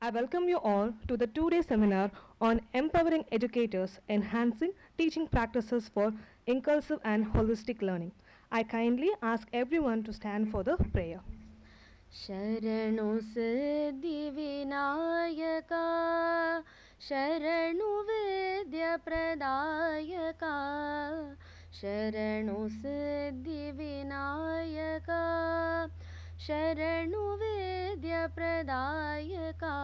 I welcome you all to the 2-day seminar on empowering educators, enhancing teaching practices for inclusive and holistic learning. I kindly ask everyone to stand for the prayer. शरणु Siddhivinayaka शरणु विद्याप्रदायका शरणु Siddhivinayaka शरणु विद्याप्रदायका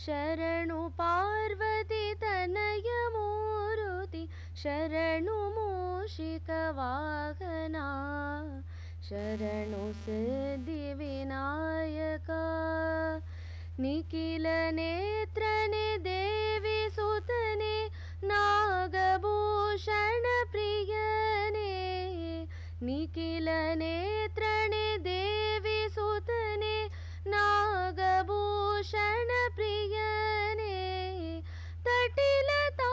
शरणु Parvati तनयमूर्ति शरणु मूषिकवाहना शरणु Siddhivinayaka निखिलनेत्रने Devi सुतने Nagabhushan प्रियने निखिलनेत्रने Devi सुतने Nagabhushan प्रियने तटिलता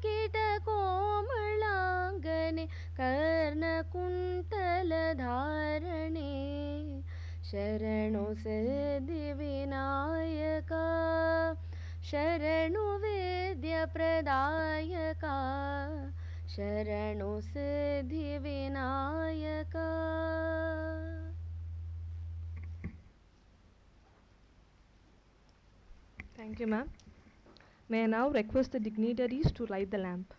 किटकोमलाङ्गने कर्णकुण्टलधारणे शरणु Siddhivinayaka शरणु विद्याप्रदायका शरणु Siddhivinayaka. Thank you, ma'am. May I now request the dignitaries to light the lamp.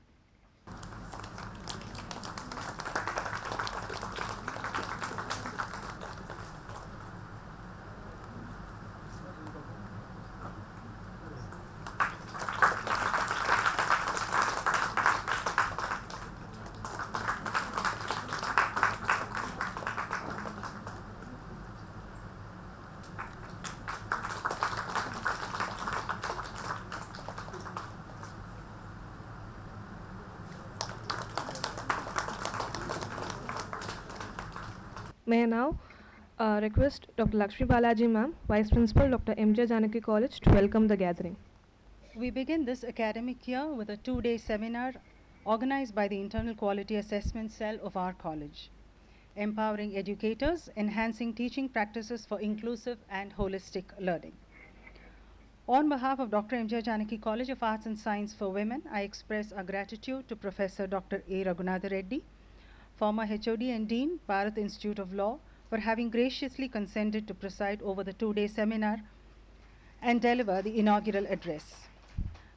May I now request Dr. Lakshmi Balaji ma'am, Vice Principal Dr. M.J. Janaki College to welcome the gathering. We begin this academic year with a 2-day seminar organized by the Internal Quality Assessment Cell of our college, empowering educators, enhancing teaching practices for inclusive and holistic learning. On behalf of Dr. M.J. Janaki College of Arts and Science for Women, I express our gratitude to Professor Dr. A. Raghunatha Reddy, former HOD and Dean, Bharat Institute of Law, for having graciously consented to preside over the 2-day seminar and deliver the inaugural address.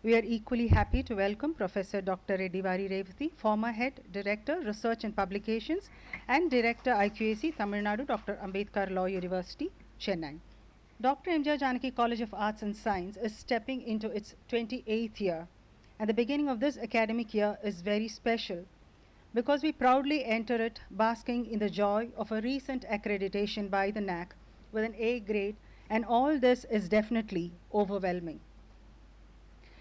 We are equally happy to welcome Professor Dr. Reddivari Revathi, former Head, Director, Research and Publications, and Director, IQAC, Tamil Nadu, Dr. Ambedkar Law University, Chennai. Dr. M.J. Janaki College of Arts and Science is stepping into its 28th year, and the beginning of this academic year is very special because we proudly enter it basking in the joy of a recent accreditation by the NAC with an A grade, and all this is definitely overwhelming.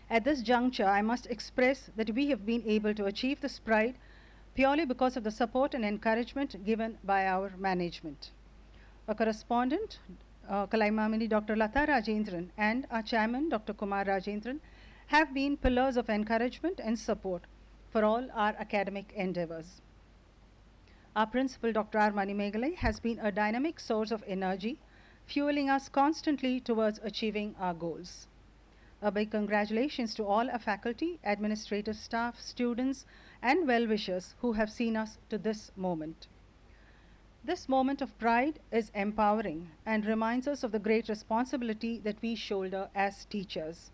At this juncture, I must express that we have been able to achieve this pride purely because of the support and encouragement given by our management. Our correspondent, Kalaimamini Dr. Lata Rajendran, and our chairman, Dr. Kumar Rajendran, have been pillars of encouragement and support for all our academic endeavors. Our principal, Dr. R. Manimegalai, has been a dynamic source of energy, fueling us constantly towards achieving our goals. A big congratulations to all our faculty, administrative staff, students, and well-wishers who have seen us to this moment. This moment of pride is empowering and reminds us of the great responsibility that we shoulder as teachers.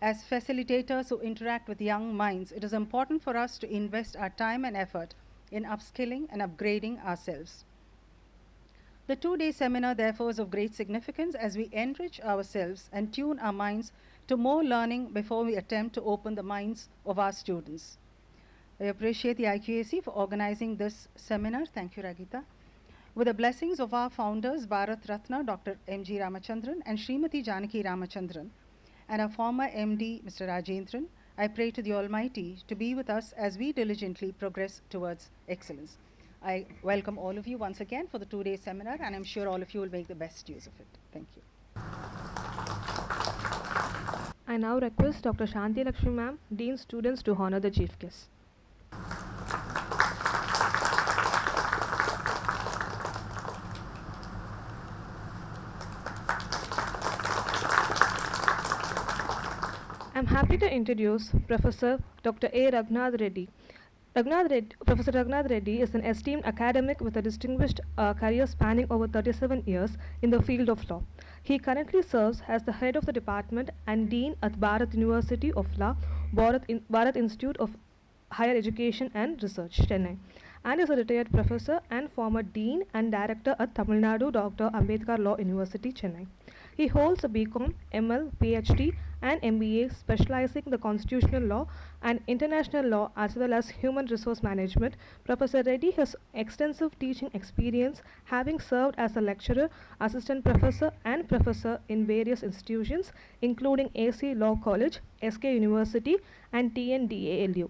As facilitators who interact with young minds, it is important for us to invest our time and effort in upskilling and upgrading ourselves. The 2-day seminar, therefore, is of great significance as we enrich ourselves and tune our minds to more learning before we attempt to open the minds of our students. I appreciate the IQAC for organizing this seminar. Thank you, Ragita. With the blessings of our founders, Bharat Ratna, Dr. M.G. Ramachandran and Srimati Janaki Ramachandran, and our former MD, Mr. Rajendran, I pray to the Almighty to be with us as we diligently progress towards excellence. I welcome all of you once again for the 2-day seminar, and I'm sure all of you will make the best use of it. Thank you. I now request Dr. Shanti Lakshmi ma'am, Dean Students, to honor the chief guest. I'm happy to introduce Professor Dr. A. Raghunath Reddy. Professor Raghunath Reddy is an esteemed academic with a distinguished career spanning over 37 years in the field of law. He currently serves as the head of the department and dean at Bharat University of Law, Bharat Institute of Higher Education and Research, Chennai, and is a retired professor and former dean and director at Tamil Nadu Dr. Ambedkar Law University, Chennai. He holds a BCom, ML, PhD, and MBA specializing in the constitutional law and international law as well as human resource management. Professor Reddy has extensive teaching experience, having served as a lecturer, assistant professor, and professor in various institutions, including AC Law College, SK University, and TNDALU.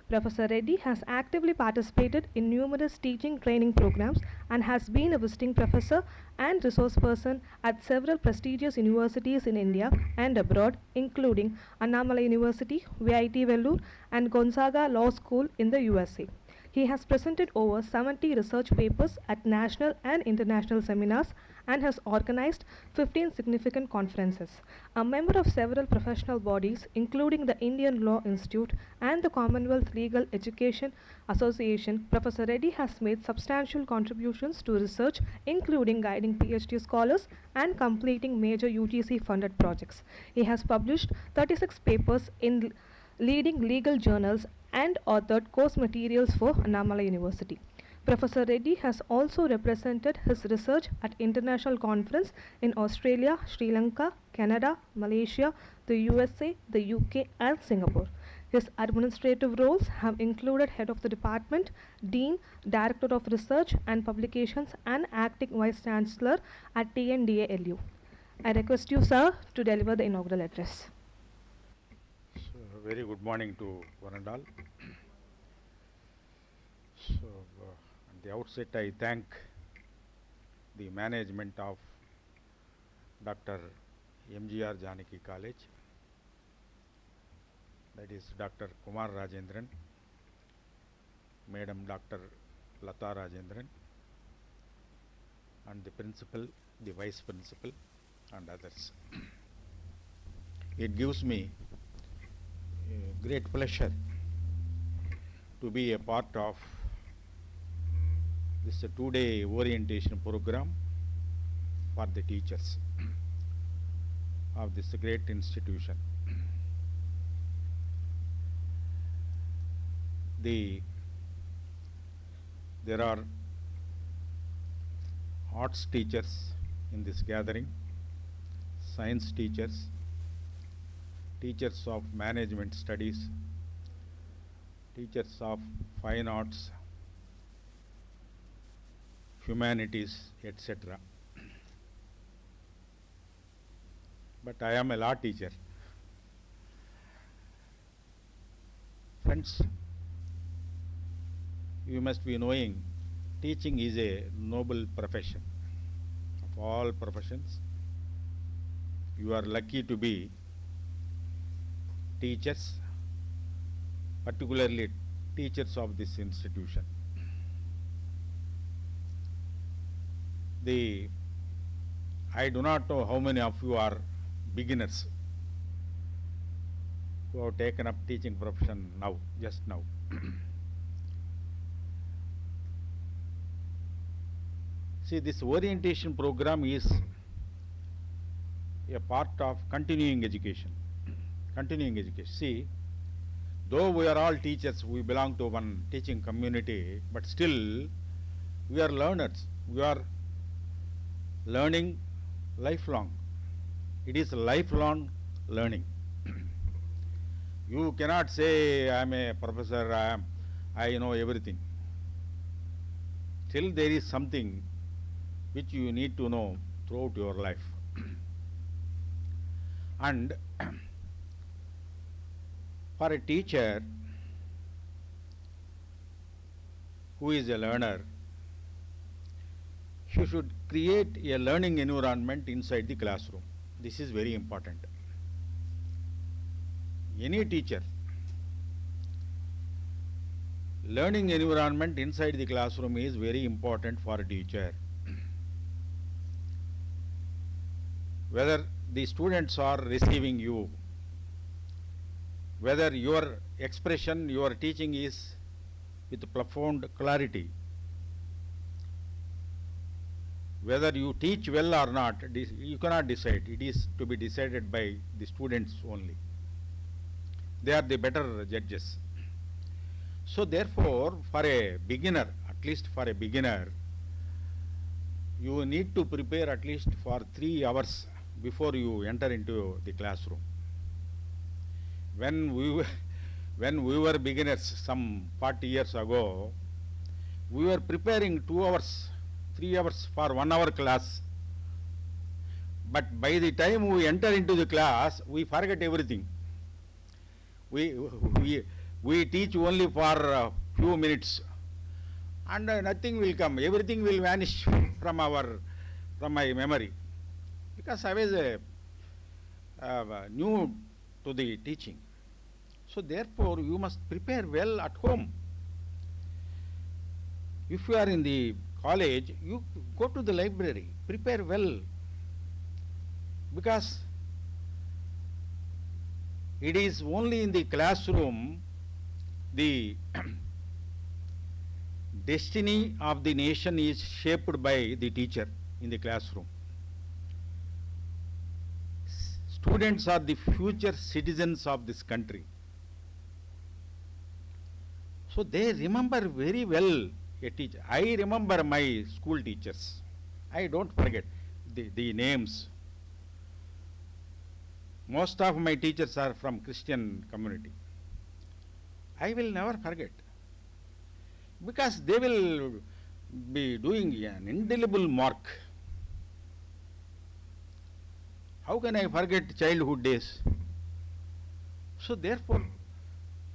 Professor Reddy has actively participated in numerous teaching training programs and has been a visiting professor and resource person at several prestigious universities in India and abroad, including Annamalai University, VIT Vellore, and Gonzaga Law School in the USA. He has presented over 70 research papers at national and international seminars and has organized 15 significant conferences. A member of several professional bodies, including the Indian Law Institute and the Commonwealth Legal Education Association, Professor Reddy has made substantial contributions to research, including guiding PhD scholars and completing major UGC-funded projects. He has published 36 papers in leading legal journals and authored course materials for Annamalai University. Professor Reddy has also represented his research at international conference in Australia, Sri Lanka, Canada, Malaysia, the USA, the UK, and Singapore. His administrative roles have included head of the department, dean, director of research and publications, and acting vice chancellor at TNDALU. I request you, sir, to deliver the inaugural address. So, very good morning to one and all. So, at the outset, I thank the management of Dr. MGR Janaki College, that is Dr. Kumar Rajendran, Madam Dr. Lata Rajendran, and the principal, the vice principal, and others. It gives me great pleasure to be a part of this two-day orientation program for the teachers of this great institution. There are arts teachers in this gathering, science teachers, teachers of management studies, teachers of fine arts, humanities, etc. But I am a law teacher. Friends, you must be knowing teaching is a noble profession. Of all professions, you are lucky to be teachers, particularly teachers of this institution. I do not know how many of you are beginners who have taken up teaching profession now, just now. See, this orientation program is a part of continuing education. Continuing education. See, though we are all teachers, we belong to one teaching community, but still we are learners. We are learning lifelong. It is lifelong learning. You cannot say, I am a professor, I know everything. Still there is something which you need to know throughout your life. And for a teacher who is a learner, he should create a learning environment inside the classroom. This is very important. Any teacher, learning environment inside the classroom is very important for a teacher. Whether the students are receiving you whether your expression, your teaching is with profound clarity. Whether you teach well or not, you cannot decide. It is to be decided by the students only. They are the better judges. So therefore, for a beginner, at least for a beginner, you need to prepare at least for 3 hours before you enter into the classroom. When we were beginners some 40 years ago, we were preparing 2 hours, 3 hours for 1 hour class. But by the time we enter into the class, we forget everything. We teach only for a few minutes, and nothing will come. Everything will vanish from my memory, because I was new to the teaching. So therefore, you must prepare well at home. If you are in the college, you go to the library, prepare well, because it is only in the classroom the destiny of the nation is shaped by the teacher in the classroom. Students are the future citizens of this country. So they remember very well a teacher. I remember my school teachers. I don't forget the names. Most of my teachers are from Christian community. I will never forget, because they will be doing an indelible mark. How can I forget childhood days? So therefore,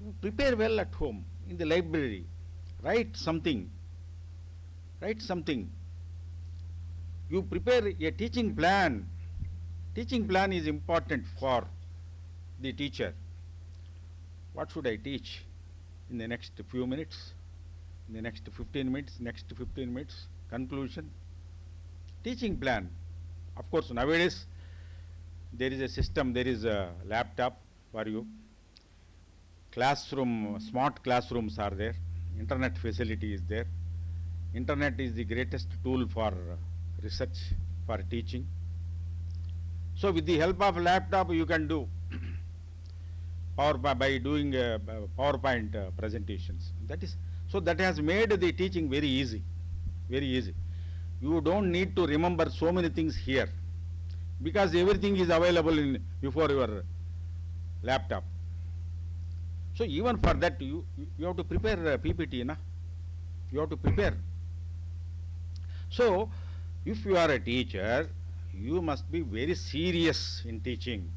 you prepare well at home, in the library, write something. You prepare a teaching plan. Teaching plan is important for the teacher. What should I teach in the next few minutes, in the next 15 minutes, conclusion? Teaching plan. Of course, nowadays there is a system, there is a laptop for you. Classroom, smart classrooms are there. Internet facility is there. Internet is the greatest tool for research, for teaching. So with the help of laptop, you can do by doing PowerPoint presentations. That has made the teaching very easy, very easy. You don't need to remember so many things here, because everything is available before your laptop. So even for that, you have to prepare PPT, na? You have to prepare. So if you are a teacher, you must be very serious in teaching.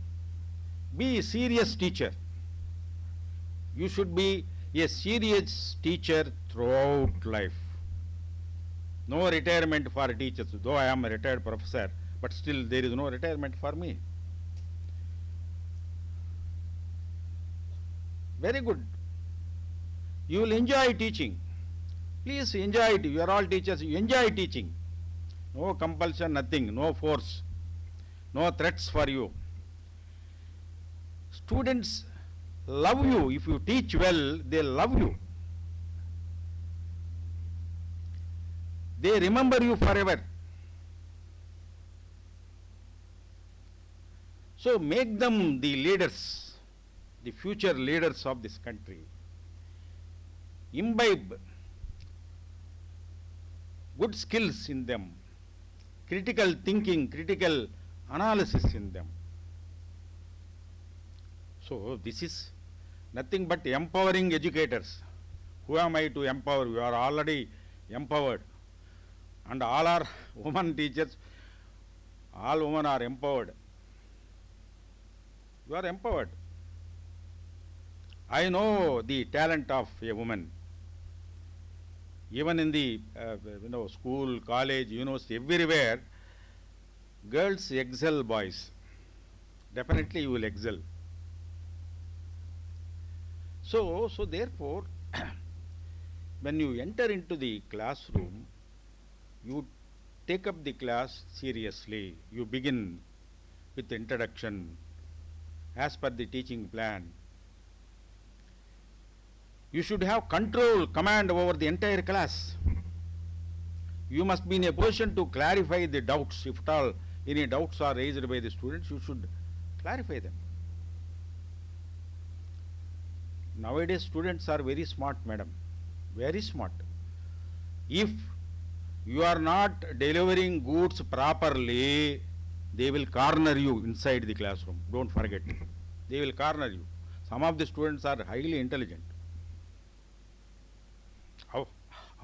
Be a serious teacher. You should be a serious teacher throughout life. No retirement for teachers. Though I am a retired professor, but still there is no retirement for me. Very good. You will enjoy teaching. Please enjoy it. You are all teachers. You enjoy teaching. No compulsion, nothing, no force, no threats for you. Students love you. If you teach well, they love you. They remember you forever. So make them the leaders, the future leaders of this country. Imbibe good skills in them, critical thinking, critical analysis in them. So this is nothing but empowering educators. Who am I to empower? You are already empowered. And all are women teachers. All women are empowered. You are empowered. I know the talent of a woman. Even in the school, college, university, everywhere, girls excel boys. Definitely you will excel. So therefore, when you enter into the classroom, you take up the class seriously. You begin with the introduction as per the teaching plan. You should have control, command over the entire class. You must be in a position to clarify the doubts. If at all any doubts are raised by the students, you should clarify them. Nowadays students are very smart, madam, very smart. If you are not delivering goods properly, they will corner you inside the classroom. Don't forget. They will corner you. Some of the students are highly intelligent.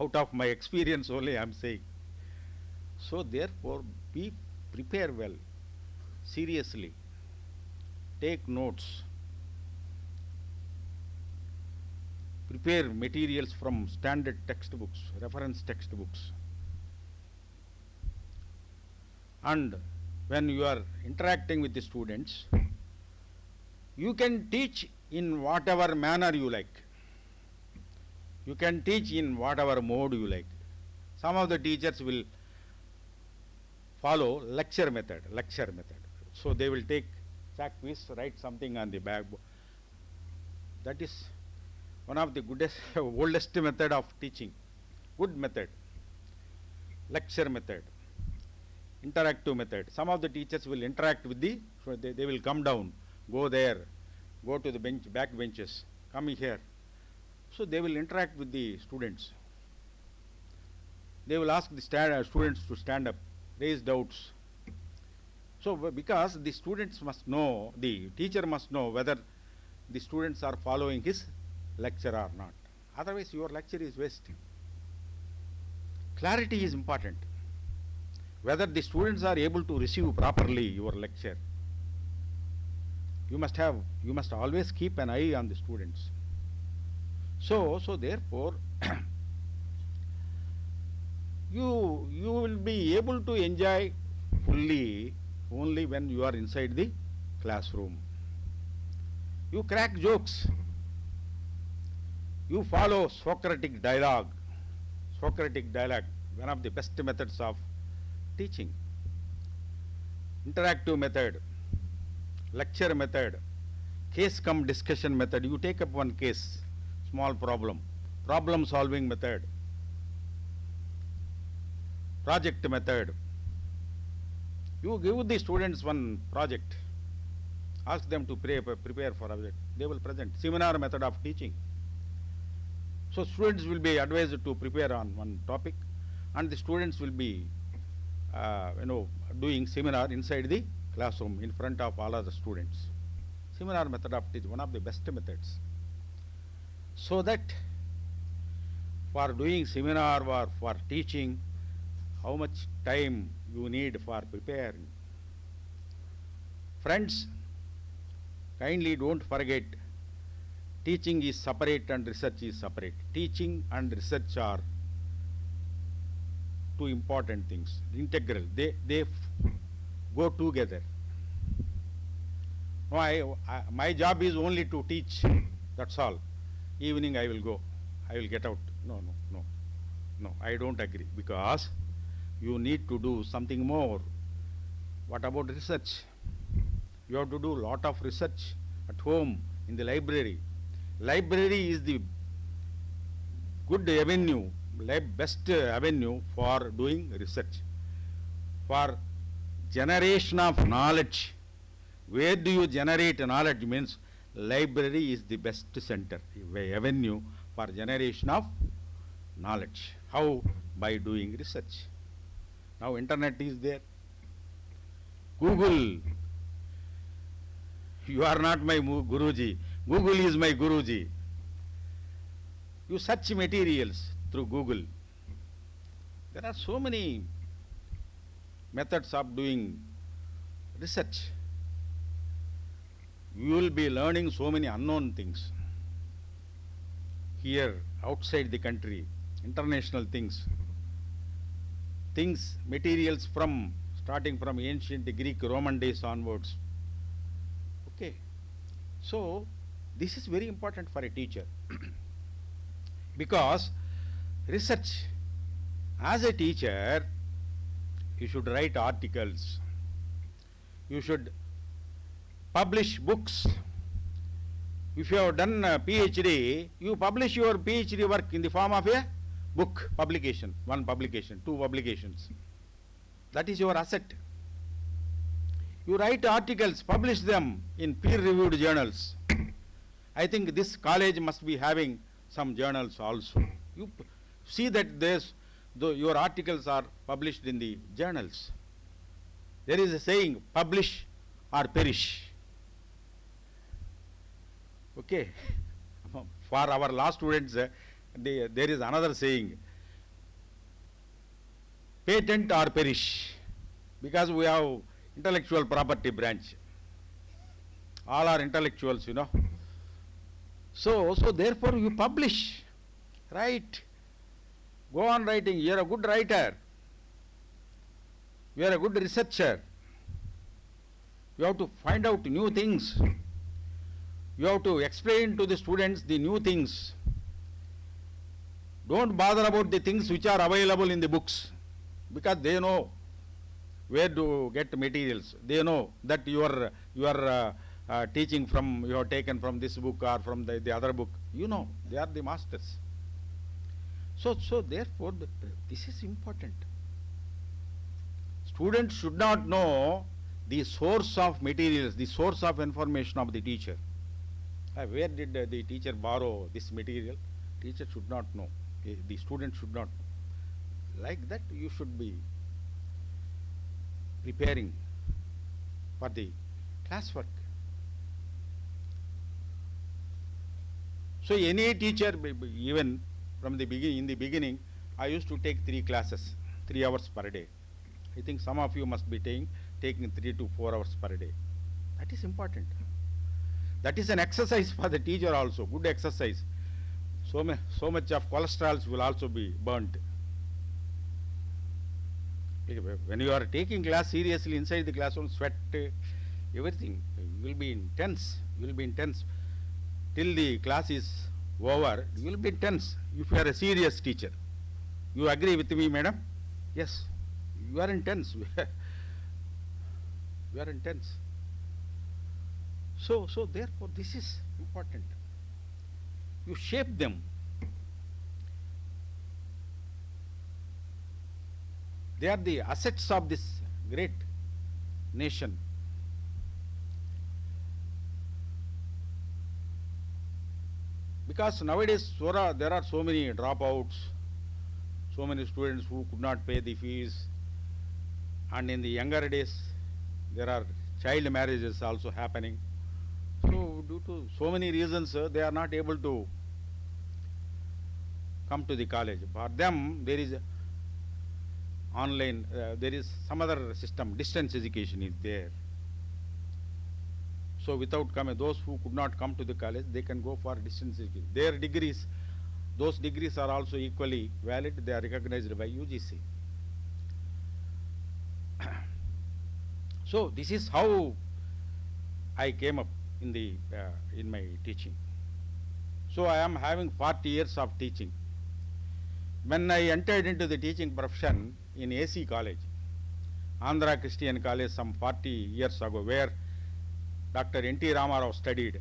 Out of my experience only I am saying. So therefore, prepare well, seriously, take notes, prepare materials from standard textbooks, reference textbooks. And when you are interacting with the students, you can teach in whatever manner you like. You can teach in whatever mode you like. Some of the teachers will follow lecture method. So they will take chalk piece, write something on the backboard. That is one of the goodest, oldest method of teaching. Good method. Lecture method. Interactive method. Some of the teachers will interact with they will come down, go there, go to the bench, back benches, come here. So they will interact with the students. They will ask the students to stand up, raise doubts. So because the students must know, the teacher must know whether the students are following his lecture or not. Otherwise your lecture is waste. Clarity is important. Whether the students are able to receive properly your lecture. You must always keep an eye on the students. So therefore, you will be able to enjoy fully only when you are inside the classroom. You crack jokes. You follow Socratic dialogue. Socratic dialogue, one of the best methods of teaching. Interactive method, lecture method, case come discussion method. You take up one case, small problem solving method, project method. You give the students one project, ask them to prepare for it. They will present. Seminar method of teaching. So students will be advised to prepare on one topic, and the students will be doing seminar inside the classroom in front of all other students. Seminar method of teaching, one of the best methods. So that for doing seminar or for teaching, how much time you need for preparing. Friends, kindly don't forget, teaching is separate and research is separate. Teaching and research are two important things, integral. They go together. No, my job is only to teach, that's all. Evening I will go, I will get out. No, I don't agree, because you need to do something more. What about research? You have to do lot of research at home, in the library. Library is the good avenue, best avenue for doing research, for generation of knowledge. Where do you generate knowledge means library is the best center, avenue for generation of knowledge. How? By doing research. Now internet is there. Google. You are not my Guruji. Google is my Guruji. You search materials through Google. There are so many methods of doing research. You will be learning so many unknown things. Here, outside the country, international things. Materials starting from ancient Greek, Roman days onwards. Okay. So, this is very important for a teacher. Because research, as a teacher, you should write articles. You should publish books. If you have done a PhD, you publish your PhD work in the form of a book publication, one publication, two publications. That is your asset. You write articles, publish them in peer-reviewed journals. I think this college must be having some journals also. You see that your articles are published in the journals. There is a saying, publish or perish. Okay. For our law students, there is another saying, patent or perish, because we have intellectual property branch. All are intellectuals, you know. So therefore you publish, write, go on writing. You are a good writer. You are a good researcher. You have to find out new things. You have to explain to the students the new things. Don't bother about the things which are available in the books, because they know where to get materials. They know that you are teaching from, you have taken from this book or from the other book. You know, they are the masters. So therefore, this is important. Students should not know the source of materials, the source of information of the teacher. Where did the teacher borrow this material? Teacher should not know. The student should not know. Like that, you should be preparing for the classwork. So any teacher, even from the beginning, I used to take 3 classes, 3 hours per day. I think some of you must be taking 3 to 4 hours per day. That is important. That is an exercise for the teacher also, good exercise. So much of cholesterol will also be burnt. When you are taking class seriously, inside the classroom, sweat, everything, you will be intense. You will be intense. Till the class is over, you will be intense if you are a serious teacher. You agree with me, madam? Yes. You are intense. You are intense. So therefore, this is important. You shape them. They are the assets of this great nation. Because nowadays there are so many dropouts, so many students who could not pay the fees, and in the younger days there are child marriages also happening. So due to so many reasons, they are not able to come to the college. For them, there is online, there is some other system, distance education is there. So without coming, those who could not come to the college, they can go for distance education. Their degrees, those degrees are also equally valid. They are recognized by UGC. So this is how I came up in my teaching. So I am having 40 years of teaching. When I entered into the teaching profession in AC College, Andhra Christian College, some 40 years ago, where Dr. N.T. Ramarao studied,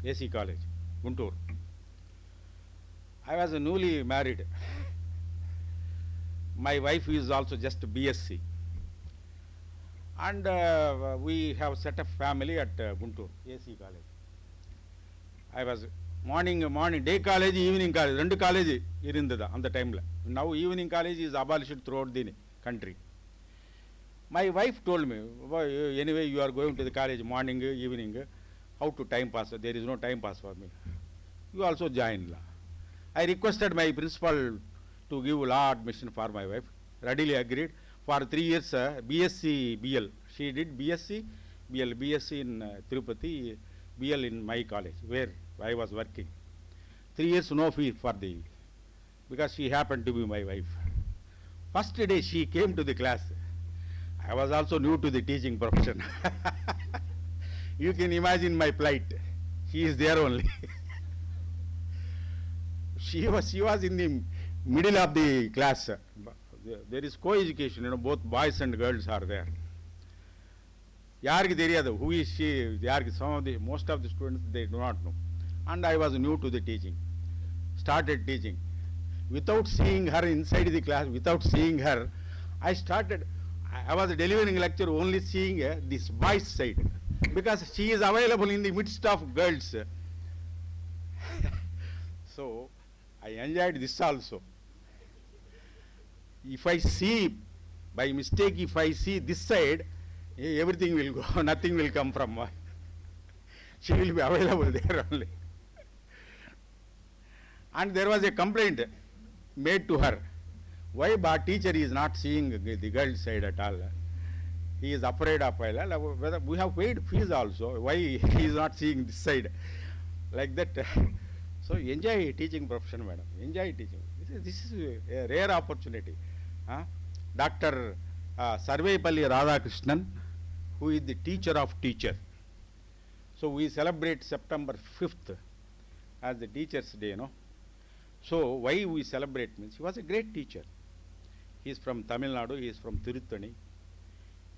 AC College, Guntur. I was newly married. My wife is also just BSc. And we have set up family at Guntur, AC College. I was morning, day college, evening college, rendu college irundada on the time. Now evening college is abolished throughout the country. My wife told me, anyway you are going to the college morning, evening, how to time pass? There is no time pass for me. You also join law. I requested my principal to give law admission for my wife. Readily agreed. For 3 years, BSc BL. She did BSc BL, BSc in Tirupati, BL in my college, where I was working. 3 years no fee for because she happened to be my wife. First day she came to the class. I was also new to the teaching profession. You can imagine my plight. She is there only. She was in the middle of the class. There is co-education, both boys and girls are there. Yariki theriyadu, who is she? Most of the students, they do not know. and I was new to the teaching. Started teaching. Without seeing her inside the class, without seeing her, I started, I was delivering lecture only seeing this boys' side, because she is available in the midst of girls. So, I enjoyed this also. If I see, by mistake, if I see this side, everything will go, nothing will come from her. She will be available there only. And there was a complaint made to her. Why our teacher is not seeing the girl side at all? He is afraid of whether we have paid fees also. Why he is not seeing this side? Like that. So enjoy teaching profession, madam. Enjoy teaching. This is a rare opportunity. Dr. Sarvepalli Radhakrishnan, who is the teacher of teacher. So we celebrate September 5th as the Teachers' Day, So why we celebrate means he was a great teacher. He is from Tamil Nadu, he is from Tiruttani.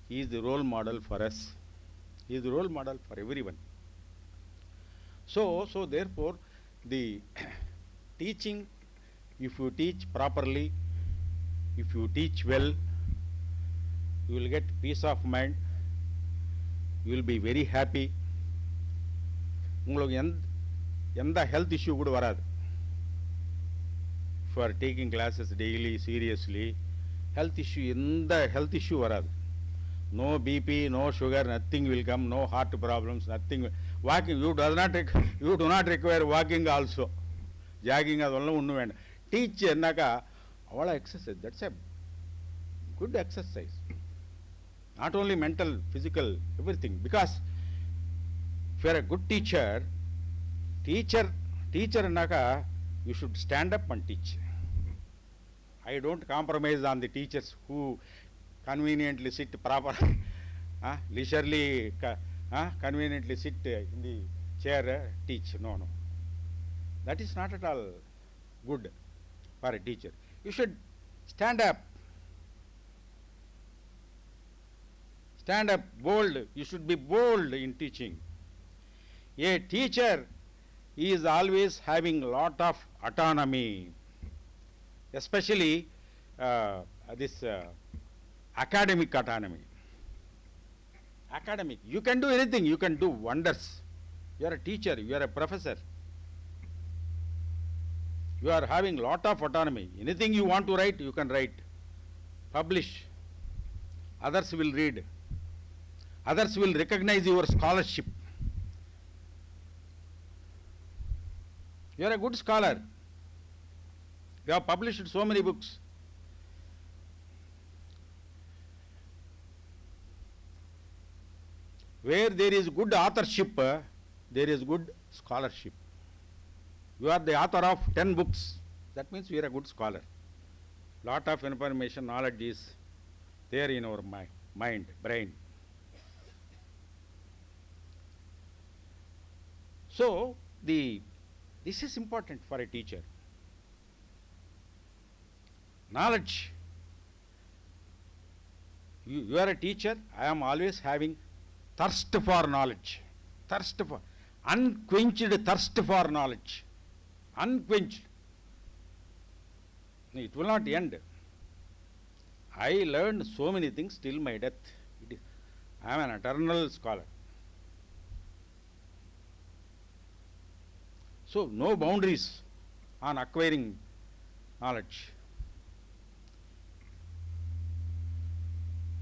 He is the role model for us. He is the role model for everyone. So therefore, the teaching, if you teach properly, if you teach well, you will get peace of mind, you will be very happy. உங்களுக்கு எந்த health issue கூட வராது. If you are taking classes daily, seriously, health issue வராது. No BP, no sugar, nothing will come, no heart problems, nothing. Walking, you do not require walking also. Jogging அதெல்லாம் ஒன்றும் வேண்டாம். Teach என்னக்கா அவ்வளோ exercise, that's a good exercise. Not only mental, physical, everything. Because if you are a good teacher என்னக்கா, you should stand up and teach. I don't compromise on the teachers who conveniently sit proper, leisurely, conveniently sit in the chair, teach. No. That is not at all good for a teacher. You should stand up. Stand up, bold. You should be bold in teaching. A teacher is always having lot of autonomy, especially this academic autonomy. Academic, you can do anything, you can do wonders. You are a teacher, you are a professor. You are having lot of autonomy. Anything you want to write, you can write. Publish. Others will read. Others will recognize your scholarship. You are a good scholar. You have published so many books. Where there is good authorship, there is good scholarship. You are the author of 10 books. That means you are a good scholar. Lot of information, knowledge is there in our mind, brain. So, this is important for a teacher. Knowledge. You are a teacher. I am always having thirst for knowledge. Unquenched thirst for knowledge. Unquenched. It will not end. I learned so many things till my death. I am an eternal scholar. So, no boundaries on acquiring knowledge.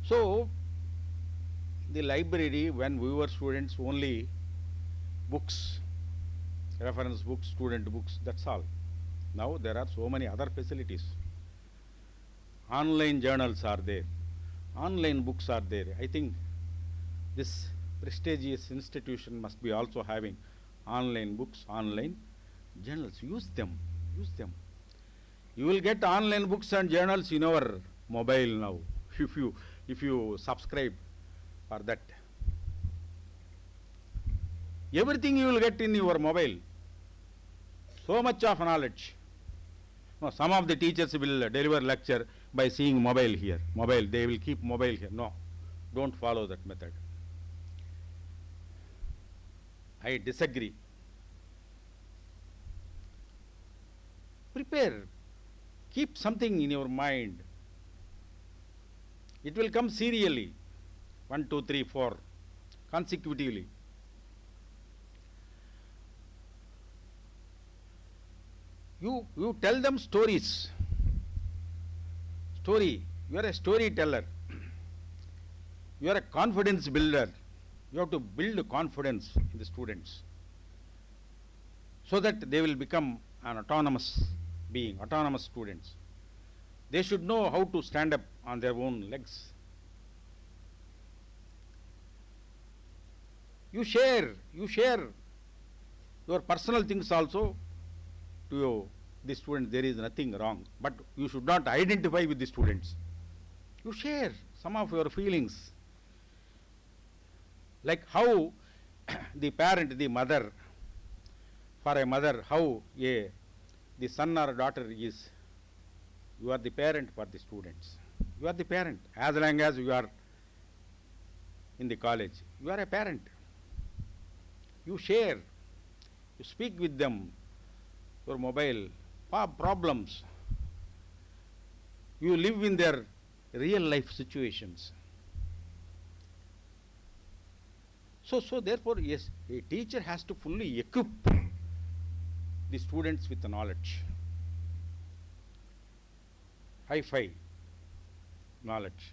So, the library, when we were students, only books, reference books, student books, that's all. Now there are so many other facilities. Online journals are there. Online books are there. I think this prestigious institution must be also having online books, online journals. Use them. You will get online books and journals in our mobile now, if you subscribe for that. Everything you will get in your mobile. So much of knowledge. No, some of the teachers will deliver lecture by seeing mobile here. They will keep mobile here. No, don't follow that method. I disagree. prepare, keep something in your mind. It will come serially, 1, 2, 3, 4, consecutively. You tell them stories. Story. You are a storyteller. You are a confidence builder. You have to build confidence in the students so that they will become an autonomous being, autonomous students. They should know how to stand up on their own legs. You share your personal things also to the students. There is nothing wrong, but you should not identify with the students. You share some of your feelings, like how the parent, the mother, for a mother, how the son or daughter is. You are the parent for the students. You are the parent. As long as you are in the college, you are a parent. You share, you speak with them, your mobile, problems. You live in their real life situations. So therefore, yes, a teacher has to fully equip the students with the knowledge. Hi-fi knowledge.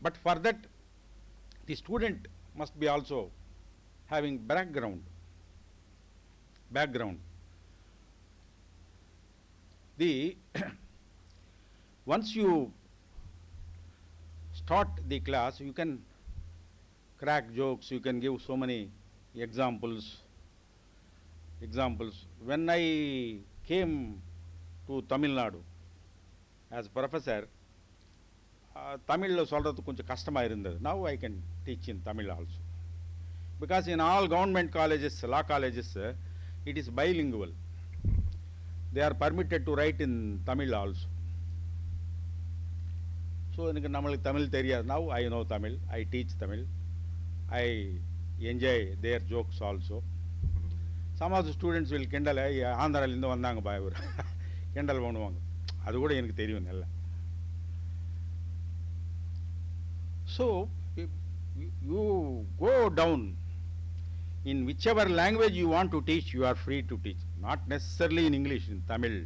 But for that, the student must be also having background. The once you start the class, you can crack jokes, you can give so many examples. When I came to Tamil Nadu as professor, தமிழில் சொல்கிறது கொஞ்சம் கஷ்டமாக இருந்தது. Now I can teach in Tamil also. Because in all government colleges, law colleges, it is bilingual. They are permitted to write in Tamil also. So எனக்கு நம்மளுக்கு தமிழ் தெரியாது. Now I know Tamil, I teach Tamil, I enjoy their jokes also. Some of the students will கிண்டல், ஆந்திராலேருந்து வந்தாங்க பாய் கிண்டல் பண்ணுவாங்க. அது கூட எனக்கு தெரியும் நல்லா. So you go down in whichever language you want to teach. You are free to teach, not necessarily in English, in Tamil,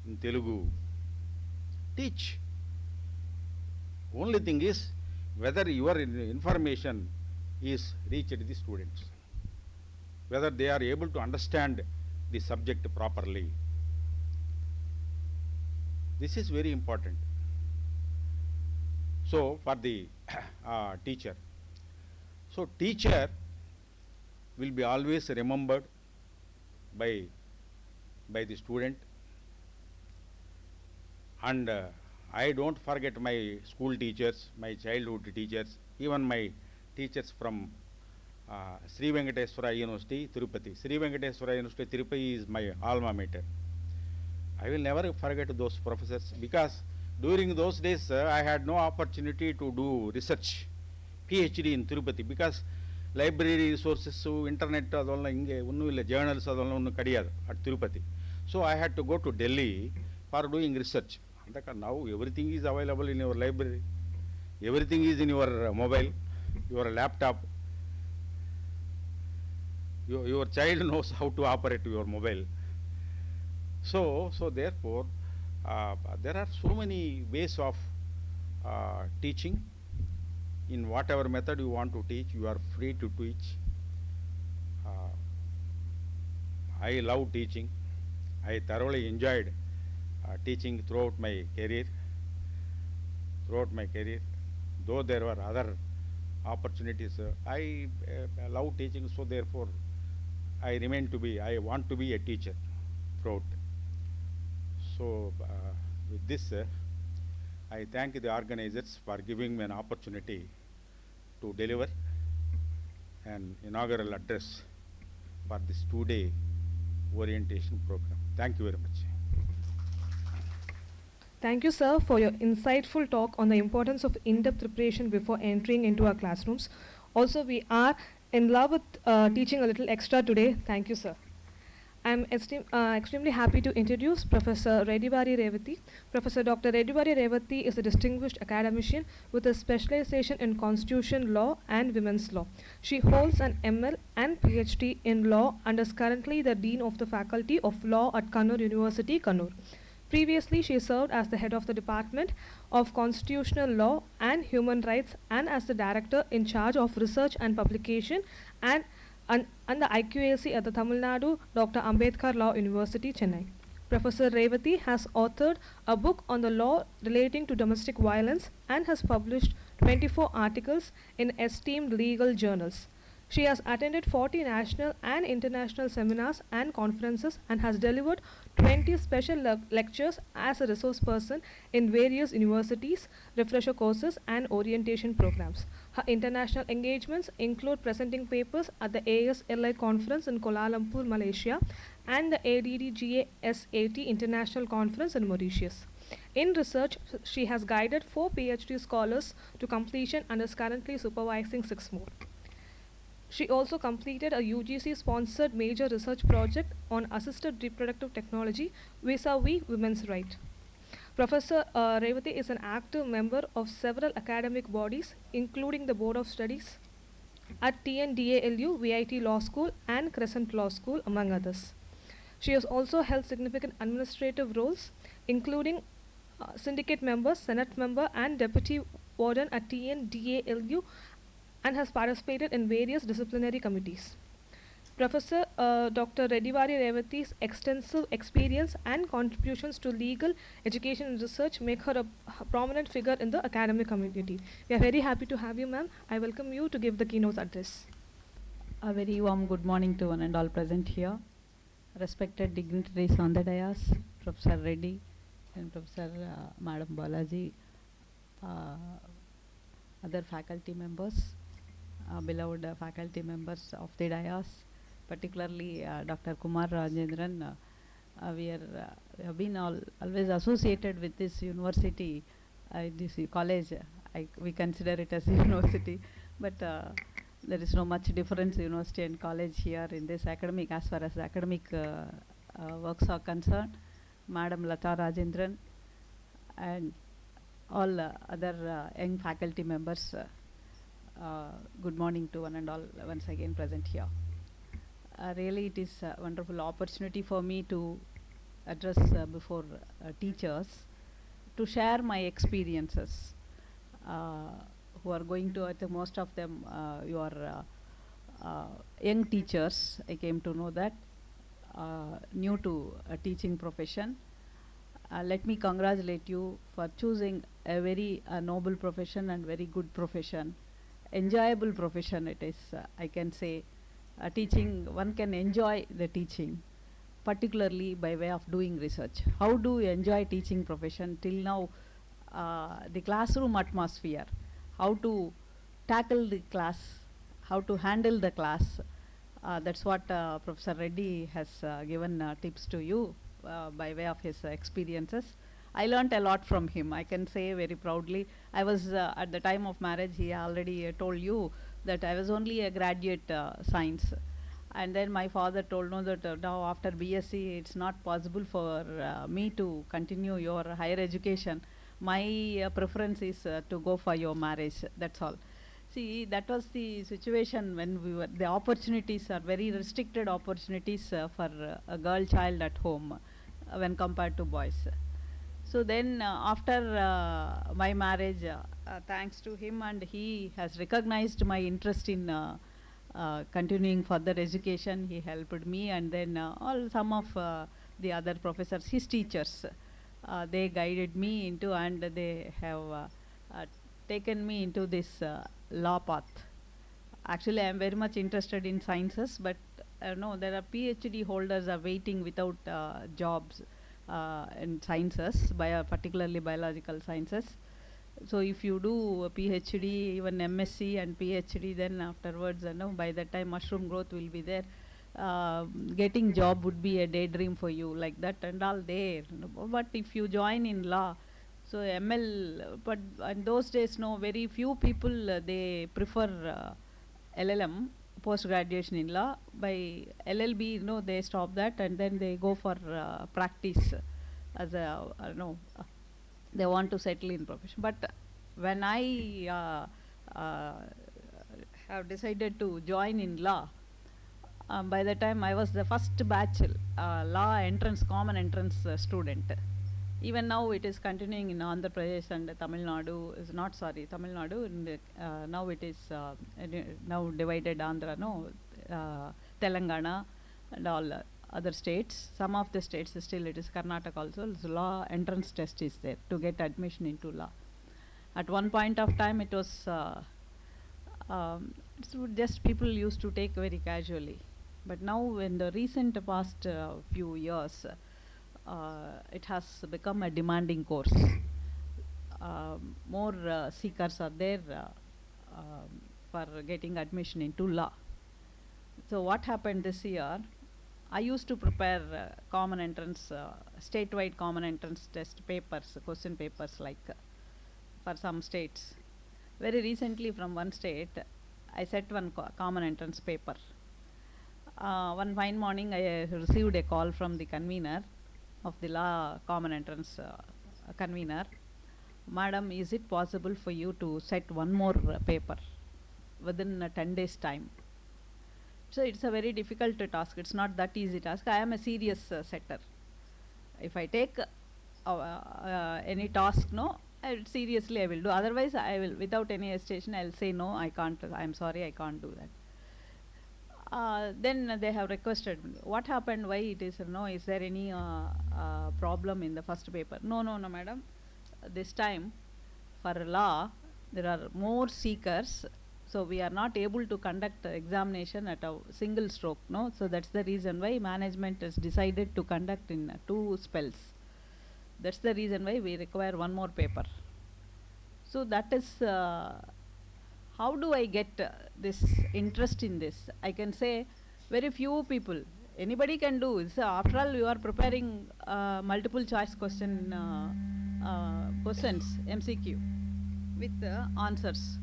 in Telugu. Teach. Only thing is whether your information is reached to the students, whether they are able to understand the subject properly. This is very important. So for the teacher, so teacher will be always remembered by the student, and I don't forget my school teachers, my childhood teachers, even my teachers from Sri Venkateswara University, Tirupati. Sri Venkateswara University, Tirupati is my alma mater. I will never forget those professors, because during those days I had no opportunity to do research, PhD in Tirupati, because library resources, internet adalla inge unnu illa, journals adalla unnu kadiyadu at Tirupati. So I had to go to Delhi for doing research. Now everything is available in your library, everything is in your mobile, your laptop. Your child knows how to operate your mobile. So therefore there are so many ways of teaching. In whatever method you want to teach, you are free to teach. I love teaching. I thoroughly enjoyed teaching throughout my career. Though there were other opportunities, I love teaching. So therefore I want to be a teacher throughout. So with this, I thank the organizers for giving me an opportunity to deliver an inaugural address for this 2-day orientation program. Thank you very much. Thank you, sir, for your insightful talk on the importance of in-depth preparation before entering into our classrooms. Also, we are in love with teaching a little extra today. Thank you, sir. I'm extremely happy to introduce Professor Reddivari Revati. Professor Dr. Reddivari Revati is a distinguished academician with a specialization in constitution law and women's law. She holds an ML and PhD in law and is currently the Dean of the Faculty of Law at Kannur University, Kannur. Previously, she served as the head of the Department of Constitutional Law and Human Rights and as the director in charge of research and publication and the IQAC at the Tamil Nadu Dr. Ambedkar Law University, Chennai. Professor Revati has authored a book on the law relating to domestic violence and has published 24 articles in esteemed legal journals. She has attended 40 national and international seminars and conferences and has delivered 20 special lectures as a resource person in various universities, refresher courses, and orientation programs. Her international engagements include presenting papers at the ASLI conference in Kuala Lumpur, Malaysia, and the ADDGASAT International Conference in Mauritius. In research, she has guided 4 PhD scholars to completion and is currently supervising 6 more. She also completed a UGC-sponsored major research project on assisted reproductive technology vis-a-vis women's rights. Professor Revati is an active member of several academic bodies, including the Board of Studies at TNDALU, VIT Law School, and Crescent Law School, among others. She has also held significant administrative roles, including syndicate member, Senate member, and deputy warden at TNDALU, and has participated in various disciplinary committees. Professor Dr. Reddivari Revati's extensive experience and contributions to legal education and research make her a prominent figure in the academic community. We are very happy to have you, ma'am. I welcome you to give the keynote address. A very warm good morning to one and all present here. Respected dignitaries on the dais, Professor Reddy and Professor Madam Balaji, other faculty members, beloved faculty members of the dais, particularly Dr. Kumar Rajendran. We have been always associated with this university, this college. We consider it as a university, but there is no much difference university and college here in this academic, as far as the academic works are concerned. Madam Lata Rajendran and all other young faculty members, good morning to one and all once again present here. Really it is a wonderful opportunity for me to address before teachers to share my experiences, who are going to, I think most of them you are young teachers. I came to know that, new to a teaching profession. Let me congratulate you for choosing a very noble profession and very good profession, enjoyable profession it is. I can say teaching, one can enjoy the teaching, particularly by way of doing research. How do you enjoy teaching profession? Till now, the classroom atmosphere, how to tackle the class, how to handle the class, that's what Professor Reddy has given tips to you by way of his experiences. I learnt a lot from him, I can say very proudly. I was at the time of marriage, he already told you that I was only a graduate science, and then my father told no that now after BSc it's not possible for me to continue your higher education. My preference is to go for your marriage, that's all. See, that was the situation when we were, the opportunities are very restricted opportunities for a girl child at home when compared to boys. So then after my marriage, thanks to him, and he has recognized my interest in continuing further education. He helped me, and then some of the other professors, his teachers, they guided me into, and they have taken me into this law path. Actually, I am very much interested in sciences, but no, there are PhD holders are waiting without jobs in sciences, particularly biological sciences. So if you do a PhD, even MSc and PhD, then afterwards, by that time mushroom growth will be there. Getting job would be a daydream for you, like that and all there. But if you join in law, so ML, but in those days, no, very few people they prefer LLM, post graduation in law. By LLB, you know, they stop that and then they go for practice as a, they want to settle in profession. But when I have decided to join in law, by the time I was the first batch law entrance, common entrance student. Even now it is continuing in Andhra Pradesh and Tamil Nadu, is not sorry, Tamil Nadu, and, now it is now divided Andhra, no, Telangana and all other states. Some of the states still it is Karnataka also, law entrance test is there to get admission into law. At one point of time it was just people used to take very casually. But now in the recent past few years, it has become a demanding course. More seekers are there for getting admission into law. So what happened this year, I used to prepare common entrance, statewide common entrance test papers, question papers like for some states. Very recently from one state, I set one common entrance paper. One fine morning, I received a call from the convener of the law common entrance convener. Madam, is it possible for you to set one more paper within 10 days time? So it's a very difficult task. It's not that easy task. I am a serious setter. If I take any task, no, seriously I will do. Otherwise, I will, without any hesitation, I will say no, I can't. I am sorry, I can't do that. Then they have requested, what happened, why it is no, is there any problem in the first paper? No, madam. This time for law there are more seekers, so we are not able to conduct examination at a single stroke, no. So that's the reason why management has decided to conduct in 2 spells. That's the reason why we require one more paper. So that is how do I get this interest in this? I can say very few people, anybody can do. So after all, you are preparing multiple choice question questions, MCQ, with answers.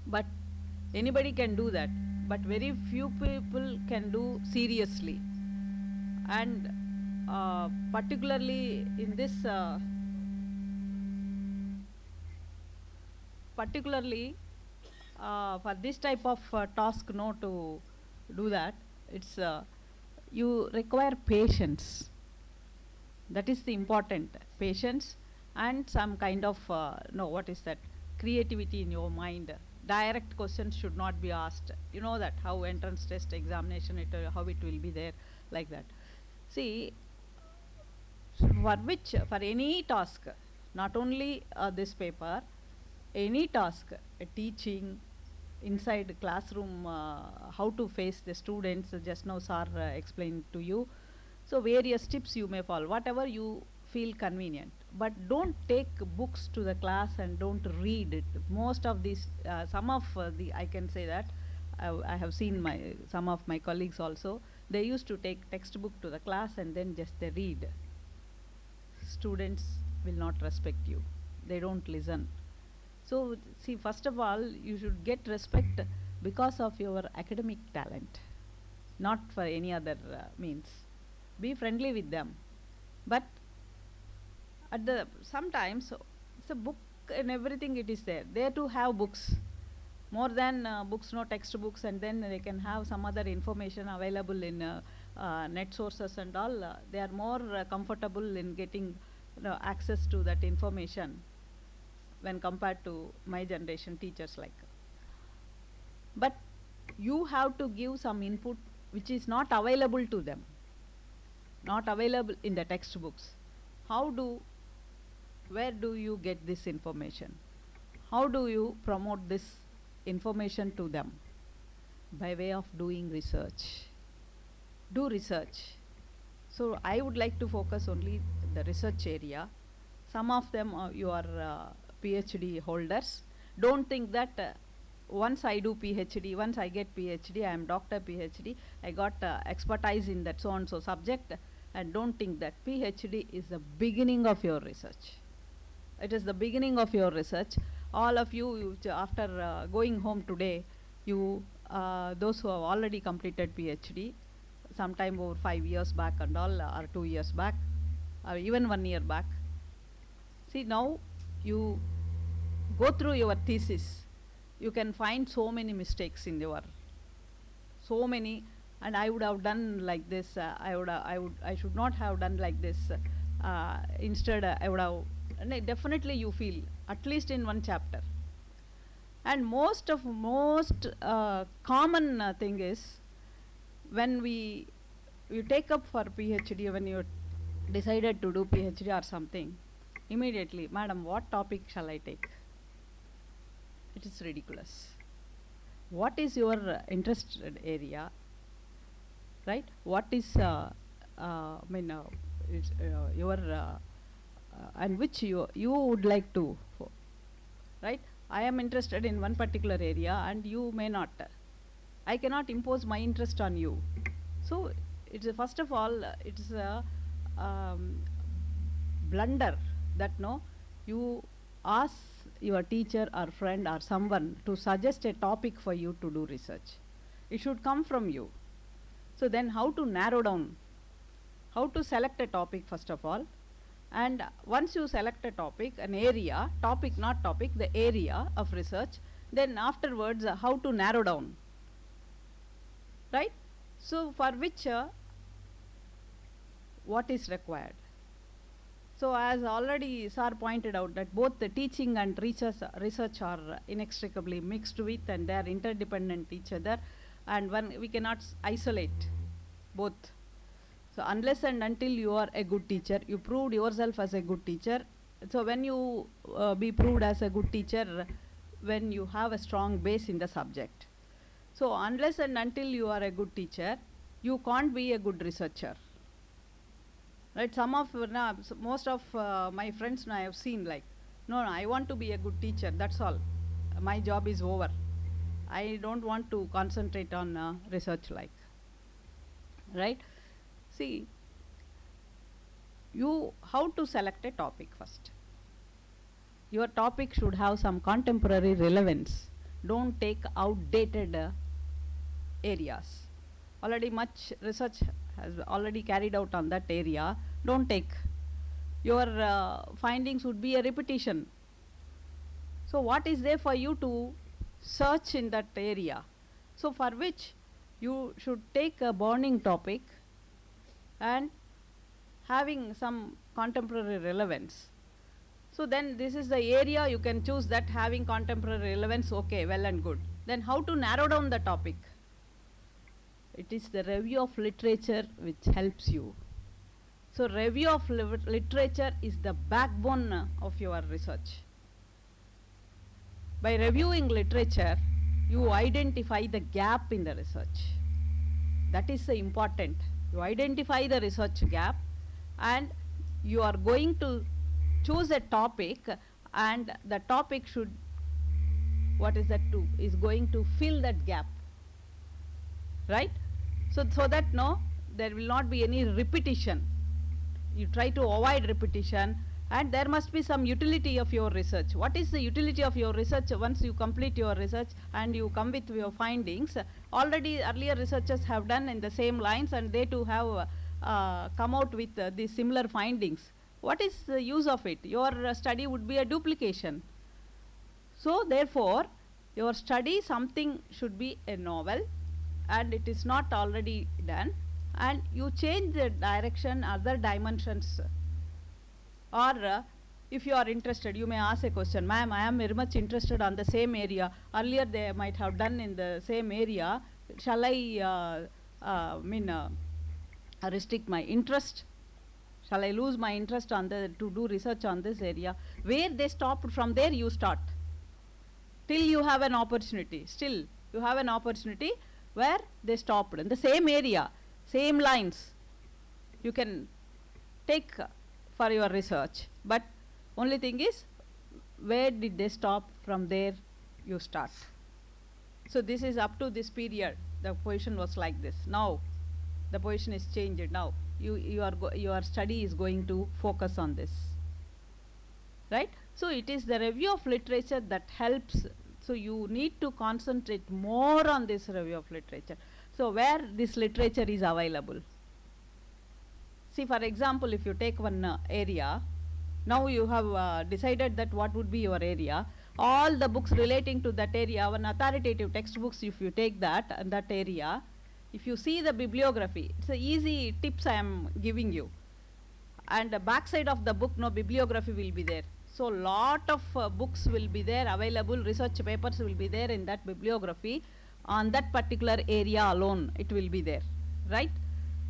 But anybody can do that. But very few people can do seriously. And particularly in this, for this type of task, no, to do that, it's you require patience. That is the important patience and some kind of what is that, creativity in your mind. Direct questions should not be asked. You know that how entrance test examination how it will be there, like that. See, for any task, not only this paper, any task, teaching inside classroom, how to face the students, just now sir explained to you. So various tips you may follow, whatever you feel convenient. But don't take books to the class and don't read it. Most of these, some of I can say that, I have seen some of my colleagues also, they used to take textbook to the class and then just they read. Students will not respect you. They don't listen. So see, first of all, you should get respect because of your academic talent, not for any other means. Be friendly with them. But at the sometimes it's a book and everything, it is there. They too have books, more than books, no textbooks, and then they can have some other information available in net sources and all. They are more comfortable in getting access to that information when compared to my generation teachers like. But you have to give some input which is not available to them, not available in the textbooks. Where do you get this information? How do you promote this information to them? By way of doing research. Do research. So I would like to focus only the research area. Some of them you are PhD holders. Don't think that once I do PhD, once I get PhD, I am Dr. PhD, I got expertise in that so and so subject, and don't think that PhD is the beginning of your research. It is the beginning of your research. All of you, after going home today, you those who have already completed PhD, sometime over 5 years back and all, or 2 years back, or even 1 year back. See, now you go through your thesis, you can find so many mistakes in your, so many, and I would have done like this, I should not have done like this, instead I would have, and definitely you feel, at least in one chapter. And most common thing is, when you take up for PhD, when you decided to do PhD or something, immediately, madam, what topic shall I take? It is ridiculous. What is your interested area, right? What is your and which you would like to, right? I am interested in one particular area and you may not. I cannot impose my interest on you. So it's first of all, it's a blunder that no, you ask your teacher or friend or someone to suggest a topic for you to do research. It should come from you. So then how to narrow down, how to select a topic first of all, and once you select a topic, an area, topic not topic, the area of research, then afterwards how to narrow down, right? So for which what is required. So as already sir pointed out that both the teaching and research are inextricably mixed with, and they are interdependent each other, and we cannot isolate both. So unless and until you are a good teacher, you proved yourself as a good teacher. So when you be proved as a good teacher, when you have a strong base in the subject. So unless and until you are a good teacher, you can't be a good researcher. Right? Most of my friends now I have seen like, no, I want to be a good teacher, that's all. My job is over. I don't want to concentrate on research like. Right? See, how to select a topic first. Your topic should have some contemporary relevance. Don't take outdated areas. Already much research has already carried out on that area. Don't take. Your findings would be a repetition. So what is there for you to search in that area? So for which you should take a burning topic and having some contemporary relevance. So then this is the area you can choose that having contemporary relevance, okay, well and good. Then how to narrow down the topic? It is the review of literature which helps you. So review of literature is the backbone of your research. By reviewing literature, you identify the gap in the research. That is important. You identify the research gap and you are going to choose a topic, and the topic should, is going to fill that gap, right? So that no, there will not be any repetition. You try to avoid repetition, and there must be some utility of your research. What is the utility of your research? Once you complete your research and you come with your findings, already earlier researchers have done in the same lines, and they too have come out with the similar findings. What is the use of it? Your study would be a duplication. So therefore, your study something should be a novel, and it is not already done, and you change the direction, other dimensions. Or if you are interested, you may ask a question, ma'am, I am very much interested on the same area. Earlier they might have done in the same area. Shall I restrict my interest? Shall I lose my interest to do research on this area? Where they stopped, from there you start. Till you have an opportunity. Still, you have an opportunity where they stopped. In the same area, same lines, you can take for your research. But only thing is, where did they stop? From there you start. So this is up to this period. The position was like this. Now, the position is changed. Now, your study is going to focus on this, right? So it is the review of literature that helps. So you need to concentrate more on this review of literature. So where this literature is available. See, for example, if you take one area, now you have decided that what would be your area. All the books relating to that area, one authoritative textbooks, if you take that and that area, if you see the bibliography, it's a easy tips I am giving you. And the back side of the book, no bibliography will be there. So lot of books will be there available, research papers will be there in that bibliography. On that particular area alone, it will be there, right?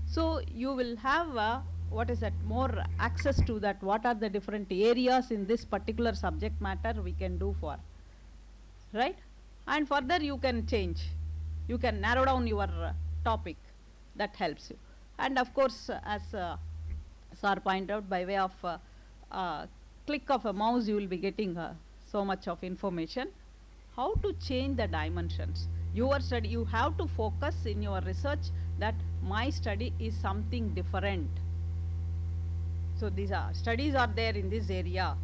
So you will have what is that, more access to that, what are the different areas in this particular subject matter we can do for, right? And further you can change, you can narrow down your topic, that helps you. And of course, as sir pointed out, by way of click of a mouse you will be getting so much of information. How to change the dimensions. Your study, you have to focus in your research that my study is something different. So these are studies are there in this area,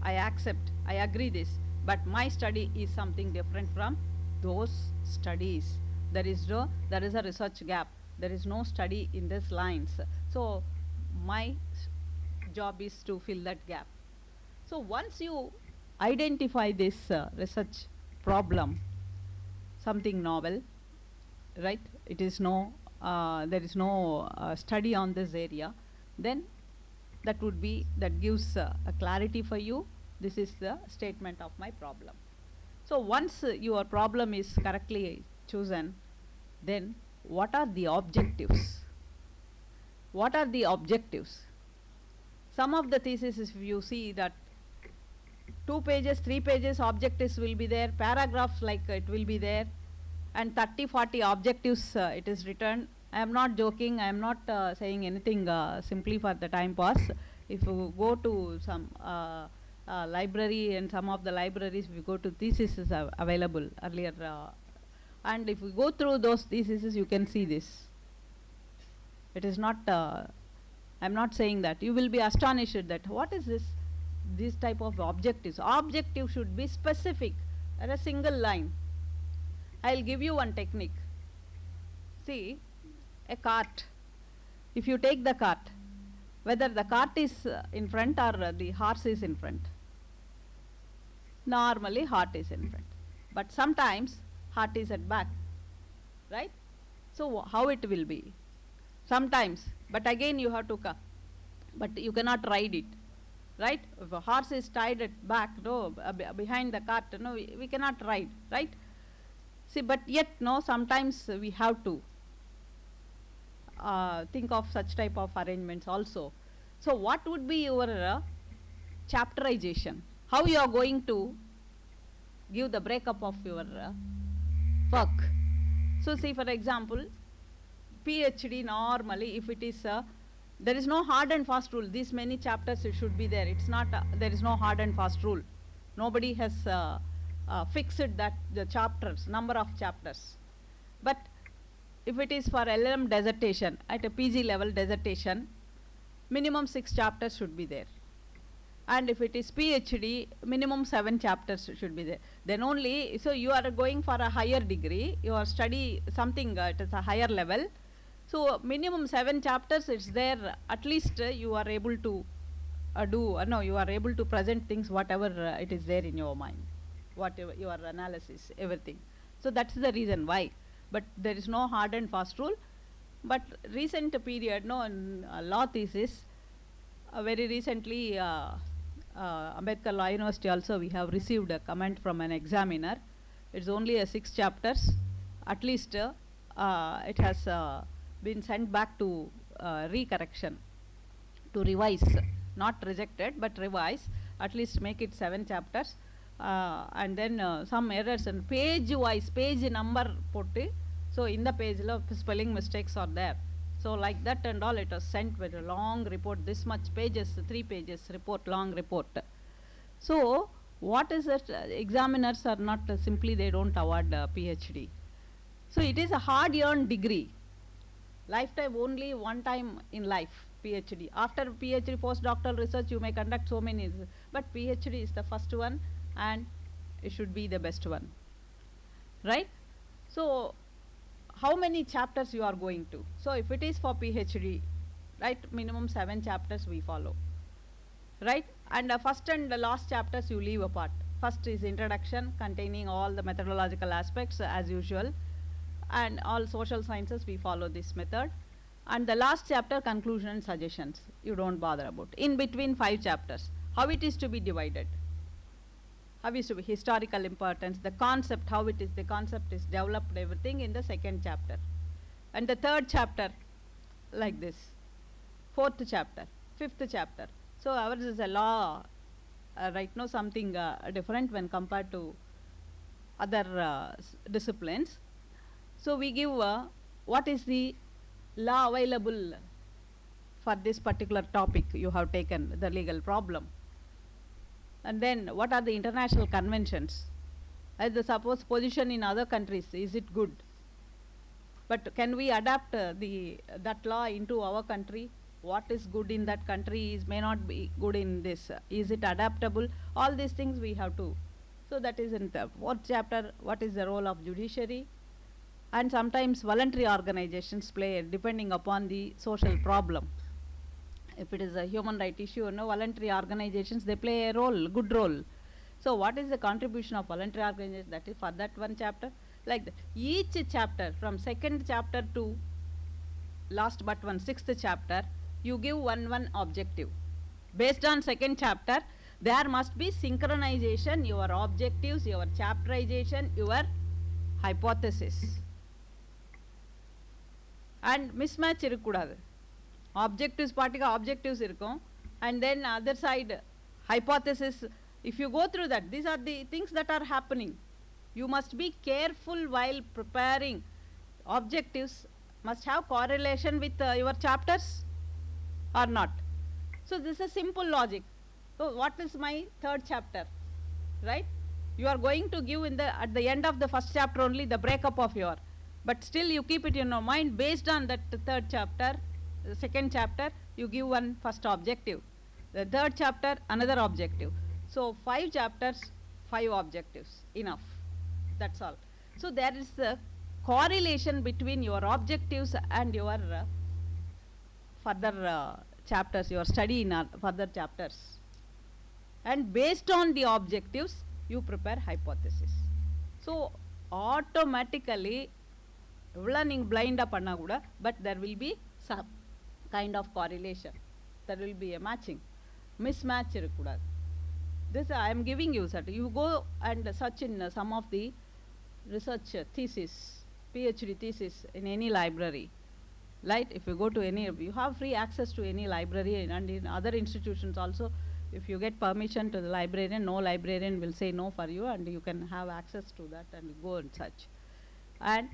I accept, I agree this, but my study is something different from those studies. There is a research gap, there is no study in these lines. So my job is to fill that gap. So once you identify this research problem, something novel, right? It is no, there is no study on this area, then that would be, that gives a clarity for you. This is the statement of my problem. So once your problem is correctly chosen, then what are the objectives? What are the objectives? Some of the thesis, if you see that 2 pages, 3 pages objectives will be there, paragraphs like it will be there, and 30, 40 objectives it is written. I am not joking, I am not saying anything simply for the time pass. If you go to some library, and some of the libraries, if you go to theses available earlier, and if you go through those theses, you can see this. It is not, I am not saying that. You will be astonished that what is this type of objectives. Objective should be specific, at a single line. I will give you one technique. See, a cart. If you take the cart, whether the cart is in front or the horse is in front. Normally heart is in front, but sometimes heart is at back, right? So how it will be? Sometimes, but again you have to but you cannot ride it, right? If a horse is tied at back, no, behind the cart, no, we cannot ride, right? See, but yet, no, sometimes we have to think of such type of arrangements also. So what would be your chapterization? How you are going to give the breakup of your work? So see, for example, PhD normally, if it is there is no hard and fast rule. These many chapters it should be there. It's not, there is no hard and fast rule. Nobody has fixed that the chapters, number of chapters. But if it is for LLM dissertation, at a PG level dissertation, minimum 6 chapters should be there. And if it is PhD, minimum 7 chapters should be there. Then only, so you are going for a higher degree, you are study something, it is a higher level. So minimum 7 chapters it's there, at least you are able to you are able to present things whatever it is there in your mind, whatever your analysis, everything. So that's the reason why. But there is no hard and fast rule. But recent period, no, in law thesis, very recently, Ambedkar Law University also we have received a comment from an examiner. It's only a 6 chapters. At least it has been sent back to recorrection, to revise, not rejected but revise. At least make it 7 chapters. And then some errors and page wise, page number put. So in the page spelling mistakes are there. So like that and all, it was sent with a long report, this much pages, 3 pages report, long report. So what is it? Examiners are not simply, they don't award PhD. So it is a hard-earned degree. Lifetime, only one time in life, PhD. After PhD, postdoctoral research, you may conduct so many, but PhD is the first one, and it should be the best one, right? So how many chapters you are going to? So if it is for PhD, right, minimum 7 chapters we follow, right? And first and the last chapters you leave apart. First is introduction containing all the methodological aspects as usual, and all social sciences we follow this method. And the last chapter, conclusion and suggestions, you don't bother about. In between 5 chapters, how it is to be divided, how is to be historical importance, the concept, how it is, the concept is developed, everything in the second chapter. And the third chapter like this, fourth chapter, fifth chapter. So ours is a law, right now something different when compared to other disciplines. So we give what is the law available for this particular topic you have taken, the legal problem. And then what are the international conventions? As the suppose position in other countries, is it good? But can we adapt that law into our country? What is good in that country may not be good in this. Is it adaptable? All these things we have to. So that is in the fourth chapter, what is the role of judiciary? And sometimes voluntary organizations play, depending upon the social problem. If it is a human right issue, voluntary organizations, they play a role, good role. So what is the contribution of voluntary organizations? That is for that one chapter. Like that. Each chapter, from second chapter to last but one, sixth chapter, you give one objective. Based on second chapter, there must be synchronization, your objectives, your chapterization, your hypothesis. And mismatch irukudadu. Objectives partika objectives irukum, and then other side hypothesis. If you go through that, these are the things that are happening. You must be careful while preparing. Objectives must have correlation with your chapters or not. So this is a simple logic. So what is my third chapter, right? You are going to give at the end of the first chapter only the breakup of your, but still you keep it in your mind based on that third chapter. The second chapter you give one first objective, the third chapter another objective. So 5 chapters, 5 objectives, enough, that's all. So there is a correlation between your objectives and your further chapters, your study in further chapters. And based on the objectives you prepare hypothesis. So automatically learning blind up panna kuda, but there will be some kind of correlation, there will be a matching, mismatch irukudadu. This I am giving you, sir. You go and search in some of the research thesis, PhD thesis in any library, right? If you go to any, you have free access to any library, and in other institutions also, if you get permission to the librarian, no librarian will say no for you, and you can have access to that and go and search. And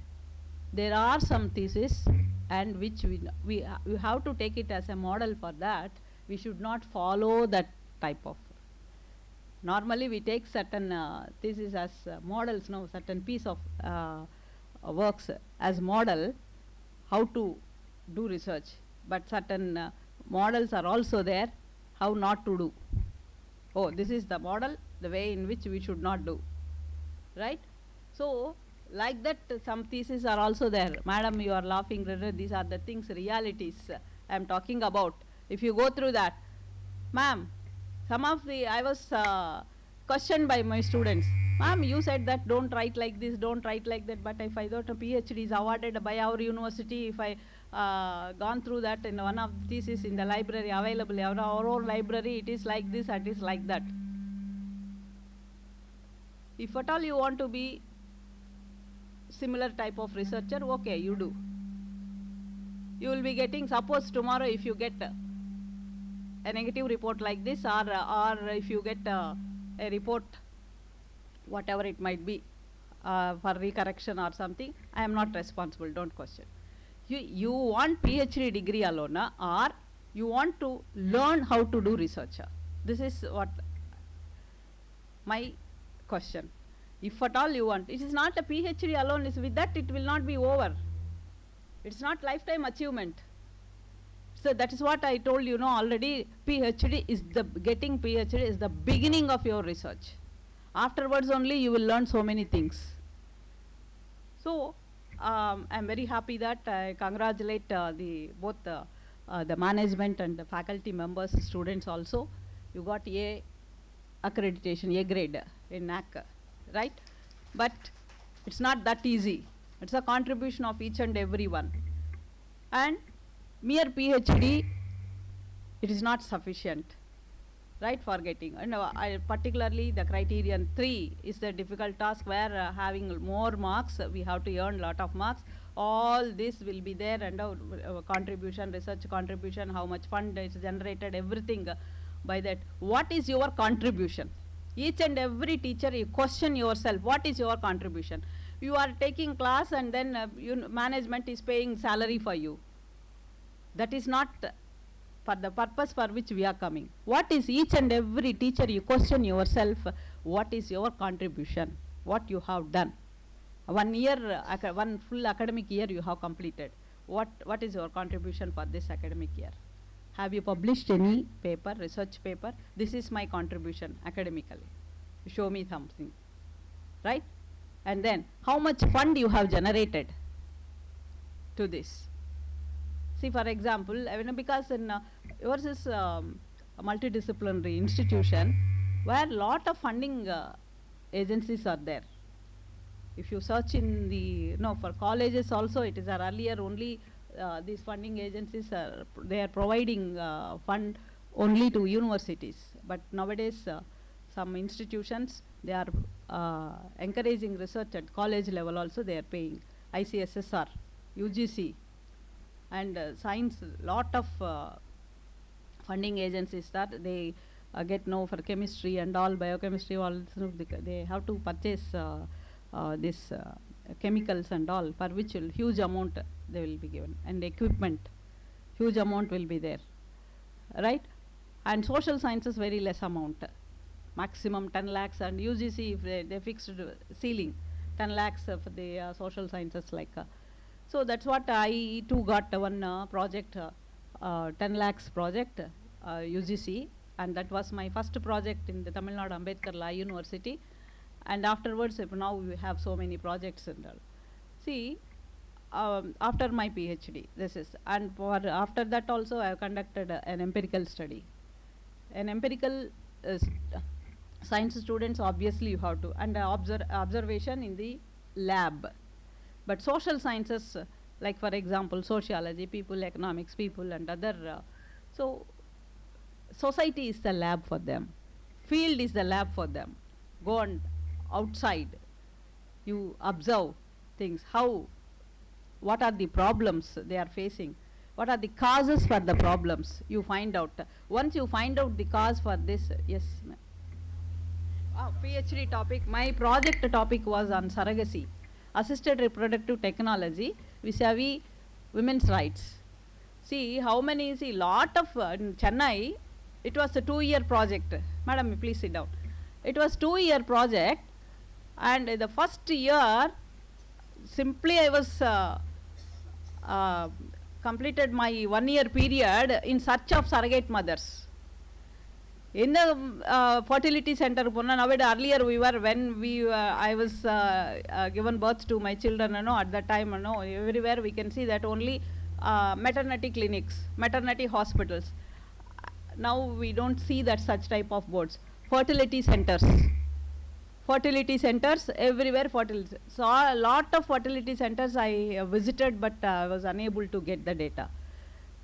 there are some theses, and which we have to take it as a model for that. We should not follow that type of. Normally we take certain theses as models, no, certain piece of works as model, how to do research, but certain models are also there, how not to do. Oh, this is the model, the way in which we should not do, right? So like that, some theses are also there. Madam, you are laughing, these are the things, realities I am talking about. If you go through that, ma'am, some of the, I was questioned by my students, ma'am, you said that don't write like this, don't write like that, but if I thought a PhD is awarded by our university, if I gone through that in one of the thesis in the library available, our own library, it is like this, it is like that. If at all you want to be similar type of researcher, okay, you do. You will be getting, suppose tomorrow if you get a negative report like this, or if you get a report, whatever it might be, for recorrection or something, I am not responsible, don't question. You want PhD degree alone, or you want to learn how to do research? This is what my question. If at all you want, it is not a PhD alone, with that it will not be over. It's not lifetime achievement. So that is what I told already. PhD is getting PhD is the beginning of your research. Afterwards only you will learn so many things. So I'm very happy that I congratulate both the management and the faculty members, students also. You got A accreditation, A grade in NAC, right? But it's not that easy. It's a contribution of each and every one. And mere PhD, it is not sufficient, right, for getting. And particularly the criterion 3 is the difficult task where having more marks, we have to earn lot of marks. All this will be there, and contribution, research contribution, how much fund is generated, everything by that. What is your contribution? Each and every teacher, you question yourself, what is your contribution? You are taking class and then management is paying salary for you. That is not for the purpose for which we are coming. What is each and every teacher, you question yourself, what is your contribution, what you have done. 1 year, one full academic year you have completed. What is your contribution for this academic year? Have you published any paper, research paper? This is my contribution academically. Show me something, right? And then, how much fund you have generated to this? See, for example, because in yours is a multidisciplinary institution where lot of funding agencies are there. If you search in the, for colleges also, it is earlier only these funding agencies they are providing fund only to universities. But nowadays, some institutions, they are encouraging research at college level also, they are paying. ICSSR, UGC, and science, lot of funding agencies that they get for chemistry and all, biochemistry, all, they have to purchase this chemicals and all, for which huge amount they will be given, and equipment, huge amount will be there, right? And social sciences, very less amount, maximum 10 lakhs, and UGC, if they fixed ceiling, 10 lakhs for the social sciences like. So that's what I too got one project, 10 lakhs project, UGC, and that was my first project in the Tamil Nadu Ambedkar Law University. And afterwards, now we have so many projects and all. See, after my PhD, this is, and after that also I have conducted an empirical study. An empirical science students, obviously you have to, and observation in the lab. But social sciences, like for example, sociology, people economics, people and other, so society is the lab for them. Field is the lab for them. Go on outside, you observe things, what are the problems they are facing, what are the causes for the problems, you find out. Once you find out the cause for this, yes ma'am. PhD topic, my project topic was on surrogacy, assisted reproductive technology vis-a-vis women's rights. See, lot of, in Chennai, it was a 2-year project. Madam, please sit down. It was 2-year project, and the first year, simply I was completed my 1-year period in search of surrogate mothers. In the fertility center, earlier we were, when I was given birth to my children, at that time, everywhere we can see that only maternity clinics, maternity hospitals. Now we don't see that such type of boards. Fertility centers everywhere, fertility. So a lot of fertility centers I visited, but I was unable to get the data.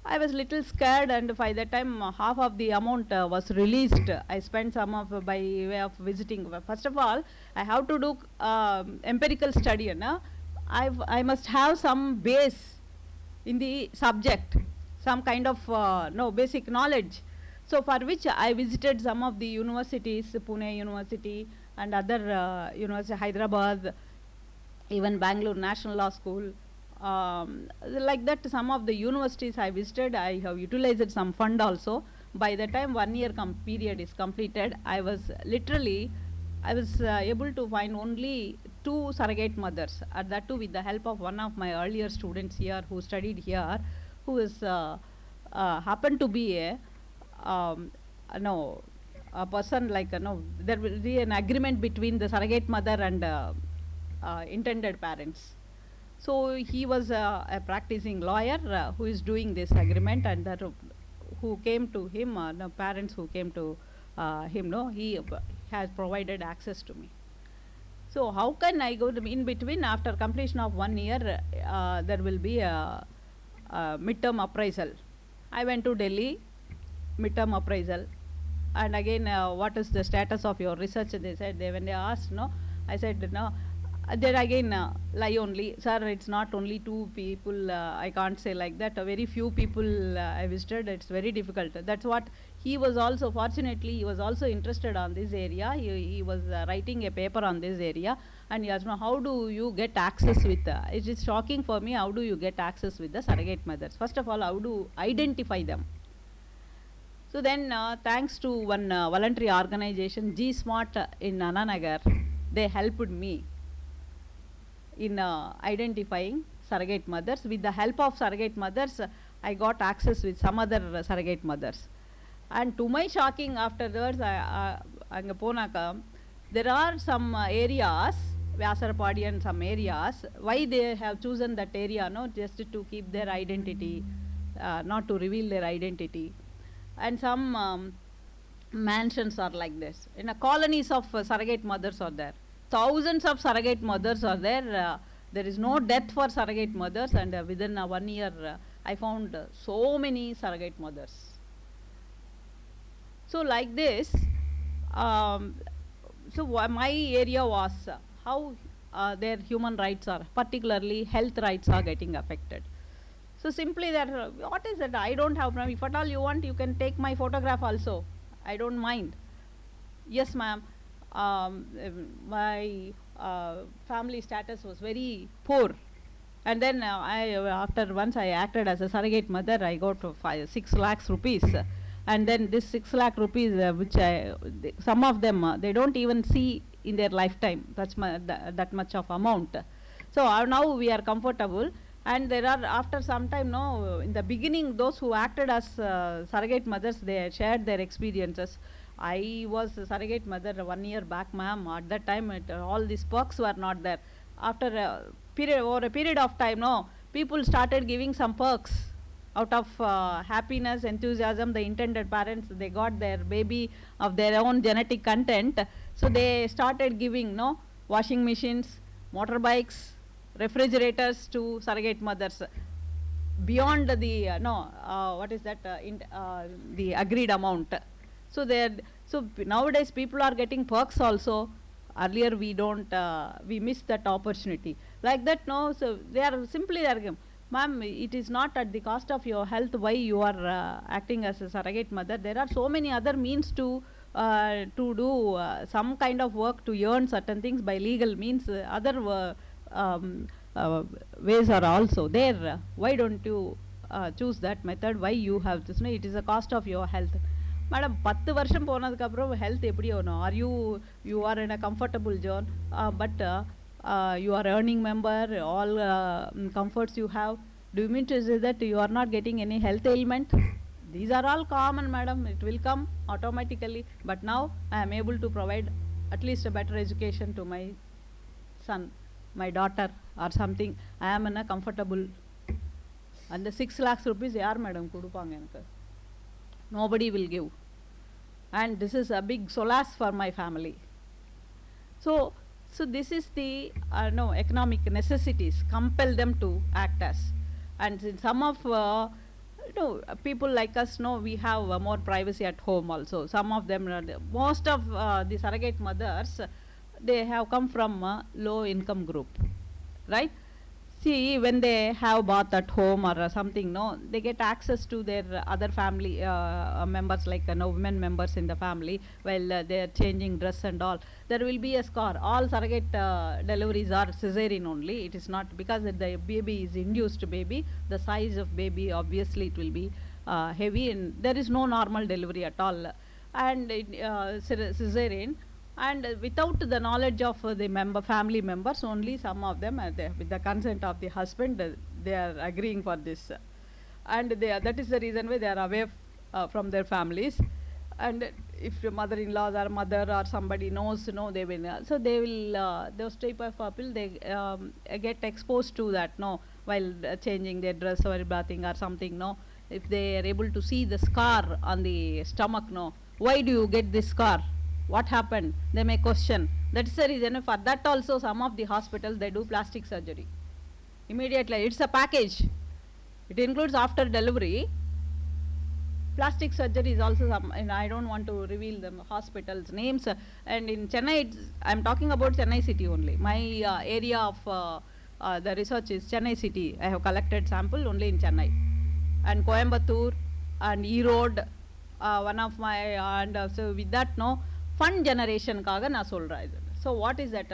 I was little scared, and by that time half of the amount was released. I spent some of by way of visiting. First of all, I have to do empirical study. I must have some base in the subject, some kind of basic knowledge. So for which I visited some of the universities, Pune University and other university, Hyderabad, even Bangalore National Law School. Like that, some of the universities I visited, I have utilized some fund also. By the time 1-year period is completed, I was able to find only 2 surrogate mothers, and that too with the help of one of my earlier students here who studied here, who is happened to be a a person like, no, there will be an agreement between the surrogate mother and intended parents. So he was a practicing lawyer who is doing this agreement, and that who came to him, the parents who came to him, no, he has provided access to me. So how can I go in between? After completion of 1 year, there will be a midterm appraisal. I went to Delhi, midterm appraisal, and again, what is the status of your research? They said, when they asked, no, I said, no. Then again, lie only. Sir, it's not only 2 people, I can't say like that. Very few people I visited, it's very difficult. That's what he was also, fortunately, he was also interested on this area. He was writing a paper on this area, and he asked, how do you get access with, it is shocking for me, how do you get access with the surrogate mothers? First of all, how do identify them? So then, thanks to one voluntary organization, G-Smart in Ananagar, they helped me in identifying surrogate mothers. With the help of surrogate mothers, I got access with some other surrogate mothers. And to my shocking, afterwards, anga ponaka, there are some areas, Vyasarapadi and some areas, why they have chosen that area, no, just to keep their identity, not to reveal their identity. And some mansions are like this. In colonies of surrogate mothers are there. Thousands of surrogate mothers are there. There is no death for surrogate mothers, and within 1 year, I found so many surrogate mothers. So like this, my area was how their human rights are, particularly health rights are getting affected. So simply that, what is it? I don't have problem. If at all you want, you can take my photograph also. I don't mind. Yes, ma'am. My family status was very poor, and then after once I acted as a surrogate mother, I got 6 lakhs rupees, and then this 6 lakh rupees, which some of them they don't even see in their lifetime. That's that much of amount. So now we are comfortable, and there are, after some time, no, in the beginning, those who acted as surrogate mothers, they shared their experiences. I was a surrogate mother 1 year back, ma'am. At that time, all these perks were not there. After over a period of time, no, people started giving some perks out of happiness, enthusiasm. The intended parents, they got their baby of their own genetic content, so they started giving, no, washing machines, motorbikes, refrigerators to surrogate mothers beyond the what is that the agreed amount. So nowadays people are getting perks also. Earlier we don't, we missed that opportunity. Like that, no, so they are simply there, ma'am, it is not at the cost of your health why you are acting as a surrogate mother. There are so many other means to do some kind of work to earn certain things by legal means. Other ways are also there. Why don't you choose that method? Why you have this? No, it is a cost of your health. Madam, 10 வருஷம் போனதுக்கு அப்புறம் health எப்படி ஆகணும்? Are you are in a comfortable zone, but you are earning member, all comforts you have. Do you mean to say that you are not getting any health ailment? These are all common, madam. It will come automatically. But now I am able to provide at least a better education to my son, my daughter, or something. I am in a comfortable. And the 6 lakhs rupees, yaar madam kudupanga enakku? Nobody will give. And this is a big solace for my family. So this is the economic necessities compel them to act as. And in some of people like us, we have more privacy at home also. Some of them, most of the surrogate mothers, they have come from a low income group, right? See, when they have bath at home or something, no, they get access to their other family members, like women members in the family, while they are changing dress and all. There will be a scar. All surrogate deliveries are cesarean only. It is not, because the baby is induced baby, the size of baby, obviously it will be heavy, and there is no normal delivery at all. And cesarean. And without the knowledge of the family members, only some of them, with the consent of the husband, they are agreeing for this. And that is the reason why they are away from their families. And if your mother-in-laws or mother or somebody knows, no, they will. So they will, those type of people, they get exposed to that, no, while changing their dress or bathing or something, no. If they are able to see the scar on the stomach, no, why do you get this scar? What happened? They may question. That's the reason. For that also, some of the hospitals, they do plastic surgery. Immediately, it's a package. It includes after delivery. Plastic surgery is also some, and I don't want to reveal the hospitals' names. And in Chennai, I'm talking about Chennai city only. My area of the research is Chennai city. I have collected sample only in Chennai. And Coimbatore and Erode, one of my, and so with that, no, fund generation kaga na solra. So what is that,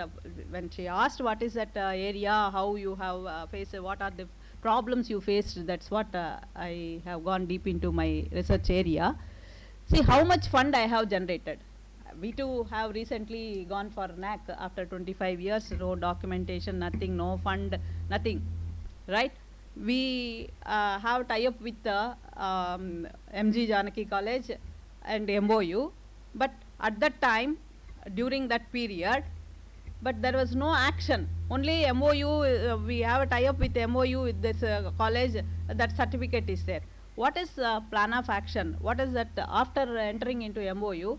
when she asked what is that area, how you have faced, what are the problems you faced, that's what I have gone deep into my research area. See how much fund I have generated. We too have recently gone for NAC after 25 years, no documentation, nothing, no fund, nothing, right? We have tie-up with the MG Janaki College and MOU, but at that time, during that period, but there was no action. Only MOU, we have a tie-up with MOU with this college, that certificate is there. What is plan of action? What is that after entering into MOU,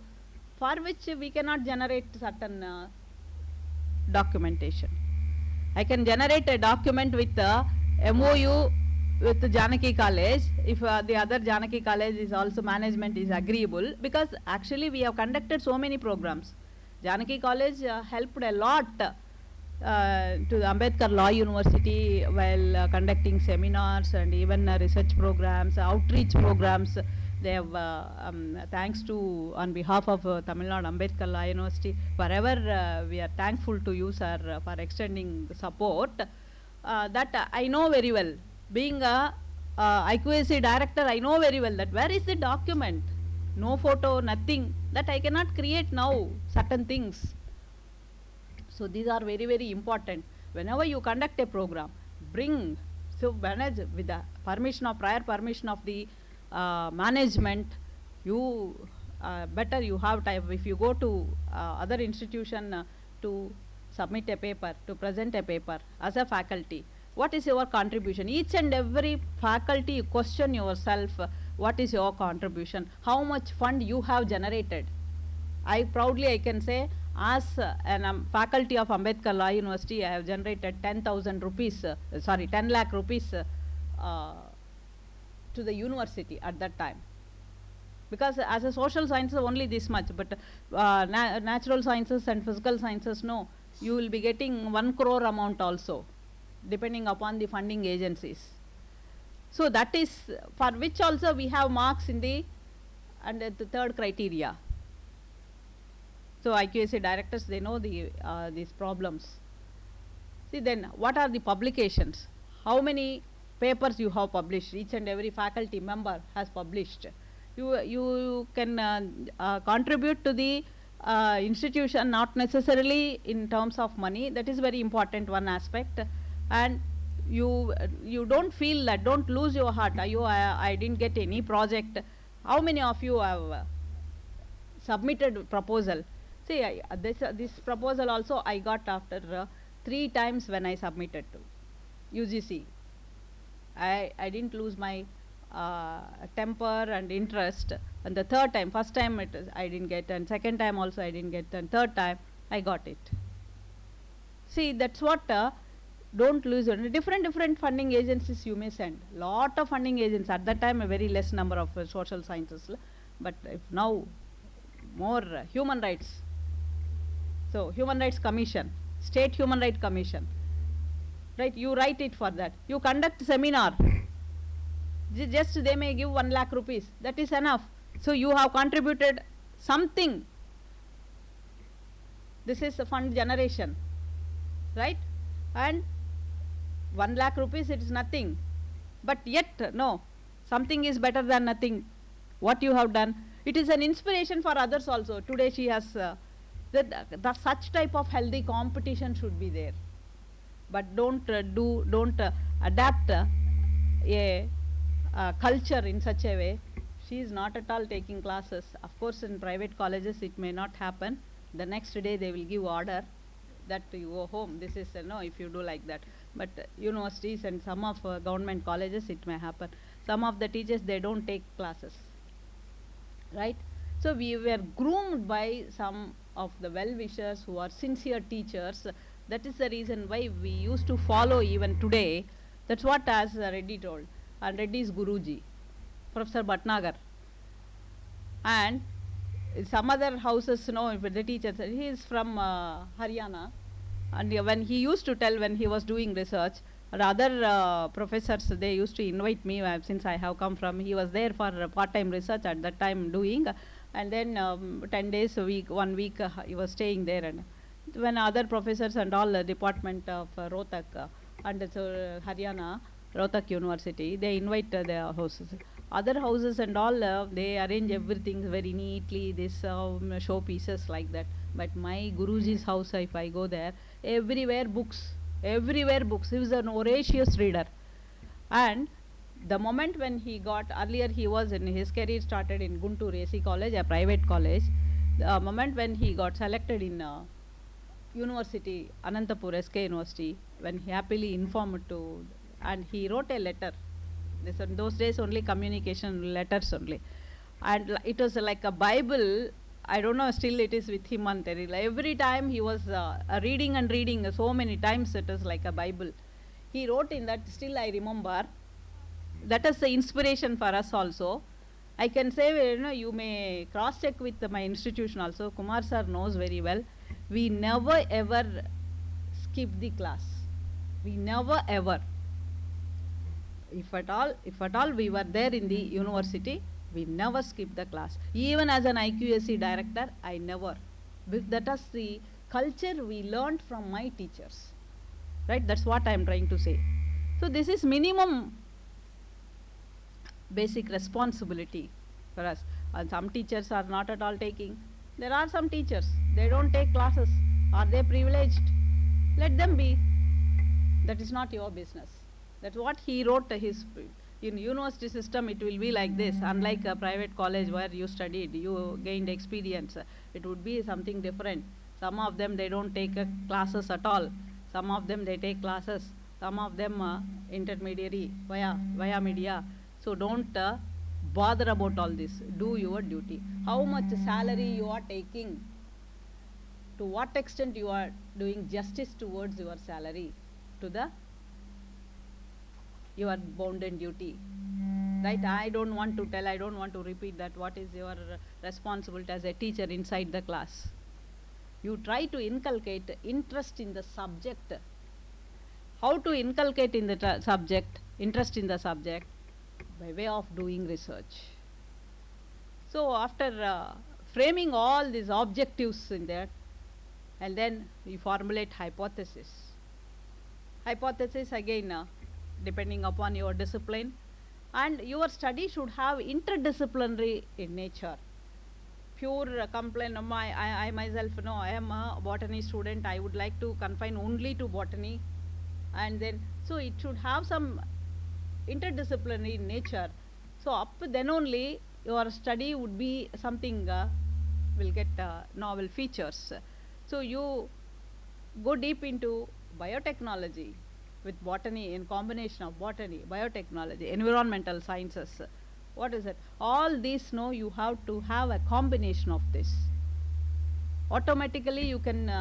for which we cannot generate certain documentation? I can generate a document with MOU with the Janaki College, if the other Janaki College is also management is agreeable, because actually we have conducted so many programs. Janaki College helped a lot to the Ambedkar Law University while conducting seminars and even research programs, outreach programs. They have, thanks to, on behalf of Tamil Nadu Ambedkar Law University, forever we are thankful to you, sir, for extending the support. That I know very well. Being a IQAC director, I know very well that where is the document? No photo, nothing. That I cannot create now, certain things. So these are very, very important. Whenever you conduct a program, bring, so manage with the permission of, prior permission of the management, you better you have time. If you go to other institution to submit a paper, to present a paper as a faculty, what is your contribution? Each and every faculty, you question yourself, what is your contribution? How much fund you have generated? I proudly I can say, as an faculty of Ambedkar Law University, I have generated 10,000 rupees, 10 lakh rupees to the university at that time. Because as a social sciences only this much, but natural sciences and physical sciences, no, you will be getting 1 crore amount also, depending upon the funding agencies. So that is for which also we have marks in the, under the third criteria. So IQAC directors, they know the these problems. See then, what are the publications? How many papers you have published? Each and every faculty member has published. You can contribute to the institution, not necessarily in terms of money. That is very important, one aspect. And you don't feel that, don't lose your heart. I didn't get any project. How many of you have submitted proposal? See, this proposal also I got after 3 times when I submitted to UGC. I didn't lose my temper and interest. And the third time, first time I didn't get, and second time also I didn't get, and third time I got it. See, that's what, don't lose it. Different funding agencies you may send. Lot of funding agents. At that time, a very less number of social sciences. But if now, more human rights. So, Human Rights Commission, State Human Rights Commission. Right, you write it for that. You conduct seminar. Just they may give 1 lakh rupees. That is enough. So, you have contributed something. This is a fund generation. Right? And 1 lakh rupees, it is nothing. But yet, no, something is better than nothing. What you have done, it is an inspiration for others also. Today she has, the such type of healthy competition should be there. But don't adapt a culture in such a way. she is not at all taking classes. Of course, in private colleges it may not happen. The next day they will give order that you go home. This is no, if you do like that. But universities and some of government colleges it may happen. Some of the teachers, they don't take classes, right? So we were groomed by some of the well-wishers who are sincere teachers. That is the reason why we used to follow even today. That's what as Reddy told. And Reddy is Guruji, Professor Bhatnagar. And some other houses, with the teachers, he is from Haryana. And when he used to tell, when he was doing research, and other professors, they used to invite me since I have come from, he was there for part-time research at that time doing, and then 10 days a week, 1 week he was staying there. And when other professors and all the department of Rohtak and Haryana, Rohtak University, they invite their houses. Other houses and all, they arrange everything very neatly, this showpieces like that. But my Guruji's house, if I go there, everywhere books. Everywhere books. He was an voracious reader. And the moment when he got, earlier he was in his career started in Guntur AC College, a private college. The moment when he got selected in university, Anantapur SK University, when he happily informed to, and he wrote a letter. In those days only communication letters only. And it was like a Bible. I don't know, still it is with him on Terila. Every time he was reading and reading, so many times it is like a Bible. He wrote in that, still I remember. That is the inspiration for us also. I can say, you may cross-check with my institution also. Kumar sir knows very well. We never ever skip the class. We never ever. If at all we were there in the university, we never skip the class. Even as an IQAC director, I never. That is the culture we learned from my teachers. Right? That's what I am trying to say. So this is minimum basic responsibility for us. And some teachers are not at all taking. There are some teachers, they don't take classes. Are they privileged? Let them be. That is not your business. That's what he wrote his. In university system, it will be like this. Unlike a private college where you studied, you gained experience. It would be something different. Some of them, they don't take classes at all. Some of them, they take classes. Some of them, intermediary, via media. So don't bother about all this. Do your duty. How much salary you are taking? To what extent you are doing justice towards your salary? To your bounden duty. Right? I don't want to tell, I don't want to repeat that. What is your responsibility as a teacher inside the class? You try to inculcate interest in the subject. How to inculcate in the subject, interest in the subject? By way of doing research. So after framing all these objectives in there, and then we formulate hypothesis. Hypothesis again, depending upon your discipline, and your study should have interdisciplinary in nature. Pure complaint, I myself, I am a botany student, I would like to confine only to botany, and then, so it should have some interdisciplinary in nature. So then only your study would be something, will get novel features. So you go deep into biotechnology with botany, in combination of botany, biotechnology, environmental sciences. What is it? All these, you have to have a combination of this. Automatically you can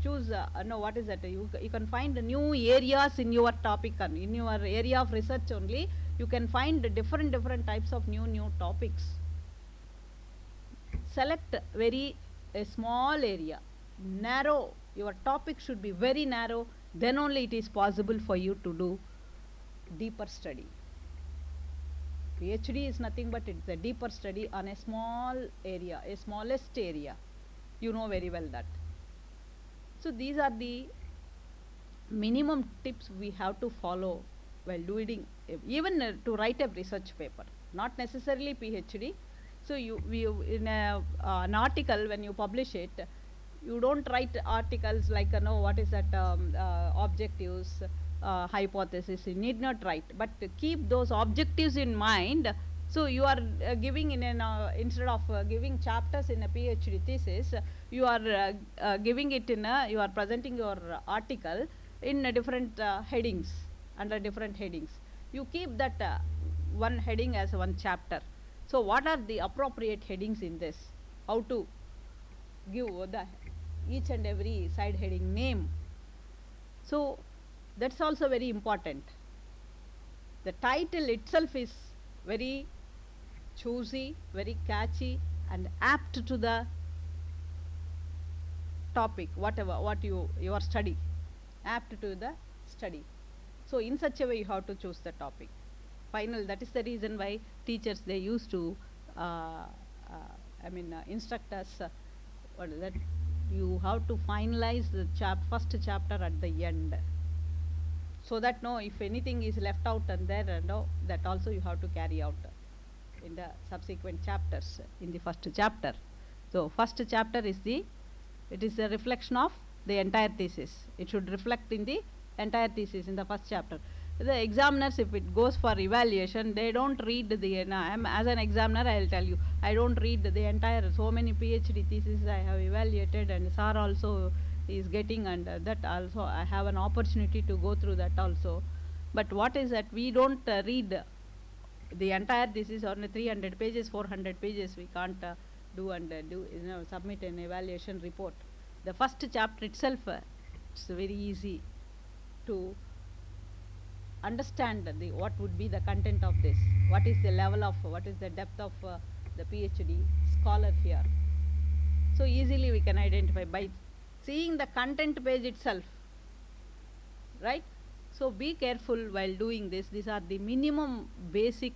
choose, what is that? You can find new areas in your topic, in your area of research only. You can find different types of new topics. Select a small area, narrow. Your topic should be very narrow. Then only it is possible for you to do deeper study. PhD is nothing but it's a deeper study on a small area, a smallest area. You know very well that. So these are the minimum tips we have to follow while doing, even to write a research paper, not necessarily PhD. So in an article, when you publish it, you don't write articles like, what is that, objectives, hypothesis, you need not write. But keep those objectives in mind So you are giving in an instead of giving chapters in a PhD thesis, you are giving it in a, you are presenting your article in different headings, under different headings. You keep that one heading as one chapter. So what are the appropriate headings in this? How to give the each and every side heading name. So that's also very important. The title itself is very choosy, very catchy, and apt to the topic, whatever what your study, apt to the study. So in such a way you have to choose the topic. Final, that is the reason why teachers, they used to instruct us what is that, you have to finalize the first chapter at the end, so that no, if anything is left out and there, no, that also you have to carry out in the subsequent chapters in the first chapter. So first chapter is it is a reflection of the entire thesis. It should reflect in the entire thesis in the first chapter. The examiners, if it goes for evaluation, they don't read the, as an examiner I will tell you, I don't read the entire, so many PhD theses I have evaluated, and sir also is getting, and that also I have an opportunity to go through that also. But what is that, we don't read the entire thesis on 300 pages, 400 pages, we can't submit an evaluation report. The first chapter itself, it's very easy to understand what would be the content of this, what is the level of, what is the depth of the PhD scholar here. So easily we can identify by seeing the content page itself, right? So be careful while doing this. These are the minimum basic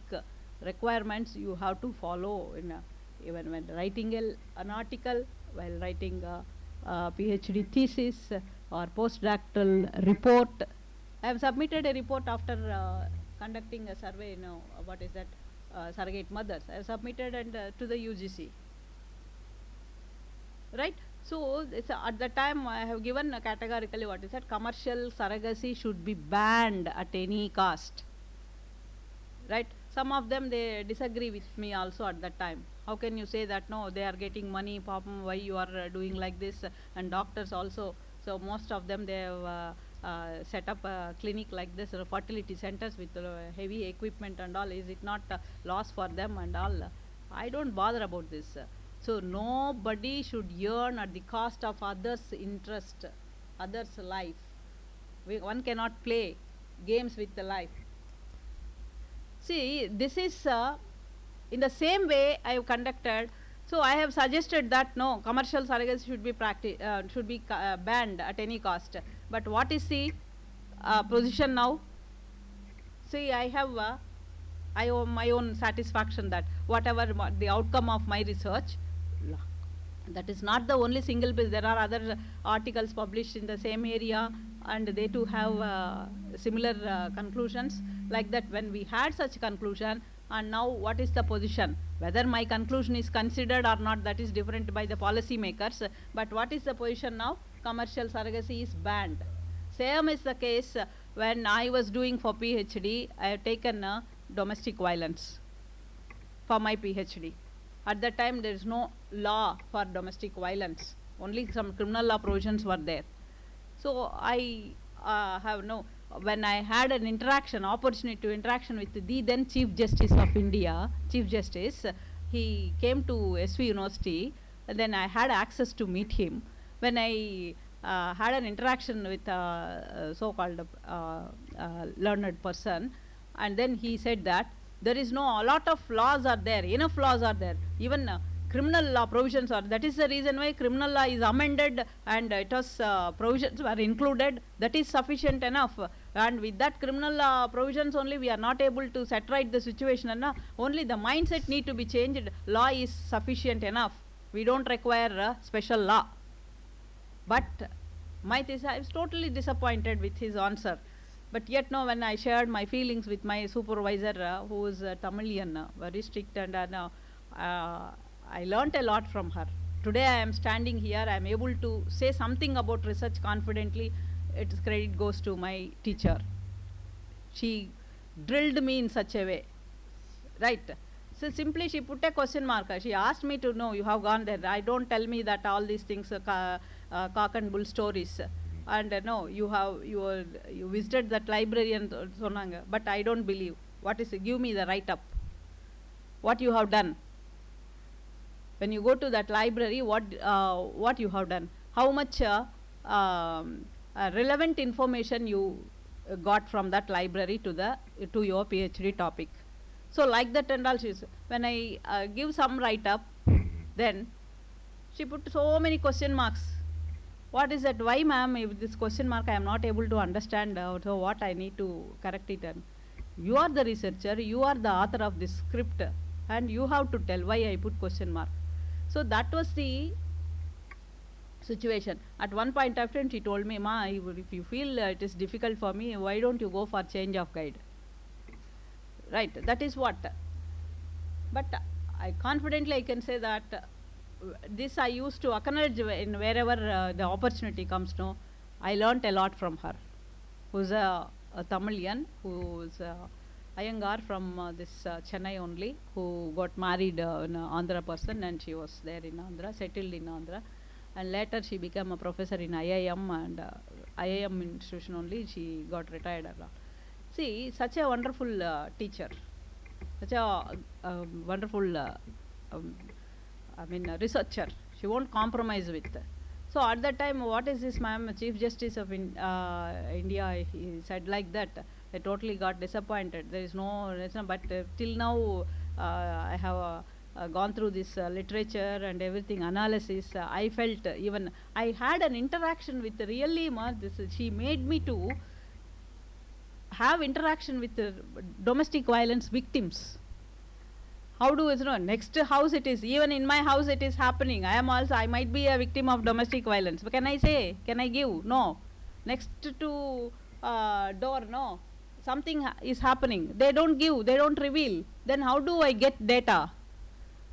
requirements you have to follow in even when writing an article, while writing a PhD thesis or postdoctoral report. I have submitted a report after conducting a survey, what is that, surrogate mothers. I have submitted and to the UGC, right? So it's at the time I have given categorically what is that, commercial surrogacy should be banned at any cost, right? Some of them, they disagree with me also at that time. How can you say that, no, they are getting money, Papa, why you are doing like this? And doctors also, so most of them, they have set up a clinic like this, fertility centers with heavy equipment and all. Is it not loss for them and all? I don't bother about this. So nobody should earn at the cost of others' interest, others' life. One cannot play games with the life. See, this is in the same way I have conducted. So I have suggested that no, commercial surrogacy should be banned at any cost. But what is the position now? See, I have my own satisfaction that whatever the outcome of my research, that is not the only single piece. There are other articles published in the same area, and they too have similar conclusions. Like that, when we had such conclusion, and now what is the position? Whether my conclusion is considered or not, that is different by the policy makers. But what is the position now? Commercial surrogacy is banned. Same is the case when I was doing for PhD. I have taken domestic violence for my PhD. At that time, there is no law for domestic violence. Only some criminal law provisions were there. So I have no. When I had an opportunity to interaction with the then Chief Justice of India, Chief Justice, he came to SV University, and then I had access to meet him. When I had an interaction with a so-called learned person, and then he said that there is a lot of laws are there, enough laws are there, even criminal law provisions are. That is the reason why criminal law is amended, and it was provisions were included. That is sufficient enough. And with that criminal law provisions only, we are not able to set right the situation. And only the mindset need to be changed. Law is sufficient enough. We don't require a special law. But my thesis, I was totally disappointed with his answer. But yet now, when I shared my feelings with my supervisor, who is Tamilian, very strict, and I learnt a lot from her. Today I am standing here, I am able to say something about research confidently. Its credit goes to my teacher. She drilled me in such a way, right? So simply she put a question mark. She asked me to know, you have gone there. I don't tell me that all these things cock and bull stories. And no, you visited that library and sonanga. But I don't believe. What is it? Give me the write up. What you have done? When you go to that library, what you have done? How much relevant information you got from that library to your PhD topic? So like that and all, when I give some write up, then she put so many question marks. What is that? Why, ma'am, if this question mark I am not able to understand, so what I need to correct it? And you are the researcher, you are the author of this script, and you have to tell why I put question mark. So that was the situation. At one point of time, she told me, Ma, if you feel it is difficult for me, why don't you go for change of guide? Right, that is what. But I confidently I can say that this I used to acknowledge in wherever the opportunity comes. No, I learnt a lot from her, who's a Tamilian, who's Iyengar from this Chennai only, who got married an Andhra person, and she was there in Andhra, settled in Andhra, and later she became a professor in IIM, and IIM institution only she got retired. See, such a wonderful teacher, such a wonderful researcher. She won't compromise with. So at that time, what is this, ma'am? Chief Justice of India, he said like that. I totally got disappointed. There is no reason, but till now I have gone through this literature and everything, analysis. I felt even, I had an interaction with really, she made me to have interaction with domestic violence victims. How do you know? Next house it is, even in my house it is happening. I might be a victim of domestic violence. But can I say? Can I give? No. Next to door, no. Something is happening. They don't give, they don't reveal. Then how do I get data?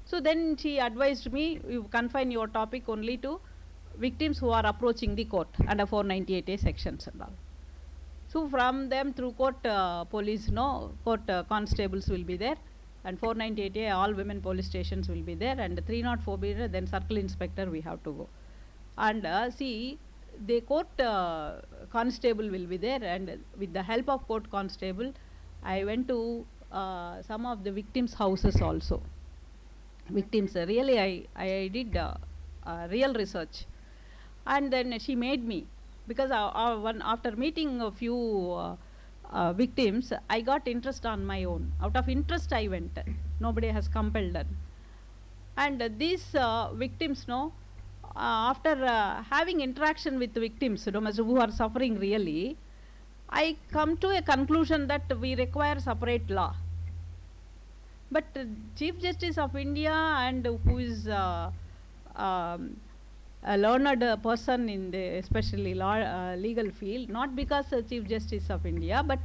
So then she advised me, you confine your topic only to victims who are approaching the court under 498A sections and all. So from them through court police, no, court constables will be there, and 498A all women police stations will be there, and 304 be there, then circle inspector we have to go. And see, the court constable will be there, and with the help of court constable, I went to some of the victims' houses also. Victims, really I did real research. And then she made me, because after meeting a few victims, I got interest on my own. Out of interest I went. Nobody has compelled her. And these victims, no, after having interaction with victims who are suffering really, I come to a conclusion that we require separate law. But Chief Justice of India, and who is a learned person in the especially legal field, not because Chief Justice of India, but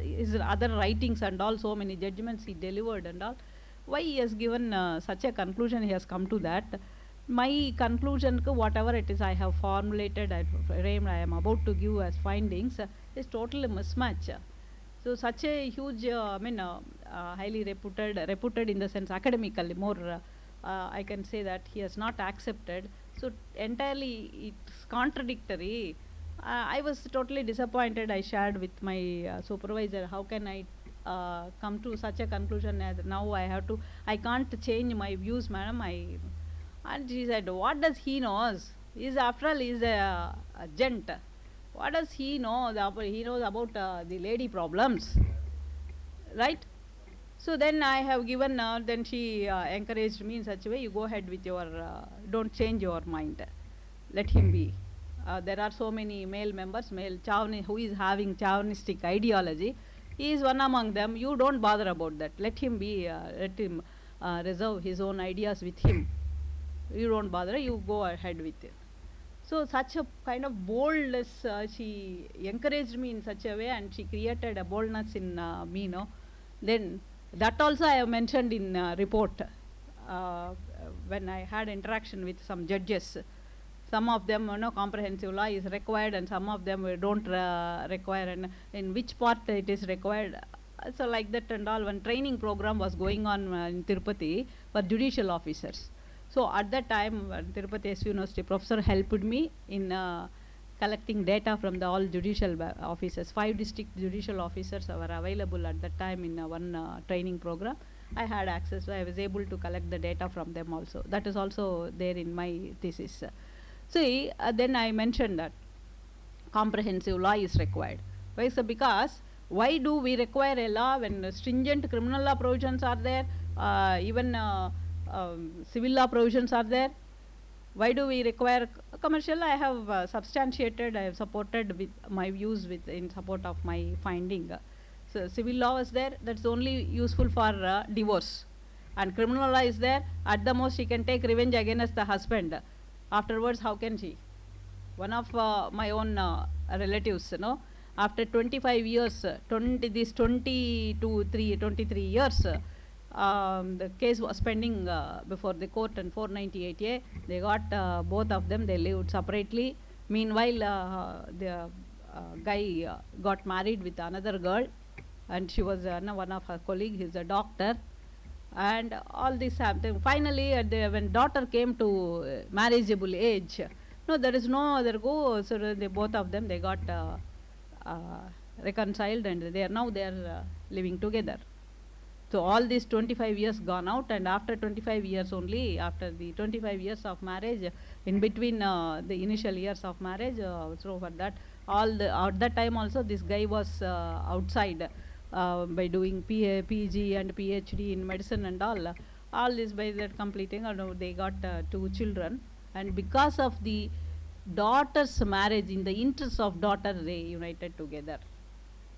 his other writings and all, so many judgments he delivered and all, why he has given such a conclusion, he has come to that. My conclusion, whatever it is I have formulated, I am about to give as findings, is totally mismatch. So such a huge, highly reputed in the sense academically, more I can say that he has not accepted. So entirely it's contradictory. I was totally disappointed. I shared with my supervisor, how can I come to such a conclusion as now I can't change my views, madam. And she said, what does he knows? After all, he's a gent. What does he know? He knows about the lady problems, right? So then I have given, then she encouraged me in such a way, you go ahead with your, don't change your mind. Let him be. There are so many male members, who is having chauvinistic ideology. He is one among them. You don't bother about that. Let him be, let him reserve his own ideas with him. You don't bother, you go ahead with it. So such a kind of boldness, she encouraged me in such a way, and she created a boldness in me, no. Then that also I have mentioned in report when I had interaction with some judges. Some of them, comprehensive law is required, and some of them don't require, and in which part it is required. so like that and all, one training program was going on in Tirupati for judicial officers. So at that time, Tirupati SV University professor helped me in collecting data from the all judicial officers. 5 district judicial officers were available at that time in one training program. I had access, so I was able to collect the data from them also. That is also there in my thesis. See, then I mentioned that comprehensive law is required. Why? So because why do we require a law when stringent criminal law provisions are there, even civil law provisions are there? Why do we require commercial? I have substantiated, I have supported with my views with in support of my finding. So civil law is there, that's only useful for divorce. And criminal law is there, at the most she can take revenge against the husband. Afterwards, how can she? One of my own relatives, you know, after 25 years, 23 years, the case was pending before the court and 498A. They got both of them, they lived separately. Meanwhile, the guy got married with another girl, and she was one of her colleagues, he's a doctor. And all this happened. Finally, when daughter came to marriageable age, no, there is no other go. So they both of them, they got reconciled, and they are living together. So all these 25 years gone out, and after 25 years only, after the 25 years of marriage, in between the initial years of marriage, so for that, at that time also this guy was outside by doing PG and PhD in medicine and all this by that completing, they got 2 children, and because of the daughter's marriage, in the interest of daughter, they united together.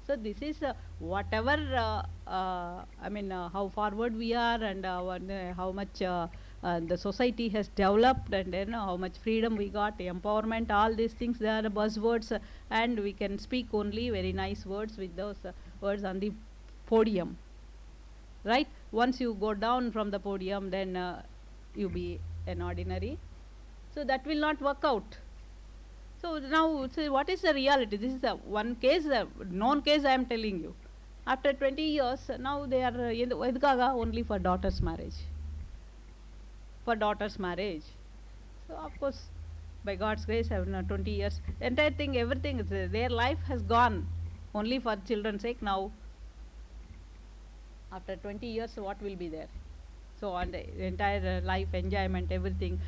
So this is whatever, I mean, how forward we are, and how much the society has developed, and then how much freedom we got, empowerment, all these things, they are buzzwords, and we can speak only very nice words with those words on the podium, right? Once you go down from the podium, then you be an ordinary. So that will not work out. So now, so what is the reality? This is the one case, known case I am telling you. After 20 years, now they are only for daughter's marriage. For daughter's marriage. So of course, by God's grace, 20 years, entire thing, everything, their life has gone only for children's sake. Now, after 20 years, what will be there? So on the entire life enjoyment, everything,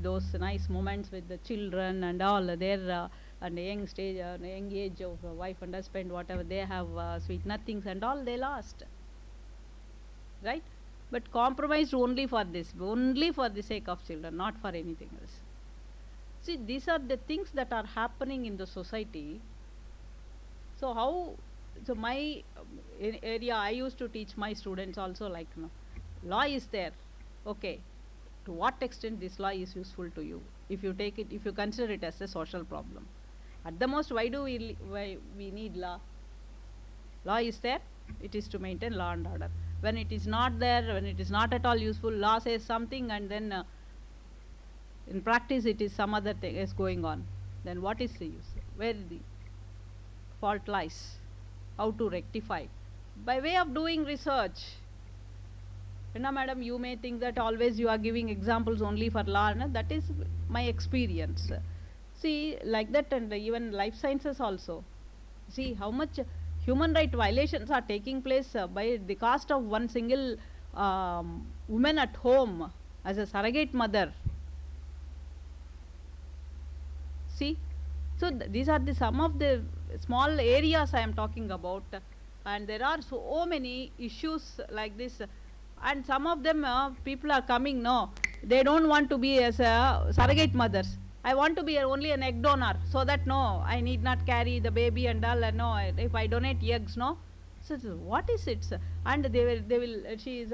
those nice moments with the children and all, their at a young stage, young age of wife and husband, whatever they have, sweet nothings and all, they lost, right? But compromised only for this, only for the sake of children, not for anything else. See, these are the things that are happening in the society. So how, so my area, I used to teach my students also, like, you know, law is there, okay, to what extent this law is useful to you, if you take it, if you consider it as a social problem. At the most, why we need law? Law is there, it is to maintain law and order. When it is not there, when it is not at all useful, law says something, and then in practice it is some other thing is going on, then what is the use? Where the fault lies? How to rectify? By way of doing research. Madam, you may think that always you are giving examples only for law, no? That is my experience. See, like that, and even life sciences also. See how much human right violations are taking place by the cost of one single woman at home as a surrogate mother. See, so these are the some of the small areas I am talking about, and there are so many issues like this. And some of them people are coming, no, they don't want to be as surrogate mothers. I want to be only an egg donor, so that no, I need not carry the baby and all, no, if I donate eggs, no. So what is it? And they will she is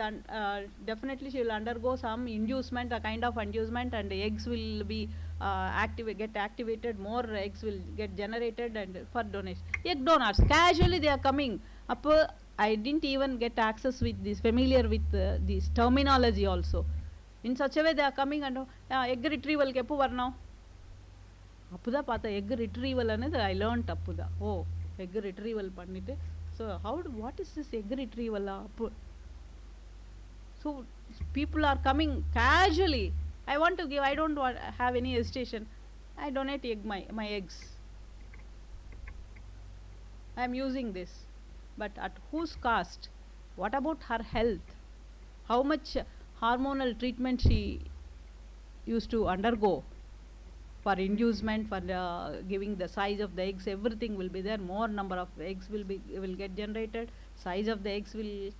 definitely she will undergo some inducement, a kind of inducement, and the eggs will be get activated, more eggs will get generated, and for donation. Egg donors, casually they are coming. I didn't even get access with this, familiar with this terminology also. In such a way they are coming, and egg retrieval ke eppu varno? Appuda paatha egg retrieval anedhu I learnt appuda. Oh, egg retrieval pannite So what is this egg retrieval? So people are coming casually. I want to give. I don't have any hesitation. I donate my eggs. I am using this, but at whose cost? What about her health? How much hormonal treatment she used to undergo for inducement, for giving the size of the eggs? Everything will be there. More number of eggs will get generated. Size of the eggs will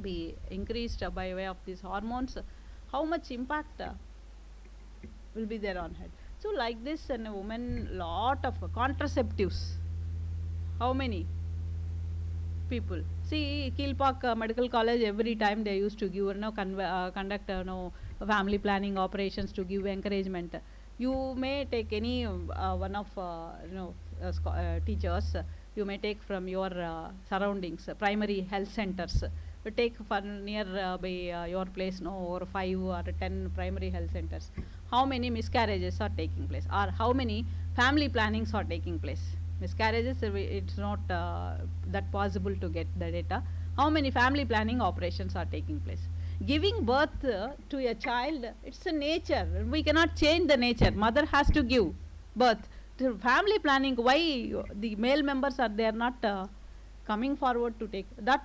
be increased by way of these hormones. How much impact will be there on her? So like this, in a woman, lot of contraceptives. How many people? See, Kilpauk Medical College, every time they used to give, conduct family planning operations to give encouragement. You may take any one of teachers. You may take from your surroundings, primary health centers. You take for near by your place, over 5 or 10 primary health centers. How many miscarriages are taking place, or how many family plannings are taking place? Miscarriages, it's not that possible to get the data. How many family planning operations are taking place? Giving birth to a child, it's a nature. We cannot change the nature. Mother has to give birth. To family planning, why the male members are there not coming forward to take? That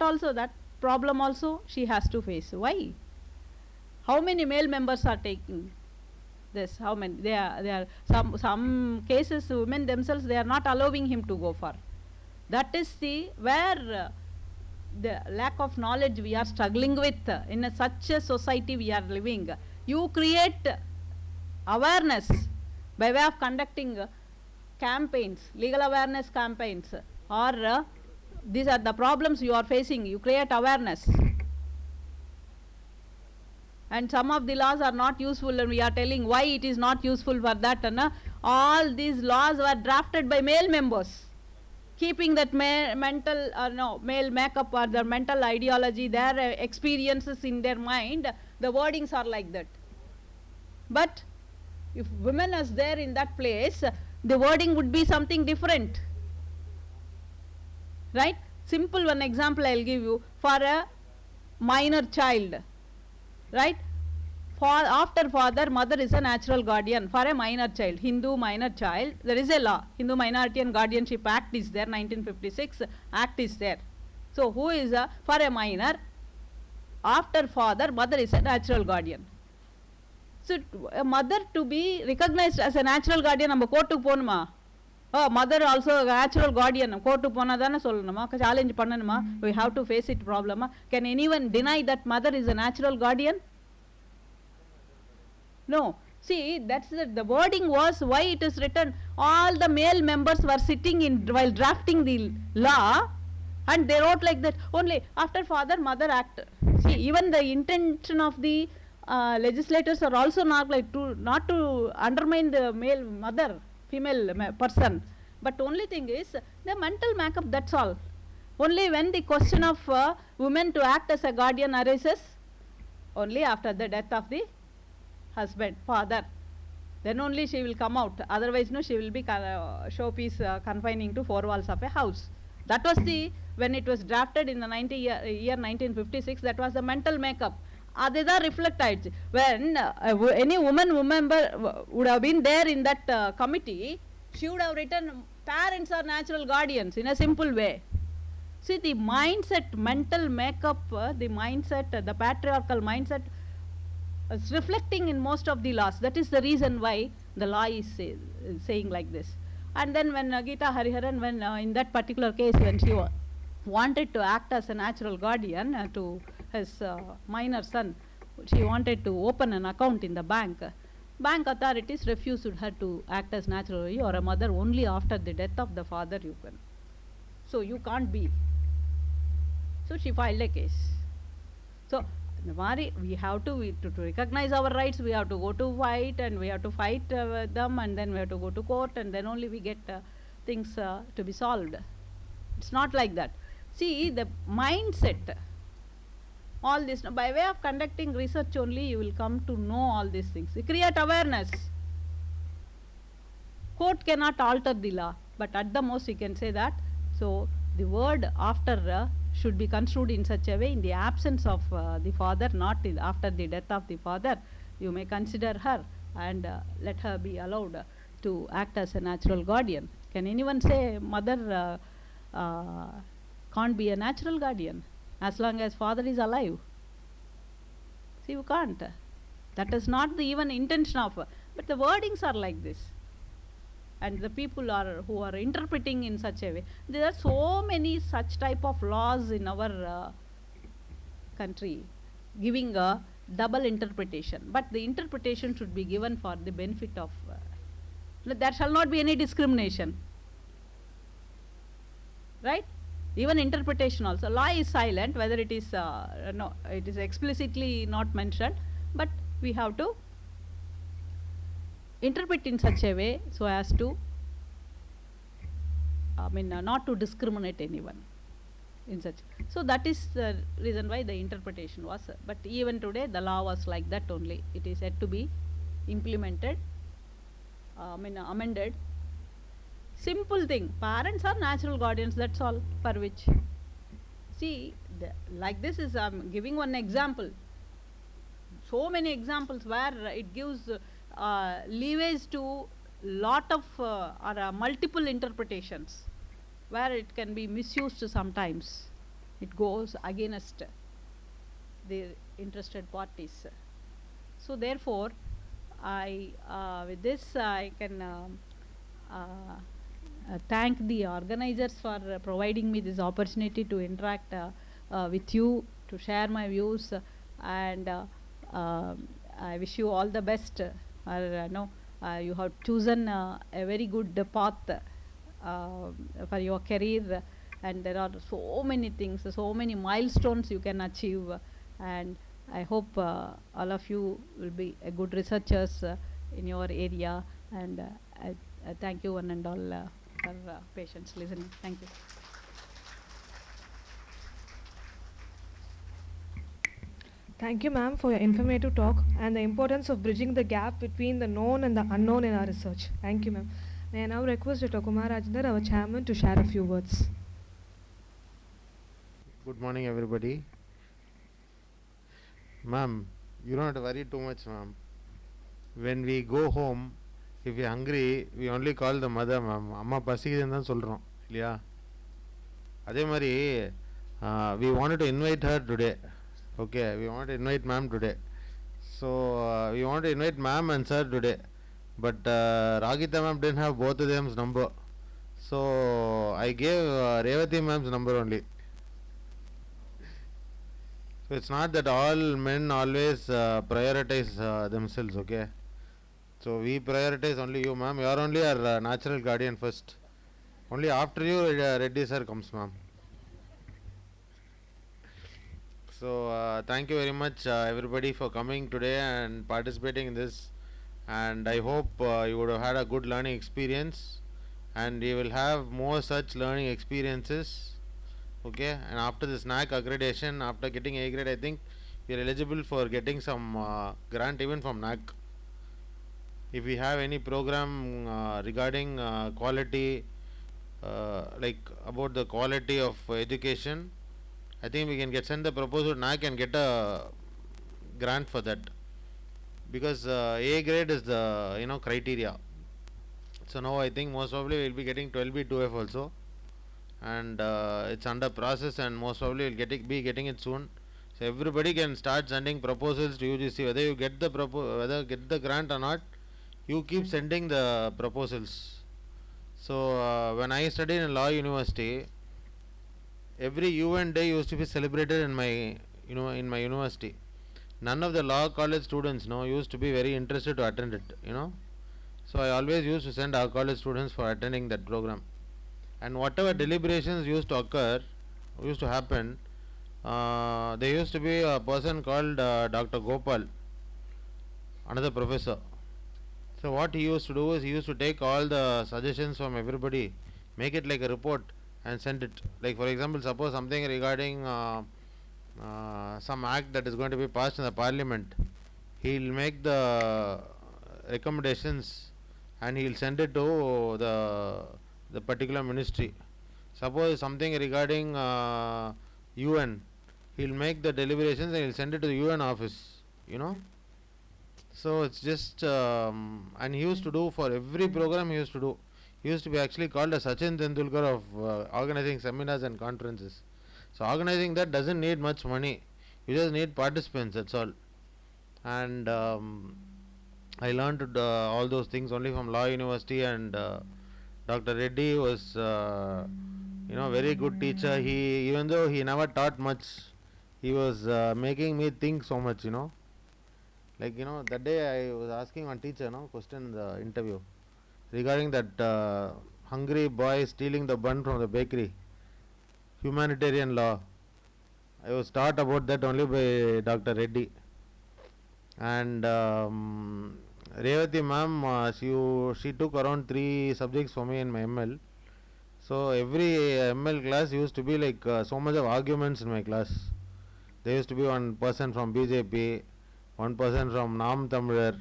problem also she has to face. Why? How many male members are taking this? How many? There are some cases, women themselves, they are not allowing him to go for. That is where the lack of knowledge we are struggling with. In such a society we are living. You create awareness by way of conducting campaigns, legal awareness campaigns, or these are the problems you are facing. You create awareness. And some of the laws are not useful, and we are telling why it is not useful for that. All these laws were drafted by male members, keeping that male makeup or their mental ideology, their experiences in their mind. The wordings are like that. But if women is there in that place, the wording would be something different. Right? Simple one example I will give you. For a minor child, right? After father, mother is a natural guardian. For a minor child, Hindu minor child, there is a law. Hindu Minority and Guardianship Act is there, 1956 Act is there. So who is for a minor, after father, mother is a natural guardian. So a mother to be recognized as a natural guardian, நம்ம கோர்ட்டுக்கு போகணுமா? Mother also a natural guardian, கோர்ட்டுக்கு போனா தானே சொல்லணுமா? Challenge பண்ணணுமா? We have to face it problem. Can anyone deny that mother is a natural guardian? No. See, that's the wording was why it is written. All the male members were sitting in while drafting the law, and they wrote like that. Only after father, mother act. See, even the intention of the legislators are also not like not to undermine the male mother, female person. But only thing is the mental makeup. That's all. Only when the question of women to act as a guardian arises, only after the death of the husband, father, then only she will come out. Otherwise, no, she will be showpiece confining to 4 walls of a house. That was when it was drafted in the year 1956. That was the mental makeup. Adida reflect it. When any woman member would have been there in that committee, she would have written, parents are natural guardians, in a simple way. See, the mindset, mental makeup, the mindset, the patriarchal mindset is reflecting in most of the laws. That is the reason why the law is saying like this. And then when Geeta Hariharan, when in that particular case, when she wanted to act as a natural guardian to his minor son, she wanted to open an account in the bank. Bank authorities refused her to act as natural. You are a mother only after the death of the father you can. So you can't be. So she filed a case. So we have to recognize our rights. We have to go to fight, and we have to fight them, and then we have to go to court, and then only we get things to be solved. It's not like that. See, the mindset, all this, by way of conducting research only, you will come to know all these things. You create awareness. Court cannot alter the law, but at the most you can say that. So the word after should be construed in such a way, in the absence of the father, not after the death of the father. You may consider her and let her be allowed to act as a natural guardian. Can anyone say mother can't be a natural guardian as long as father is alive? See, you can't. That is not the even intention of, but the wordings are like this. And the people who are interpreting in such a way. There are so many such type of laws in our country, giving a double interpretation. But the interpretation should be given for the benefit of. There shall not be any discrimination, right? Even interpretation also. Law is silent, whether it is no, it is explicitly not mentioned, but we have to interpret in such a way so as to, not to discriminate anyone in such. So that is the reason why the interpretation was. But even today, the law was like that only. It is yet to be implemented, amended. Simple thing. Parents are natural guardians. That's all. For which, see, like this is giving one example. So many examples where it gives leewage to lot of or multiple interpretations, where it can be misused sometimes. It goes against the interested parties. So therefore, with this I can thank the organizers for providing me this opportunity to interact with you, to share my views, and I wish you all the best. You have chosen a very good path for your career, and there are so many things, so many milestones you can achieve, and I hope all of you will be good researchers in your area, and I thank you one and all for patience listening. Thank you. Thank you, ma'am, for your informative talk and the importance of bridging the gap between the known and the unknown in our research. Thank you, ma'am. May I now request Dr. Kumar Rajendra, our chairman, to share a few words. Good morning, everybody. Ma'am, you don't have to worry too much, ma'am. When we go home, if we're hungry, we only call the mother, ma'am. Amma pasikidhu nu solrom, illaya? Adhe mari, we wanted to invite her today. Okay, we want to invite ma'am today. So, we want to invite ma'am and sir today. But Ragita ma'am didn't have both of them's number. So, I gave Revati ma'am's number only. So, it's not that all men always prioritize themselves, okay? So, we prioritize only you, ma'am. You are only our natural guardian first. Only after you, Reddy sir comes, ma'am. So, thank you very much, everybody, for coming today and participating in this. And I hope you would have had a good learning experience, and you will have more such learning experiences. Okay, and after this NAC accreditation, after getting A grade, I think we are eligible for getting some grant even from NAC. If we have any program regarding quality, like about the quality of education, I think we can send the proposal to NAC and get a grant for that, because A grade is the criteria. So now I think most probably we will be getting 12B 2F also, and it's under process, and most probably we'll be getting it soon. So everybody can start sending proposals to UGC, whether you get the grant or not. You keep sending the proposals. So when I studied in Law University, every UN day used to be celebrated in my university. None of the law college students used to be very interested to attend it, So I always used to send our college students for attending that program. And whatever deliberations used to happen, there used to be a person called Dr. Gopal, another professor. So what he used to do is he used to take all the suggestions from everybody, make it like a report and send it. Like for example, suppose something regarding some act that is going to be passed in the parliament, he will make the recommendations and he will send it to the particular ministry. Suppose something regarding UN, he'll make the deliberations and he'll send it to the UN office, you know. So it's just, and he used to do for every program he used to do. He used to be actually called a Sachin Tendulkar of organizing seminars and conferences. So organizing that doesn't need much money. You just need participants, that's all. And I learned all those things only from Law University, and Dr. Reddy was, very good teacher. He, even though he never taught much, he was making me think so much, Like, that day I was asking one teacher, question in the interview regarding that hungry boy stealing the bun from the bakery. Humanitarian law. I was taught about that only by Dr. Reddy. And Revati ma'am, she took around 3 subjects for me in my ML. So every ML class used to be like so much of arguments in my class. There used to be one person from BJP, one person from Nam Tamilar,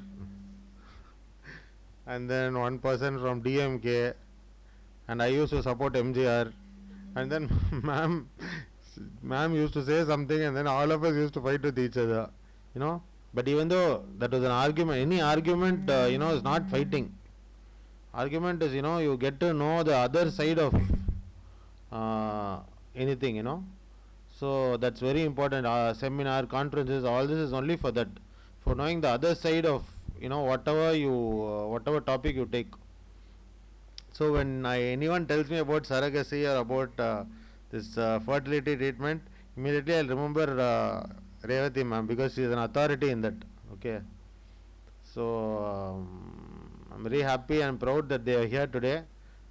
and then one person from DMK, and I used to support MGR. And then ma'am used to say something, and then all of us used to fight with each other, But even though that was an argument, any argument, is not fighting. Argument is, you get to know the other side of anything, So that's very important. Seminar, conferences, all this is only for that, for knowing the other side of, whatever topic you take. So when anyone tells me about surrogacy or about this fertility treatment, immediately I'll remember Revati ma'am, because she is an authority in that. Okay. So I'm very happy and proud that they are here today.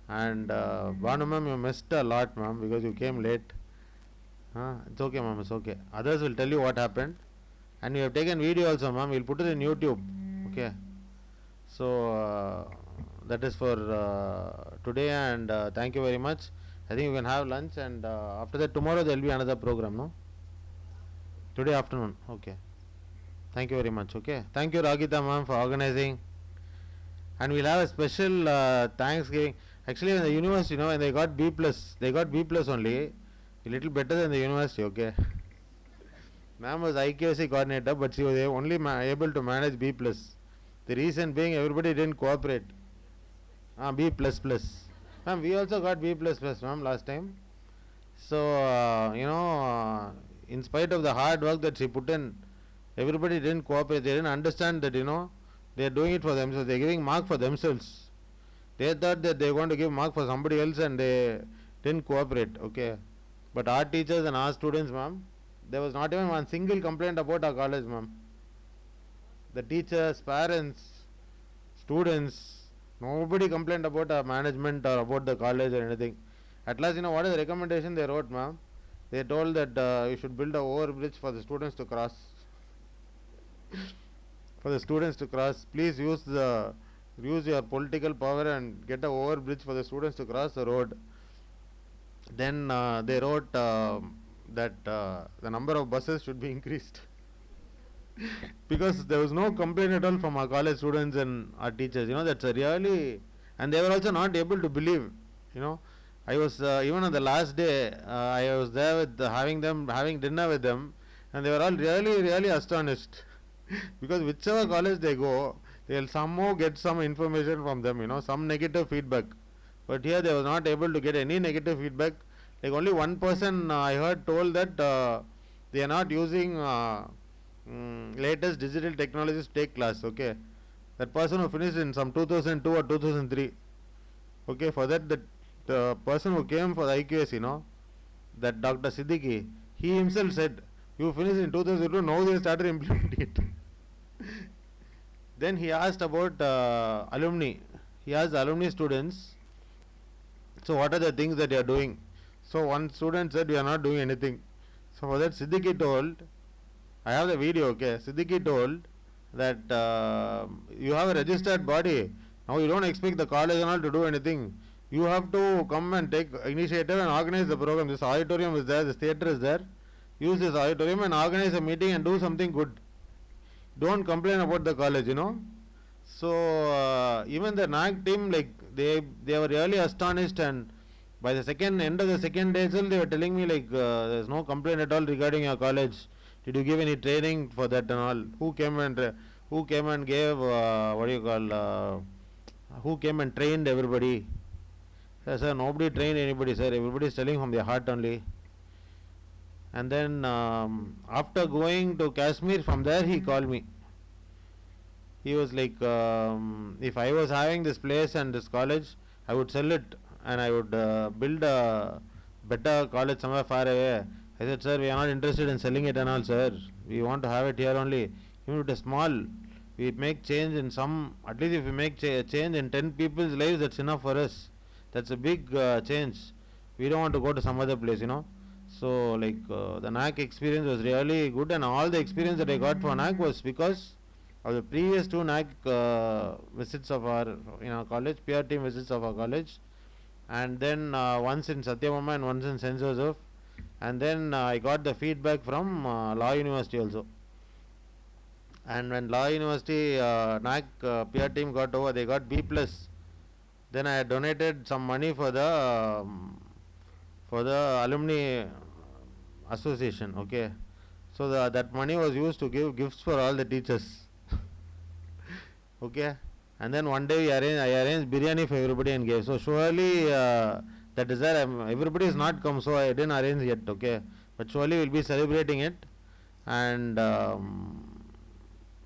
And Banu ma'am, you missed a lot, ma'am, because you came late. It's okay, ma'am, it's okay. Others will tell you what happened. And we have taken video also, ma'am. We'll put it in YouTube. Okay. So that is for today, and thank you very much. I think you can have lunch, and after that tomorrow there will be another program, no? Today afternoon. Okay. Thank you very much. Okay. Thank you, Ragita ma'am, for organizing. And we'll have a special Thanksgiving. Actually, in the university, when they got B+, they got B+ only. A little better than the university, okay. Ma'am was IQAC coordinator, but she was only able to manage B+. The reason being everybody didn't cooperate. B++. Ma'am, we also got B++, ma'am, last time. So, in spite of the hard work that she put in, everybody didn't cooperate. They didn't understand that, they are doing it for themselves. They are giving mark for themselves. They thought that they are going to give mark for somebody else, and they didn't cooperate, okay. But our teachers and our students, ma'am, there was not even one single complaint about our college, ma'am. The teachers, parents, students, nobody complained about our management or about the college or anything. At last, what is the recommendation they wrote, ma'am? They told that you should build a overbridge for the students to cross. For the students to cross, please use your political power and get a overbridge for the students to cross the road. Then they wrote that the number of buses should be increased. Because there was no complaint at all from our college students and our teachers, that's a really, and they were also not able to believe, I was even on the last day, I was there with having dinner with them, and they were all really, really astonished. Because whichever college they go, they'll somehow get some information from them, some negative feedback. But here they was not able to get any negative feedback. Like only one person I heard told that they are not using latest digital technologies to take class, okay. That person who finished in some 2002 or 2003. Okay, for that the person who came for the IQS, that Dr. Siddiqui, he himself said, you finished in 2002, now they started implementing it. Then he asked about alumni. He asked the alumni students, so what are the things that you are doing? So one student said, we are not doing anything. So for that Siddiqui told, I have the video, okay. Siddiqui told that you have a registered body. Now you don't expect the college and all to do anything. You have to come and take initiative and organize the program. This auditorium is there, this theatre is there. Use this auditorium and organize a meeting and do something good. Don't complain about the college, So even the NAC team, like they were really astonished, and By the end of the second day itself, they were telling me like, there's no complaint at all regarding your college. Did you give any training for that and all? Who came and gave, who came and trained everybody? Sir, nobody trained anybody, sir. Everybody is telling from their heart only. And then after going to Kashmir, from there he called me. He was like, if I was having this place and this college, I would sell it and I would build a better college somewhere far away. I said, sir, we are not interested in selling it and all, sir. We want to have it here only. Even if it is small, we make change in some, at least if we make change in 10 people's lives, that's enough for us. That's a big change. We don't want to go to some other place, So, like, the NAC experience was really good, and all the experience that I got for NAC was because of the previous 2 NAC visits of our college, peer team visits of our college, and then once in Satyabama and once in St. Joseph, and then I got the feedback from Law University also. And when Law University NAC peer team got over, they got B+. Then I had donated some money for the alumni association, okay. So that money was used to give gifts for all the teachers. Okay, and then one day I arranged biryani for everybody and gave. So surely that desire, everybody has not come, so I didn't arrange yet, okay. But surely we'll be celebrating it. And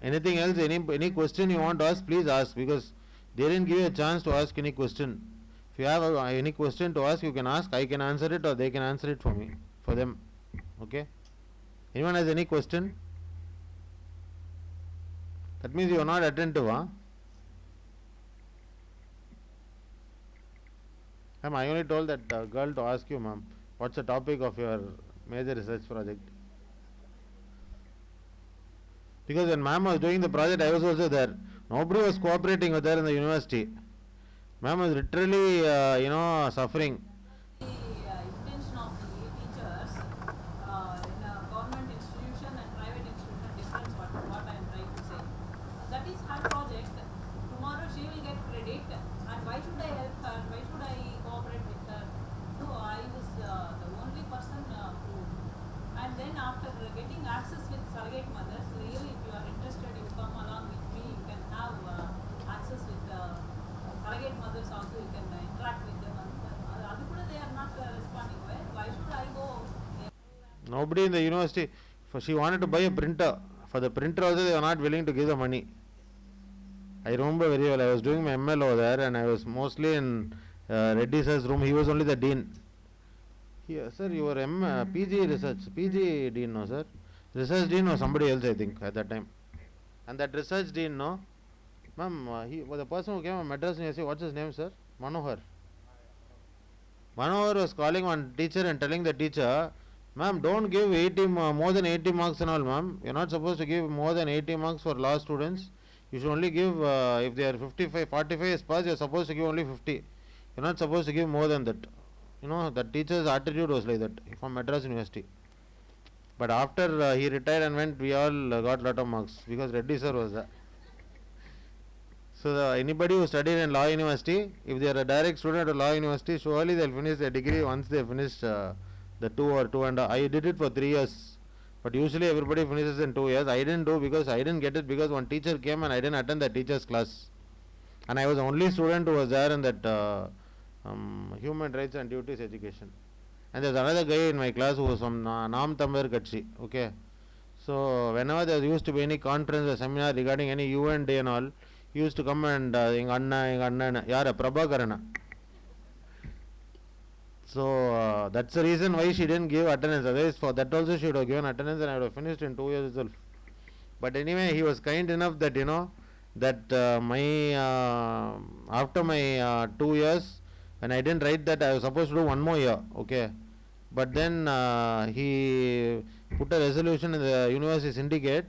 anything else, any question you want to ask, please ask, because they didn't give you a chance to ask any question. If you have any question to ask, you can ask. I can answer it, or they can answer it for them. Okay. Anyone has any question? That means you are not attentive, huh? Ma'am, I only told that girl to ask you, ma'am, what's the topic of your major research project? Because when ma'am was doing the project, I was also there. Nobody was cooperating with her in the university. Ma'am was literally, suffering. The intention of the teachers in a government institution and private institution difference what I am trying to say. That is her project. Tomorrow she will get credit, and why should I help her? Why should I cooperate with her? So I was the only person who. And then after getting access with surrogate mothers, really if you are interested, you come along with me. You can have access with surrogate mothers also. You can interact with them. They are not responding. Why should I go? Nobody in the university. She wanted to buy a printer. For the printer also, they were not willing to give the money. I remember very well. I was doing my ML over there, and I was mostly in Reddy sir's room. He was only the dean. Here, sir, you were PG research, PG dean, no, sir? Research dean or somebody else, I think, at that time. And that research dean, no? Ma'am, he was the person who came from Madras University. What's his name, sir? Manohar. Manohar was calling one teacher and telling the teacher, ma'am, don't give more than 80 marks and all, ma'am. You're not supposed to give more than 80 marks for law students. You should only give, if they are 45 is passed, you're supposed to give only 50. You're not supposed to give more than that. The teacher's attitude was like that from Madras University. But after he retired and went, we all got a lot of marks because Reddy sir was there. So anybody who studied in Law University, if they are a direct student of Law University, surely they'll finish their degree once they finish the 2 or 2.5. I did it for 3 years. But usually everybody finishes in 2 years. I didn't do because I didn't get it because one teacher came and I didn't attend that teacher's class. And I was the only student who was there in that Human Rights and Duties Education. And there's another guy in my class who was from Nam Tamir Katchi. Okay. So whenever there used to be any conference or seminar regarding any UN day and all, he used to come and Anna, Yara Prabhakarana. So that's the reason why she didn't give attendance. Otherwise, for that also she would have given attendance and I would have finished in 2 years itself. But anyway, he was kind enough that after my 2 years, when I didn't write that, I was supposed to do 1 more year. Okay. But then he put a resolution in the university syndicate,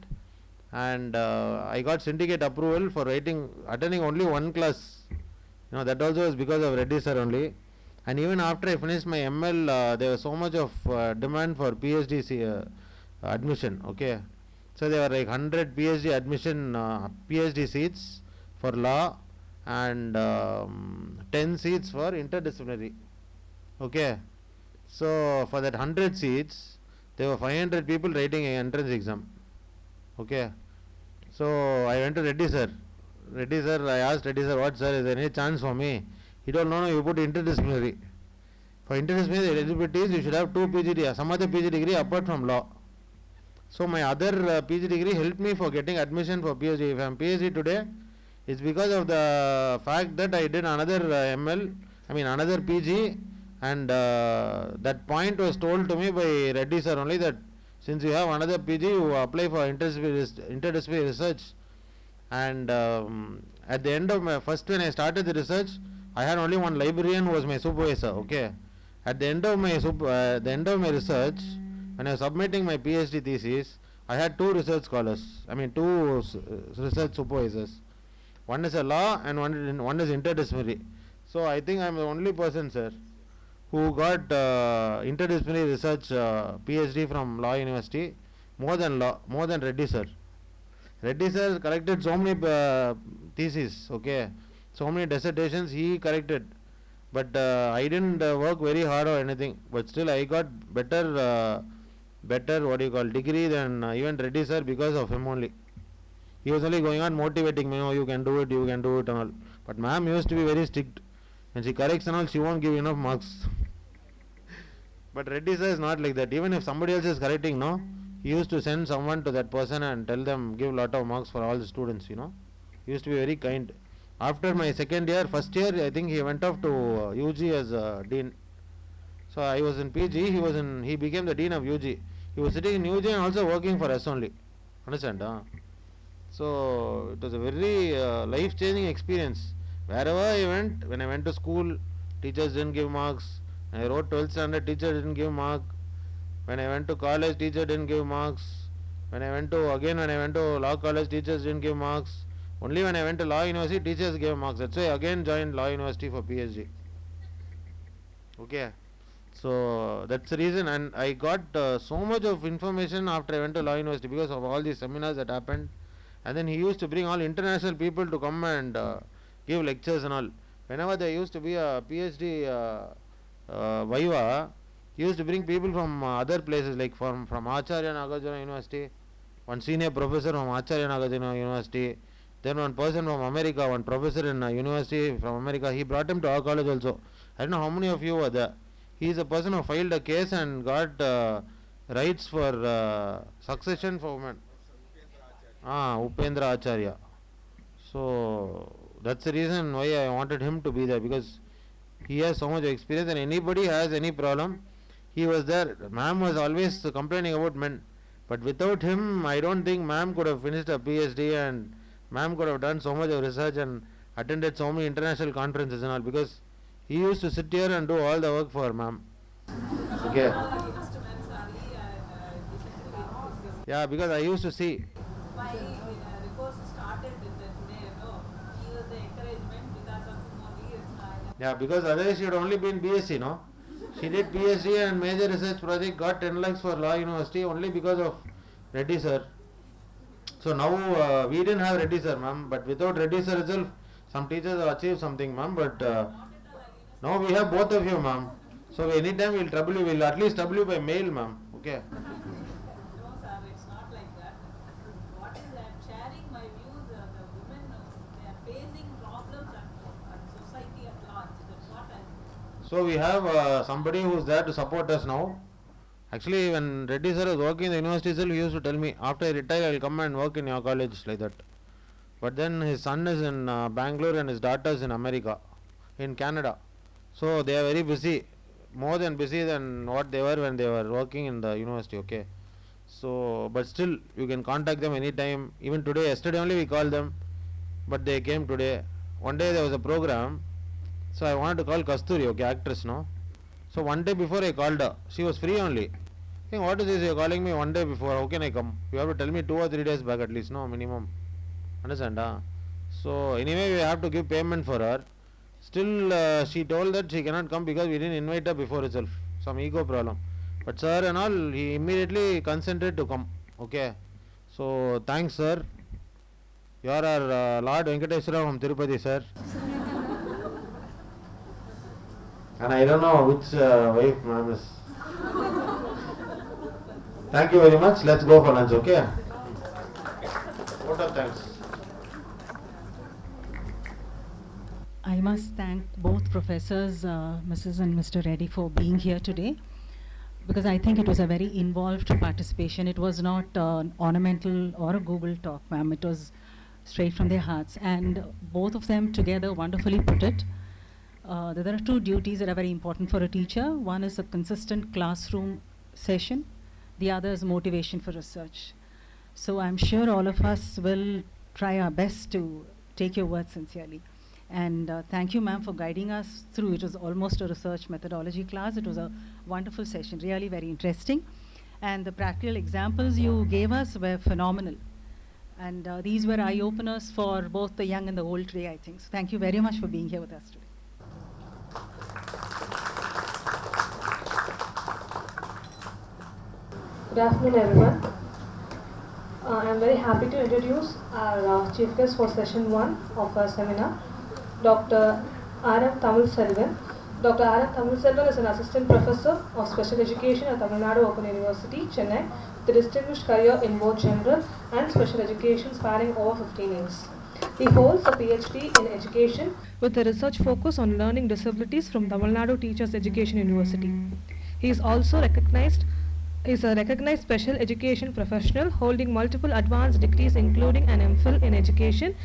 and I got syndicate approval for attending only 1 class. That also was because of Reddy sir only. And even after I finished my ML, there was so much of demand for PhD admission. Okay. So there were like 100 PhD admission, PhD seats for law and 10 seats for interdisciplinary. Okay. So for that 100 seats, there were 500 people writing an entrance exam. Okay. So I went to Reddy sir. Reddy sir, I asked Reddy sir, what sir, is there any chance for me? He told, no, you put interdisciplinary. For interdisciplinary eligibility is you should have 2 PG, some other PG degree apart from law. So my other PG degree helped me for getting admission for PhD. If I am PhD today, it's because of the fact that I did another another PG, and that point was told to me by Reddy sir only, that since you have another PG, you apply for interdisciplinary research. And at the end of my when I started the research, I had only one librarian who was my supervisor. Okay. At the end of my research, when I was submitting my PhD thesis, I had 2 research scholars. Two research supervisors. One is a law and one is interdisciplinary. So I think I am the only person, sir, who got interdisciplinary research PhD from Law University, more than Reddy sir. Reddy sir corrected so many theses, okay, so many dissertations he corrected, but I didn't work very hard or anything, but still I got better degree than even Reddy sir because of him only. He was only going on motivating me, you can do it and all. But ma'am used to be very strict. When she corrects and all, she won't give enough marks. But Reddy sir is not like that. Even if somebody else is correcting, no, he used to send someone to that person and tell them, give lot of marks for all the students, He used to be very kind. After my first year, I think he went off to UG as dean. So I was in PG, he became the dean of UG. He was sitting in UG and also working for us only. Understand? So it was a very life-changing experience. Wherever I went, when I went to school, teachers didn't give marks. When I wrote 12th standard, teacher didn't give mark. When I went to college, teacher didn't give marks. When I went to law college, teachers didn't give marks. Only when I went to law university, teachers gave marks. That's why I again joined law university for PhD. Okay. So that's the reason, and I got so much of information after I went to law university because of all these seminars that happened. And then he used to bring all international people to come and give lectures and all. Whenever there used to be a PhD Viva, he used to bring people from other places, like from Acharya Nagarjuna University, one senior professor from Acharya Nagarjuna University, then one person from America, one professor in university from America. He brought him to our college also. I don't know how many of you were there. He is a person who filed a case and got rights for succession for women. Upendra Acharya. So that's the reason why I wanted him to be there, because he has so much experience, and anybody has any problem, he was there. Ma'am was always complaining about men, but without him, I don't think ma'am could have finished a PhD, and ma'am could have done so much of research and attended so many international conferences and all, because he used to sit here and do all the work for ma'am. Okay. Yeah, because I used to see. Why the course started with that today, he was the encouragement because of him only it's not. Yeah, because otherwise she had only been BSc, no? She did PhD and major research project, got 10 lakhs for law university only because of Reddy sir. So now we didn't have Reddy sir, ma'am, but without Reddy sir itself, some teachers have achieved something, ma'am, but now we have both of you, ma'am. So anytime we'll trouble you, we'll at least trouble you by mail, ma'am. Okay. No, sir, it's not like that. What is that? Sharing my views, the women, they are facing problems at society at large. That's what I'm. So we have somebody who's there to support us now. Actually, when Reddy sir was working in the university itself, he used to tell me, after I retire, I will come and work in your college, like that. But then his son is in Bangalore and his daughter is in America, in Canada. So they are very busy, more than busy than what they were when they were working in the university, okay. So, but still, you can contact them anytime. Even today, yesterday only we called them, but they came today. One day there was a program, so I wanted to call Kasturi, okay, actress, no. So one day before I called her, she was free only. Hey, what is this, you are calling me one day before, how can I come? You have to tell me 2 or 3 days back at least, no, minimum. Understand? So anyway, we have to give payment for her. Still, she told that she cannot come because we didn't invite her before itself. Some ego problem. But sir and all, he immediately consented to come. Okay. So thanks, sir. You are our Lord Venkateswara from Tirupati, sir. And I don't know which wife ma'am is. Thank you very much. Let's go for lunch, okay? Vote of thanks. I must thank both professors, Mrs. and Mr. Reddy, for being here today, because I think it was a very involved participation. It was not an ornamental or a Google talk, ma'am. It was straight from their hearts. And both of them together wonderfully put it. There are two duties that are very important for a teacher. One is a consistent classroom session. The other is motivation for research. So I'm sure all of us will try our best to take your words sincerely. And thank you, ma'am, for guiding us through. It was almost a research methodology class. It was a wonderful session, really very interesting. And the practical examples you gave us were phenomenal. And these were eye-openers for both the young and the old today, I think. So thank you very much for being here with us today. Good afternoon, everyone. I am very happy to introduce our chief guest for session 1 of our seminar, Dr. R.M. Tamil Selvan. Dr. R.M. Tamil Selvan is an assistant professor of special education at Tamil Nadu Open University, Chennai, with a distinguished career in both general and special education spanning over 15 years. He holds a PhD in education with a research focus on learning disabilities from Tamil Nadu Teachers Education University. He is also is a recognized special education professional holding multiple advanced degrees including an MPhil in education,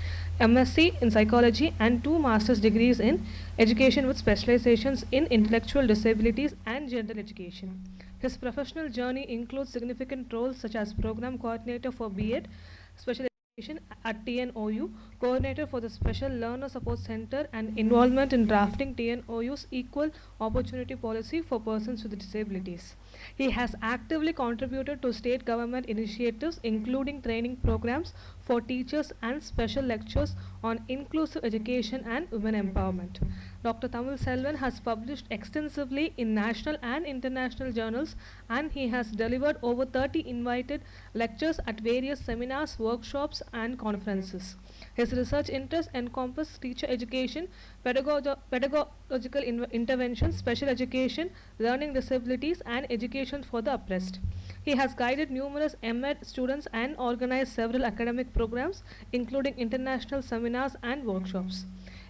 MSc in psychology and 2 master's degrees in education with specializations in intellectual disabilities and general education. His professional journey includes significant roles such as program coordinator for B.Ed, special education at TNOU, coordinator for the Special Learner Support Center, and involvement in drafting TNOU's equal opportunity policy for persons with disabilities. He has actively contributed to state government initiatives including training programs for teachers and special lectures on inclusive education and women empowerment. Dr. Tamil Selvan has published extensively in national and international journals, and he has delivered over 30 invited lectures at various seminars, workshops and conferences. His research interests encompass teacher education, pedagogical interventions, special education, learning disabilities and education for the oppressed. He has guided numerous MEd students and organized several academic programs, including international seminars and workshops.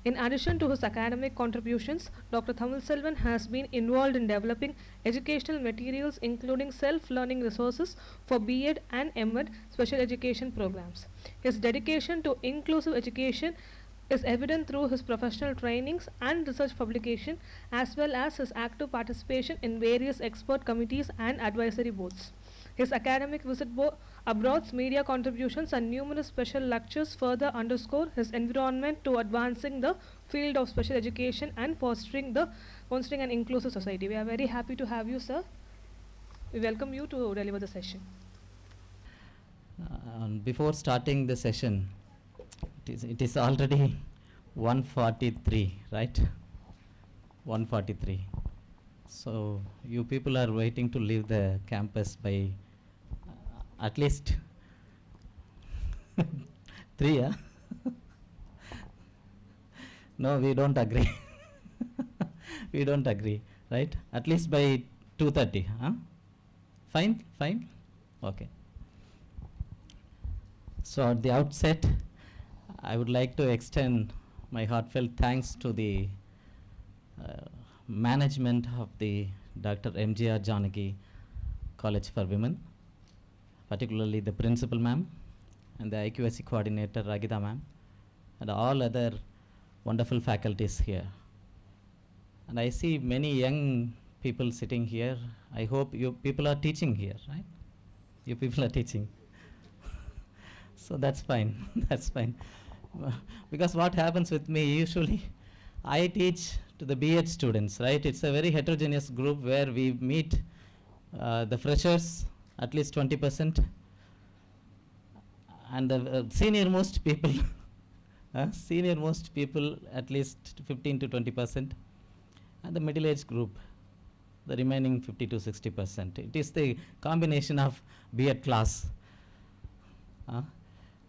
In addition to his academic contributions, Dr. Tamil Selvan has been involved in developing educational materials including self-learning resources for B.Ed and MEd special education programs. His dedication to inclusive education is evident through his professional trainings and research publication, as well as his active participation in various expert committees and advisory boards. His academic visit abroad's media contributions and numerous special lectures further underscore his environment to advancing the field of special education and fostering an inclusive society. We are very happy to have you, sir. We welcome you to deliver the session. Before starting the session, it is already 1:43, right? 1:43. So you people are waiting to leave the campus by at least 3, yeah? No, we don't agree. We don't agree, right? At least by 2:30, huh? Fine, fine, okay. So at the outset, I would like to extend my heartfelt thanks to the management of the Dr. M.G.R. Janaki College for Women, particularly the principal ma'am and the IQSC coordinator Ragida ma'am and all other wonderful faculties here. And I see many young people sitting here. I hope you people are teaching here, right? You people are teaching. So that's fine, that's fine. Because what happens with me usually, I teach to the B.Ed students, right? It's a very heterogeneous group where we meet the freshers, at least 20%, and the senior most people, senior most people at least 15 to 20%, and the middle age group, the remaining 50 to 60%. It is the combination of B.Ed class.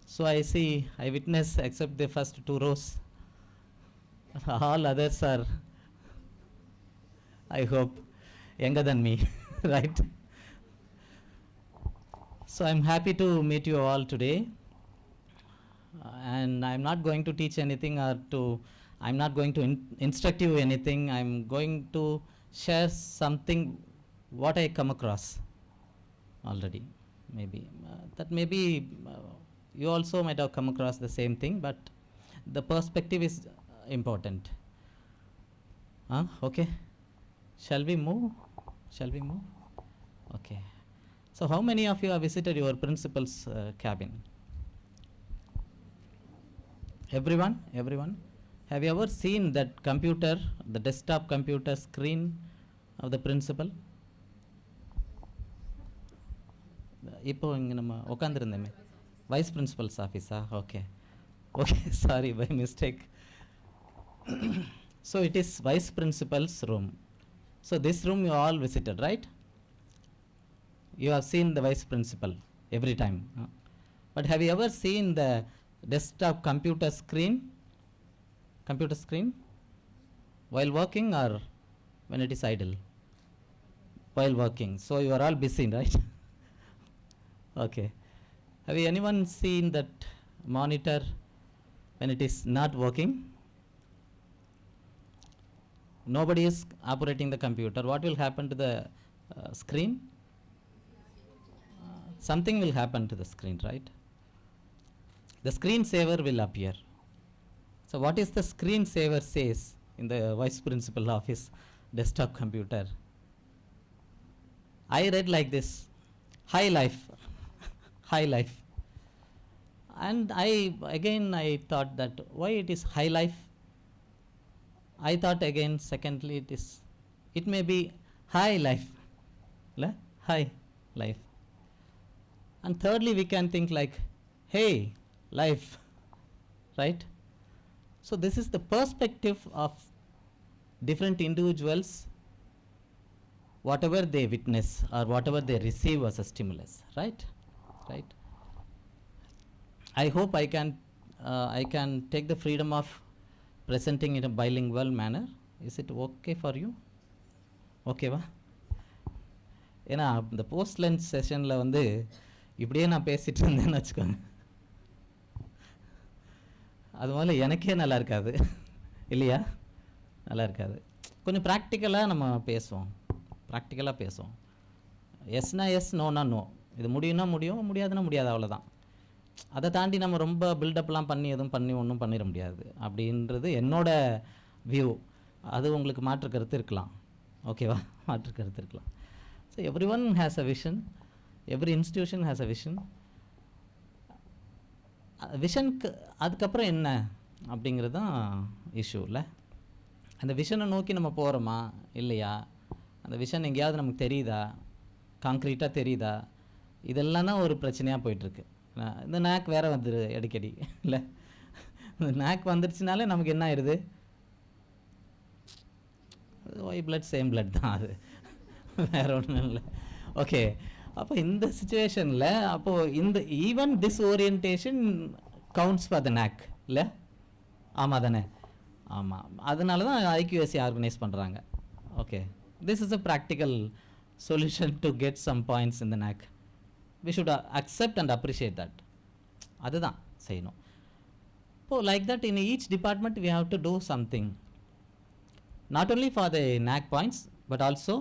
So I witness except the first 2 rows, all others are I hope younger than me, right? So I'm happy to meet you all today. And I'm not going to teach anything or I'm not going to instruct you anything. I'm going to share something what I come across already. Maybe that maybe you also might have come across the same thing, but the perspective is important. Okay. Shall we move? Okay. So how many of you have visited your principal's cabin? Everyone? Have you ever seen that computer, the desktop computer screen of the principal? இப்போ இங்கே நம்ம உட்காந்துருந்தோமே vice principals ஆஃபீஸா? Okay sorry by mistake. So it is vice principal's room. So this room you all visited, right? You have seen the vice principal every time. But have you ever seen the desktop computer screen while working or when it is idle? While working. So you are all busy, right? Okay. Have you anyone seen that monitor when it is not working? Nobody is operating the computer. What will happen to the screen? Something will happen to the screen, right? The screensaver will appear. So what is the screensaver says in the vice principal office desktop computer? I read like this: high life. And I thought that why it is high life? I thought again, secondly, it may be high life. High life. And thirdly, we can think like, hey, life, right? So this is the perspective of different individuals, whatever they witness or whatever they receive as a stimulus, right? I hope I can take the freedom of presenting in a bilingual manner. Is it okay for you? Okay va? ஏன்னா இந்த post lunch செஷனில் வந்து இப்படியே நான் பேசிகிட்டு இருந்தேன்னு வச்சுக்கோங்க, அது முதல்ல எனக்கே நல்லா இருக்காது இல்லையா? நல்லா இருக்காது. கொஞ்சம் ப்ராக்டிக்கலாக நம்ம பேசுவோம். எஸ்னா எஸ், நோனா நோ. இது முடியும்னா முடியும், முடியாதுன்னா முடியாது, அவ்வளோதான். அதை தாண்டி நம்ம ரொம்ப பில்டப்லாம் பண்ணி ஒன்றும் பண்ணிட முடியாது அப்படின்றது என்னோட வியூ. அது உங்களுக்கு மாற்று கருத்து இருக்கலாம், ஓகேவா? மாற்று கருத்து இருக்கலாம். So every one has a vision, every institution has a vision. விஷனுக்கு அதுக்கப்புறம் என்ன அப்படிங்கிறது தான் இஷ்யூ இல்லை. அந்த விஷனை நோக்கி நம்ம போகிறோமா இல்லையா? அந்த விஷன் எங்கேயாவது நமக்கு தெரியுதா, காங்க்ரீட்டாக தெரியுதா? இதெல்லாம் தான் ஒரு பிரச்சனையாக போயிட்டுருக்கு. இந்த நாக் வேறு வந்துடு அடிக்கடி இல்லை? இந்த நாக் வந்துடுச்சுனாலே நமக்கு என்ன ஆயிடுது? ஒய் பிளட் சேம் பிளட் தான், அது வேறு ஒன்றும் இல்லை. ஓகே, அப்போ இந்த சுச்சுவேஷனில் இந்த even this orientation counts for the NAAC இல்லை? ஆமாம் தானே? ஆமாம். அதனால தான் IQAC ஆர்கனைஸ் பண்ணுறாங்க. Okay, this is a practical solution to get some points in the NAAC. We should accept and appreciate that. அதுதான் செய்யணும். இப்போது like that in each department we have to do something, not only for the NAC points but also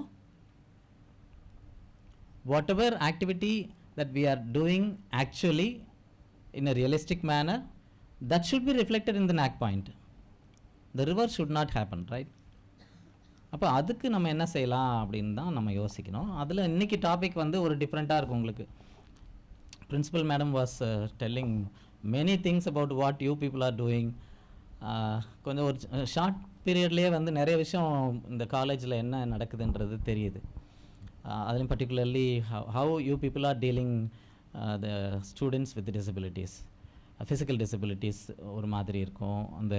whatever activity that we are doing actually in a realistic manner, that should be reflected in the NAC point. The reverse should not happen, right? அப்போ அதுக்கு நம்ம என்ன செய்யலாம் அப்படின்னு தான் நம்ம யோசிக்கணும். அதில் இன்றைக்கி டாபிக் வந்து ஒரு டிஃப்ரெண்ட்டாக இருக்கும் உங்களுக்கு. Principal madam was telling many things about what you people are doing. கொஞ்சம் ஒரு ஷார்ட் பீரியட்லேயே வந்து நிறைய விஷயம் இந்த காலேஜில் என்ன நடக்குதுன்றது தெரியுது. அதுலேயும் particularly how you people R dealing the students with disabilities. Physical disabilities ஒரு மாதிரி இருக்கும். அந்த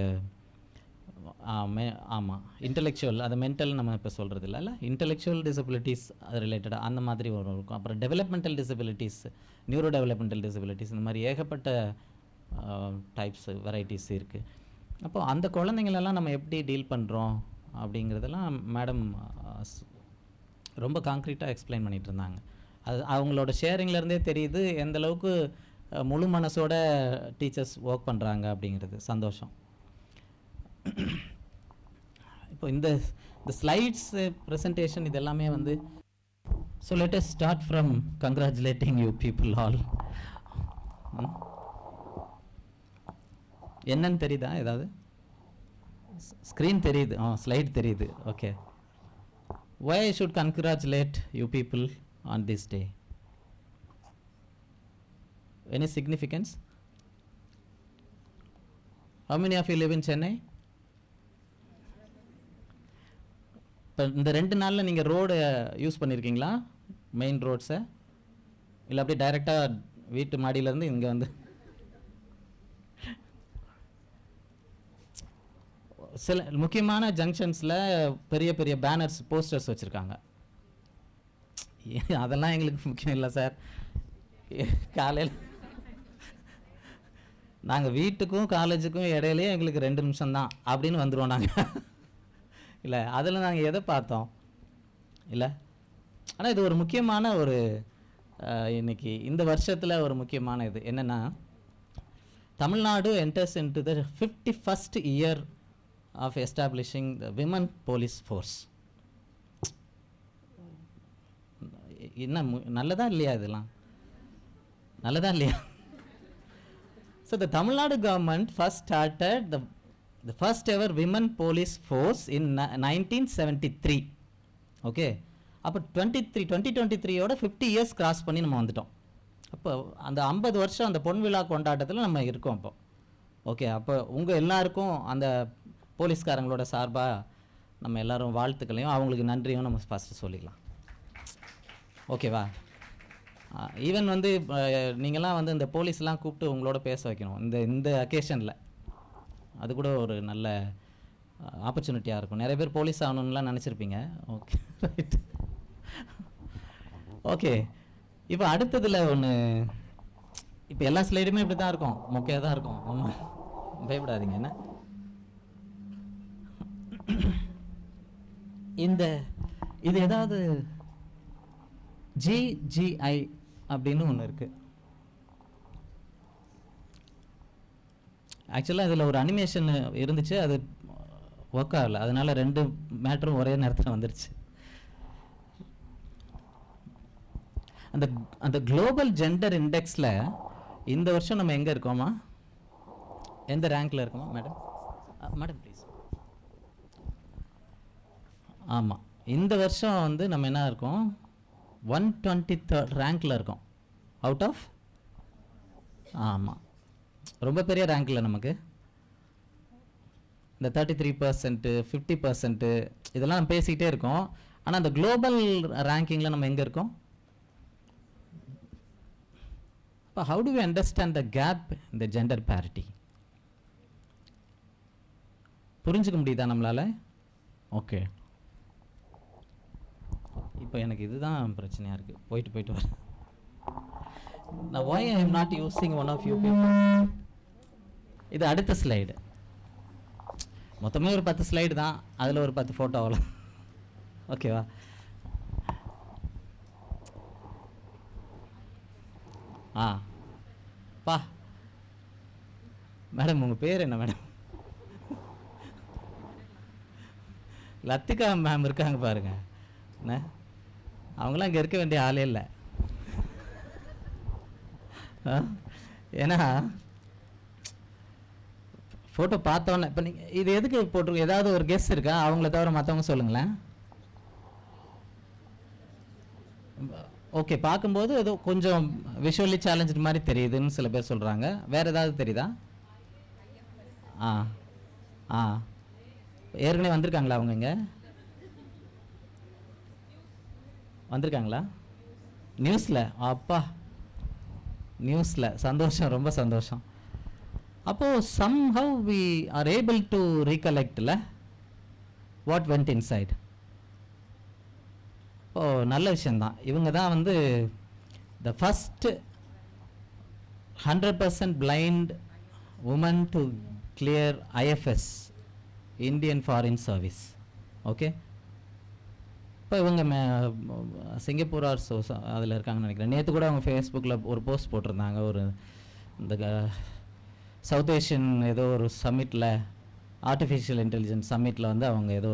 ஆமாம், இன்டெலெக்சுவல், அது மென்டல் நம்ம இப்போ சொல்கிறது இல்லை, இன்டெலெக்சுவல் டிசபிலிட்டிஸ் அது ரிலேட்டடாக அந்த மாதிரி ஒரு இருக்கும். அப்புறம் developmental disabilities, neuro developmental disabilities, இந்த மாதிரி ஏகப்பட்ட டைப்ஸ் வெரைட்டிஸ் இருக்குது. அப்போது அந்த குழந்தைங்களெல்லாம் நம்ம எப்படி டீல் பண்ணுறோம் அப்படிங்கிறதெல்லாம் மேடம் ரொம்ப காங்க்ரீட்டாக எக்ஸ்பிளைன் பண்ணிகிட்டு இருந்தாங்க. அது அவங்களோட ஷேரிங்லேருந்தே தெரியுது எந்த அளவுக்கு முழு மனசோட டீச்சர்ஸ் ஒர்க் பண்ணுறாங்க அப்படிங்கிறது சந்தோஷம். இப்போ இந்த ஸ்லைட்ஸ் ப்ரெசன்டேஷன் இது எல்லாமே வந்து so let us start from congratulating you people all. என்னன்னு தெரியுதா? ஏதாவது ஸ்க்ரீன் தெரியுது, ஸ்லைட் தெரியுது. Okay, why I should congratulate you people on this day? Any significance? How many of you live in Chennai? இப்போ இந்த 2 நாளில் நீங்கள் ரோடு யூஸ் பண்ணியிருக்கீங்களா? மெயின் ரோட்ஸை இல்லை அப்படியே டைரெக்டாக வீட்டு மாடியிலேருந்து இங்கே வந்து சில முக்கியமான ஜங்ஷன்ஸில் பெரிய பெரிய பேனர்ஸ் போஸ்டர்ஸ் வச்சுருக்காங்க. அதெல்லாம் எங்களுக்கு முக்கியம் இல்லை சார். காலையில் நாங்கள் வீட்டுக்கும் காலேஜுக்கும் இடையிலேயே எங்களுக்கு 2 நிமிஷம்தான் அப்படின்னு வந்துடுவோம் நாங்கள். இல்லை அதில் நாங்கள் எதை பார்த்தோம் இல்லை. ஆனால் இது ஒரு முக்கியமான ஒரு இன்னைக்கு இந்த வருஷத்தில் ஒரு முக்கியமான இது என்னென்னா, Tamil Nadu enters into the 51st year of establishing the women police force. என்ன நல்லதா இல்லையா? இதெல்லாம் நல்லதா இல்லையா? So the Tamil Nadu government first started the first ever women police force in 1973. Okay, அப்போ 2023 50 இயர்ஸ் கிராஸ் பண்ணி நம்ம வந்துட்டோம். அப்போ அந்த 50 வருஷம் அந்த பொன் விழா கொண்டாட்டத்தில் நம்ம இருக்கோம் இப்போ. ஓகே, அப்போ உங்கள் எல்லாருக்கும் அந்த போலீஸ்காரங்களோட சார்பாக நம்ம எல்லோரும் வாழ்த்துக்களையும் அவங்களுக்கு நன்றியும் நம்ம ஃபஸ்ட்டு சொல்லிக்கலாம். ஓகேவா? ஈவன் வந்து நீங்கள்லாம் வந்து இந்த போலீஸ்லாம் கூப்பிட்டு உங்களோட பேச வைக்கணும் இந்த அக்கேஷனில். அது கூட ஒரு நல்ல ஆப்பர்ச்சுனிட்டியாக இருக்கும். நிறைய பேர் போலீஸ் ஆகணும்லாம் நினச்சிருப்பீங்க. Okay, right. ஓகே, இப்போ அடுத்ததில் ஒன்று, இப்போ எல்லா ஸ்லைடுமே இப்படி தான் இருக்கும், மொக்கையாக தான் இருக்கும். ஒன்றும் பயப்படாதீங்க. என்ன இது ஏதாவது GGI அப்படின்னு ஒன்று இருக்குது. ஆக்சுவலாக இதில் ஒரு அனிமேஷன் இருந்துச்சு, அது ஒர்க் ஆகலை. அதனால் 2 மேட்டரும் ஒரே நேரத்தில் வந்துருச்சு. அந்த குளோபல் ஜெண்டர் இண்டெக்ஸில் இந்த வருஷம் நம்ம எங்கே இருக்கோமா? எந்த ரேங்க்கில் இருக்கோமா மேடம்? Madam please. ஆமாம், இந்த வருஷம் வந்து நம்ம என்ன இருக்கோம்? 123rd ரேங்க்கில் இருக்கோம் அவுட் ஆஃப். ஆமாம், ரொம்ப பெரிய ரேங்க்கில் நமக்கு. இந்த 33%, 50% இதெல்லாம் நம்ம பேசிக்கிட்டே இருக்கோம். ஆனால் அந்த குளோபல் ரேங்கிங்கில் நம்ம எங்கே இருக்கோம்? இப்போ how do we understand the gap இந்த ஜெண்டர் பேரிட்டி? புரிஞ்சுக்க முடியுதா நம்மளால்? ஓகே, இப்போ எனக்கு இதுதான் பிரச்சனையாக இருக்குது, போயிட்டு வர. Now why I am not using one of you people? இது அடுத்த ஸ்லைடு. மொத்தமே ஒரு 10 ஸ்லைடு தான், அதில் ஒரு 10 ஃபோட்டோ அவ்வளோ. ஓகேவா? பா மேடம், உங்கள் பேர் என்ன மேடம்? லத்திகா மேம் இருக்காங்க பாருங்க. என்ன அவங்களாம் இங்கே இருக்க வேண்டிய ஆளே இல்லை. ஏன்னா ஃபோட்டோ பார்த்தோன்னே இப்போ நீங்கள் இது எதுக்கு போட்டிருக்கோம்? ஏதாவது ஒரு கெஸ் இருக்கா? அவங்கள தவிர மற்றவங்க சொல்லுங்களேன். ஓகே, பார்க்கும்போது ஏதோ கொஞ்சம் விஷுவலி சேலஞ்சு மாதிரி தெரியுதுன்னு சில பேர் சொல்கிறாங்க. வேறு ஏதாவது தெரியுதா? ஏற்கனவே வந்திருக்காங்களா அவங்க? இங்கே வந்திருக்காங்களா? நியூஸில்? அப்பா, நியூஸில். சந்தோஷம், ரொம்ப சந்தோஷம். அப்போது somehow we are able to recollect what went inside. ஓ, நல்ல விஷயந்தான். இவங்க தான் வந்து the first 100% blind woman to clear IFS, Indian Foreign Service. Okay. இப்போ இவங்க சிங்கப்பூர் ஆர் அதில் இருக்காங்கன்னு நினைக்கிறேன். நேற்று கூட அவங்க ஃபேஸ்புக்கில் ஒரு போஸ்ட் போட்டிருந்தாங்க. ஒரு இந்த சவுத் ஏஷியன் ஏதோ ஒரு சம்மிட்டில், ஆர்டிஃபிஷியல் இன்டெலிஜென்ஸ் சம்மிட்டில் வந்து அவங்க ஏதோ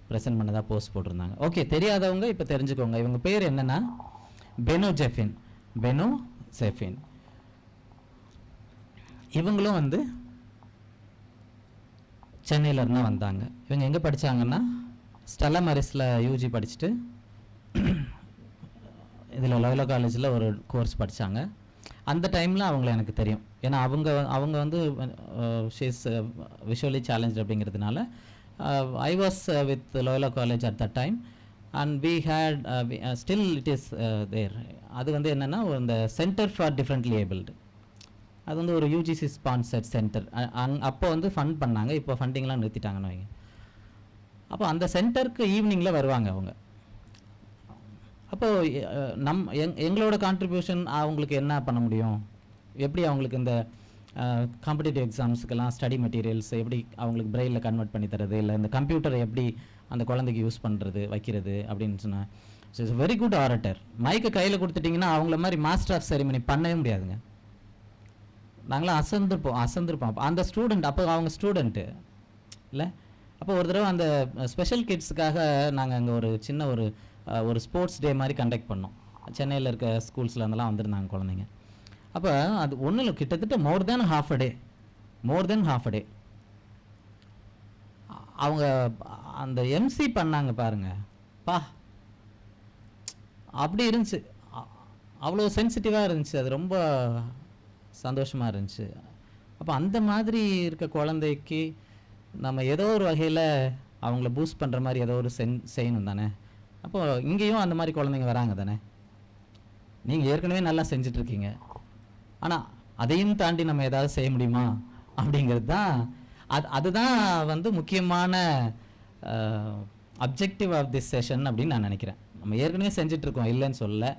ப்ரெசென்ட் பண்ணதாக போஸ்ட் போட்டிருந்தாங்க. ஓகே, தெரியாதவங்க இப்போ தெரிஞ்சுக்கோங்க. இவங்க பேர் என்னென்னா பெனோ ஜெஃபின். இவங்களும் வந்து சென்னையிலேருந்து தான் வந்தாங்க. இவங்க எங்கே படித்தாங்கன்னா ஸ்டெல்லா மேரிஸில் யூஜி படிச்சுட்டு இதில் லோயலா காலேஜில் ஒரு கோர்ஸ் படித்தாங்க. அந்த டைமில் அவங்கள எனக்கு தெரியும். ஏன்னா அவங்க வந்து ஷீஸ் விஷுவலி சேலஞ்ச் அப்படிங்கிறதுனால I was with Loyola college at that time and we had still it is there. அது வந்து என்னென்னா இந்த சென்டர் ஃபார் டிஃப்ரெண்ட்லி ஏபிள்டு, அது வந்து ஒரு யூஜிசி ஸ்பான்சர்ட் சென்டர். அப்போ வந்து ஃபண்ட் பண்ணாங்க, இப்போ ஃபண்டிங்லாம் நிறுத்திட்டாங்கன்னு வைங்க. அப்போ அந்த சென்டருக்கு ஈவினிங்கில் வருவாங்க அவங்க. அப்போது எங்களோட கான்ட்ரிபியூஷன் அவங்களுக்கு என்ன பண்ண முடியும், எப்படி அவங்களுக்கு இந்த காம்படிட்டிவ் எக்ஸாம்ஸுக்கெல்லாம் ஸ்டடி மெட்டீரியல்ஸ் எப்படி அவங்களுக்கு பிரெயிலில் கன்வெர்ட் பண்ணி தரது, இல்லை இந்த கம்ப்யூட்டரை எப்படி அந்த குழந்தைக்கு யூஸ் பண்ணுறது வைக்கிறது அப்படின்னு சொன்னேன். So it's very good orator. மைக்கை கையில் கொடுத்துட்டிங்கன்னா அவங்கள மாதிரி மாஸ்டர் ஆஃப் செரிமனி பண்ணவே முடியாதுங்க. நாங்களாம் அசந்திருப்போம். அந்த ஸ்டூடெண்ட், அப்போ அவங்க ஸ்டூடெண்ட்டு இல்லை. அப்போ ஒரு தடவை அந்த ஸ்பெஷல் கிட்ஸுக்காக நாங்கள் அங்கே ஒரு சின்ன ஒரு ஸ்போர்ட்ஸ் டே மாதிரி கண்டக்ட் பண்ணோம். சென்னையில் இருக்க ஸ்கூல்ஸில் இருந்தெல்லாம் வந்திருந்தாங்க குழந்தைங்க. அப்போ அது ஒன்றும் இல்லை, கிட்டத்தட்ட மோர் தென் ஹாஃப் அ டே அவங்க அந்த எம்சி பண்ணாங்க பாருங்க. அப்படி இருந்துச்சு, அவ்வளோ சென்சிட்டிவாக இருந்துச்சு. அது ரொம்ப சந்தோஷமாக இருந்துச்சு. அப்போ அந்த மாதிரி இருக்க குழந்தைக்கு நம்ம ஏதோ ஒரு வகையில் அவங்கள பூஸ்ட் பண்ணுற மாதிரி ஏதோ ஒரு செய்யணும் தானே. அப்போது இங்கேயும் அந்த மாதிரி குழந்தைங்க வராங்க தானே. நீங்கள் ஏற்கனவே நல்லா செஞ்சிட்ருக்கீங்க, ஆனால் அதையும் தாண்டி நம்ம ஏதாவது செய்ய முடியுமா அப்படிங்கிறது தான் அதுதான் வந்து முக்கியமான அப்ஜெக்டிவ் ஆஃப் திஸ் செஷன் அப்படின்னு நான் நினைக்கிறேன். நம்ம ஏற்கனவே செஞ்சிட்ருக்கோம், இல்லைன்னு சொல்லலை.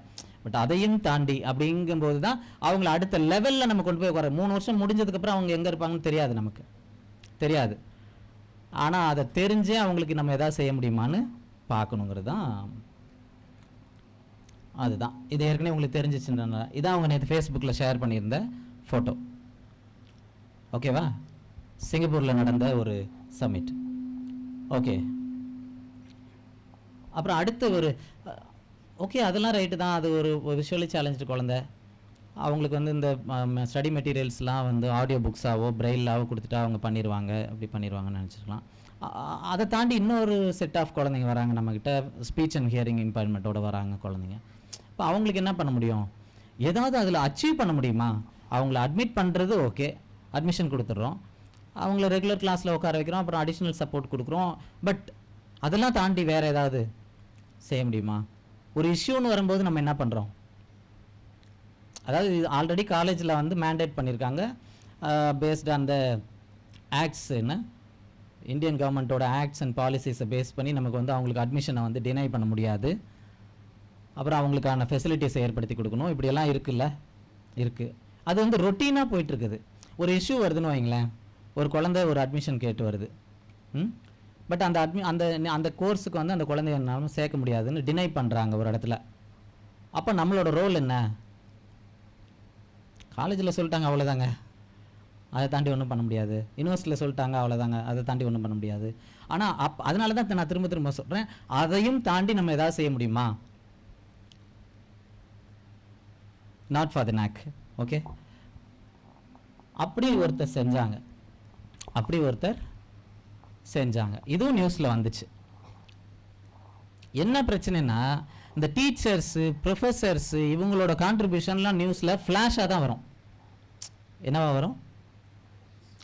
பட் அதையும் தாண்டி அப்படிங்கும்போது தான் அவங்கள அடுத்த லெவலில் நம்ம கொண்டு போய் உட்கார. 3 வருஷம் முடிஞ்சதுக்கப்புறம் அவங்க எங்கே இருப்பாங்கன்னு தெரியாது. ஆனால் அதை தெரிஞ்சே அவங்களுக்கு நம்ம எதாவது செய்ய முடியுமான்னு பார்க்கணுங்கிறது தான். அதுதான் இது ஏற்கனவே உங்களுக்கு தெரிஞ்சிச்சுன்றனால இதான் அவங்க நேற்று ஃபேஸ்புக்கில் ஷேர் பண்ணியிருந்த ஃபோட்டோ. ஓகேவா? சிங்கப்பூரில் நடந்த ஒரு சம்மிட். ஓகே, அப்புறம் அடுத்து ஒரு ஓகே, அதெல்லாம் ரைட்டு தான். அது ஒரு விஷுவலி சேலஞ்சு குழந்தை. அவங்களுக்கு வந்து இந்த ஸ்டடி மெட்டீரியல்ஸ்லாம் வந்து ஆடியோ புக்ஸாவோ பிரெயிலாவோ கொடுத்துட்டா அவங்க அப்படி பண்ணிடுவாங்கன்னு நினச்சிருக்கலாம். அதை தாண்டி இன்னொரு செட் ஆஃப் குழந்தைங்க வராங்க நம்மக்கிட்ட, ஸ்பீச் அண்ட் ஹியரிங் இம்பேர்மெண்ட்டோட வராங்க குழந்தைங்க. இப்போ அவங்களுக்கு என்ன பண்ண முடியும், ஏதாவது அதில் அச்சீவ் பண்ண முடியுமா? அவங்கள அட்மிட் பண்ணுறது ஓகே, அட்மிஷன் கொடுத்துட்றோம், அவங்கள ரெகுலர் கிளாஸில் உட்கார வைக்கிறோம், அப்புறம் அடிஷ்னல் சப்போர்ட் கொடுக்குறோம். பட் அதெல்லாம் தாண்டி வேறு ஏதாவது செய்ய முடியுமா? ஒரு இஷ்யூன்னு வரும்போது நம்ம என்ன பண்ணுறோம்? அதாவது ஆல்ரெடி காலேஜில் வந்து மேண்டேட் பண்ணியிருக்காங்க, பேஸ்ட் ஆன் த ஆக்ட்ஸ், என்ன இந்தியன் கவர்மெண்ட்டோட ஆக்ட்ஸ் அண்ட் பாலிசிஸை பேஸ் பண்ணி நமக்கு வந்து அவங்களுக்கு அட்மிஷனை வந்து டினை பண்ண முடியாது. அப்புறம் அவங்களுக்கான ஃபெசிலிட்டிஸை ஏற்படுத்தி கொடுக்கணும். இப்படியெல்லாம் இருக்குது. அது வந்து ரொட்டீனாக போயிட்டுருக்குது. ஒரு இஷ்யூ வருதுன்னு வைங்களேன், ஒரு குழந்தை ஒரு அட்மிஷன் கேட்டு வருது. பட் அந்த கோர்ஸுக்கு வந்து அந்த குழந்தைய என்னாலும் சேர்க்க முடியாதுன்னு டினை பண்ணுறாங்க ஒரு இடத்துல. அப்போ நம்மளோட ரோல் என்ன? காலேஜில் சொல்லிட்டாங்க அவ்வளோதாங்க, அதை தாண்டி ஒன்றும் பண்ண முடியாது. யூனிவர்சிட்டியில் சொல்லிட்டாங்க அவ்வளோதாங்க, அதை தாண்டி ஒன்றும் பண்ண முடியாது. ஆனால் அதனால தான் நான் திரும்ப சொல்கிறேன், அதையும் தாண்டி நம்ம எதாவது செய்ய முடியுமா? Not for the knock. Okay, அப்படி ஒருத்தர் செஞ்சாங்க. இதுவும் நியூஸில் வந்துச்சு. என்ன பிரச்சனைனா, இந்த டீச்சர்ஸு ப்ரொஃபஸர்ஸு இவங்களோட கான்ட்ரிபியூஷன்லாம் நியூஸில் ஃப்ளாஷாக தான் வரும். என்னவா வரும்?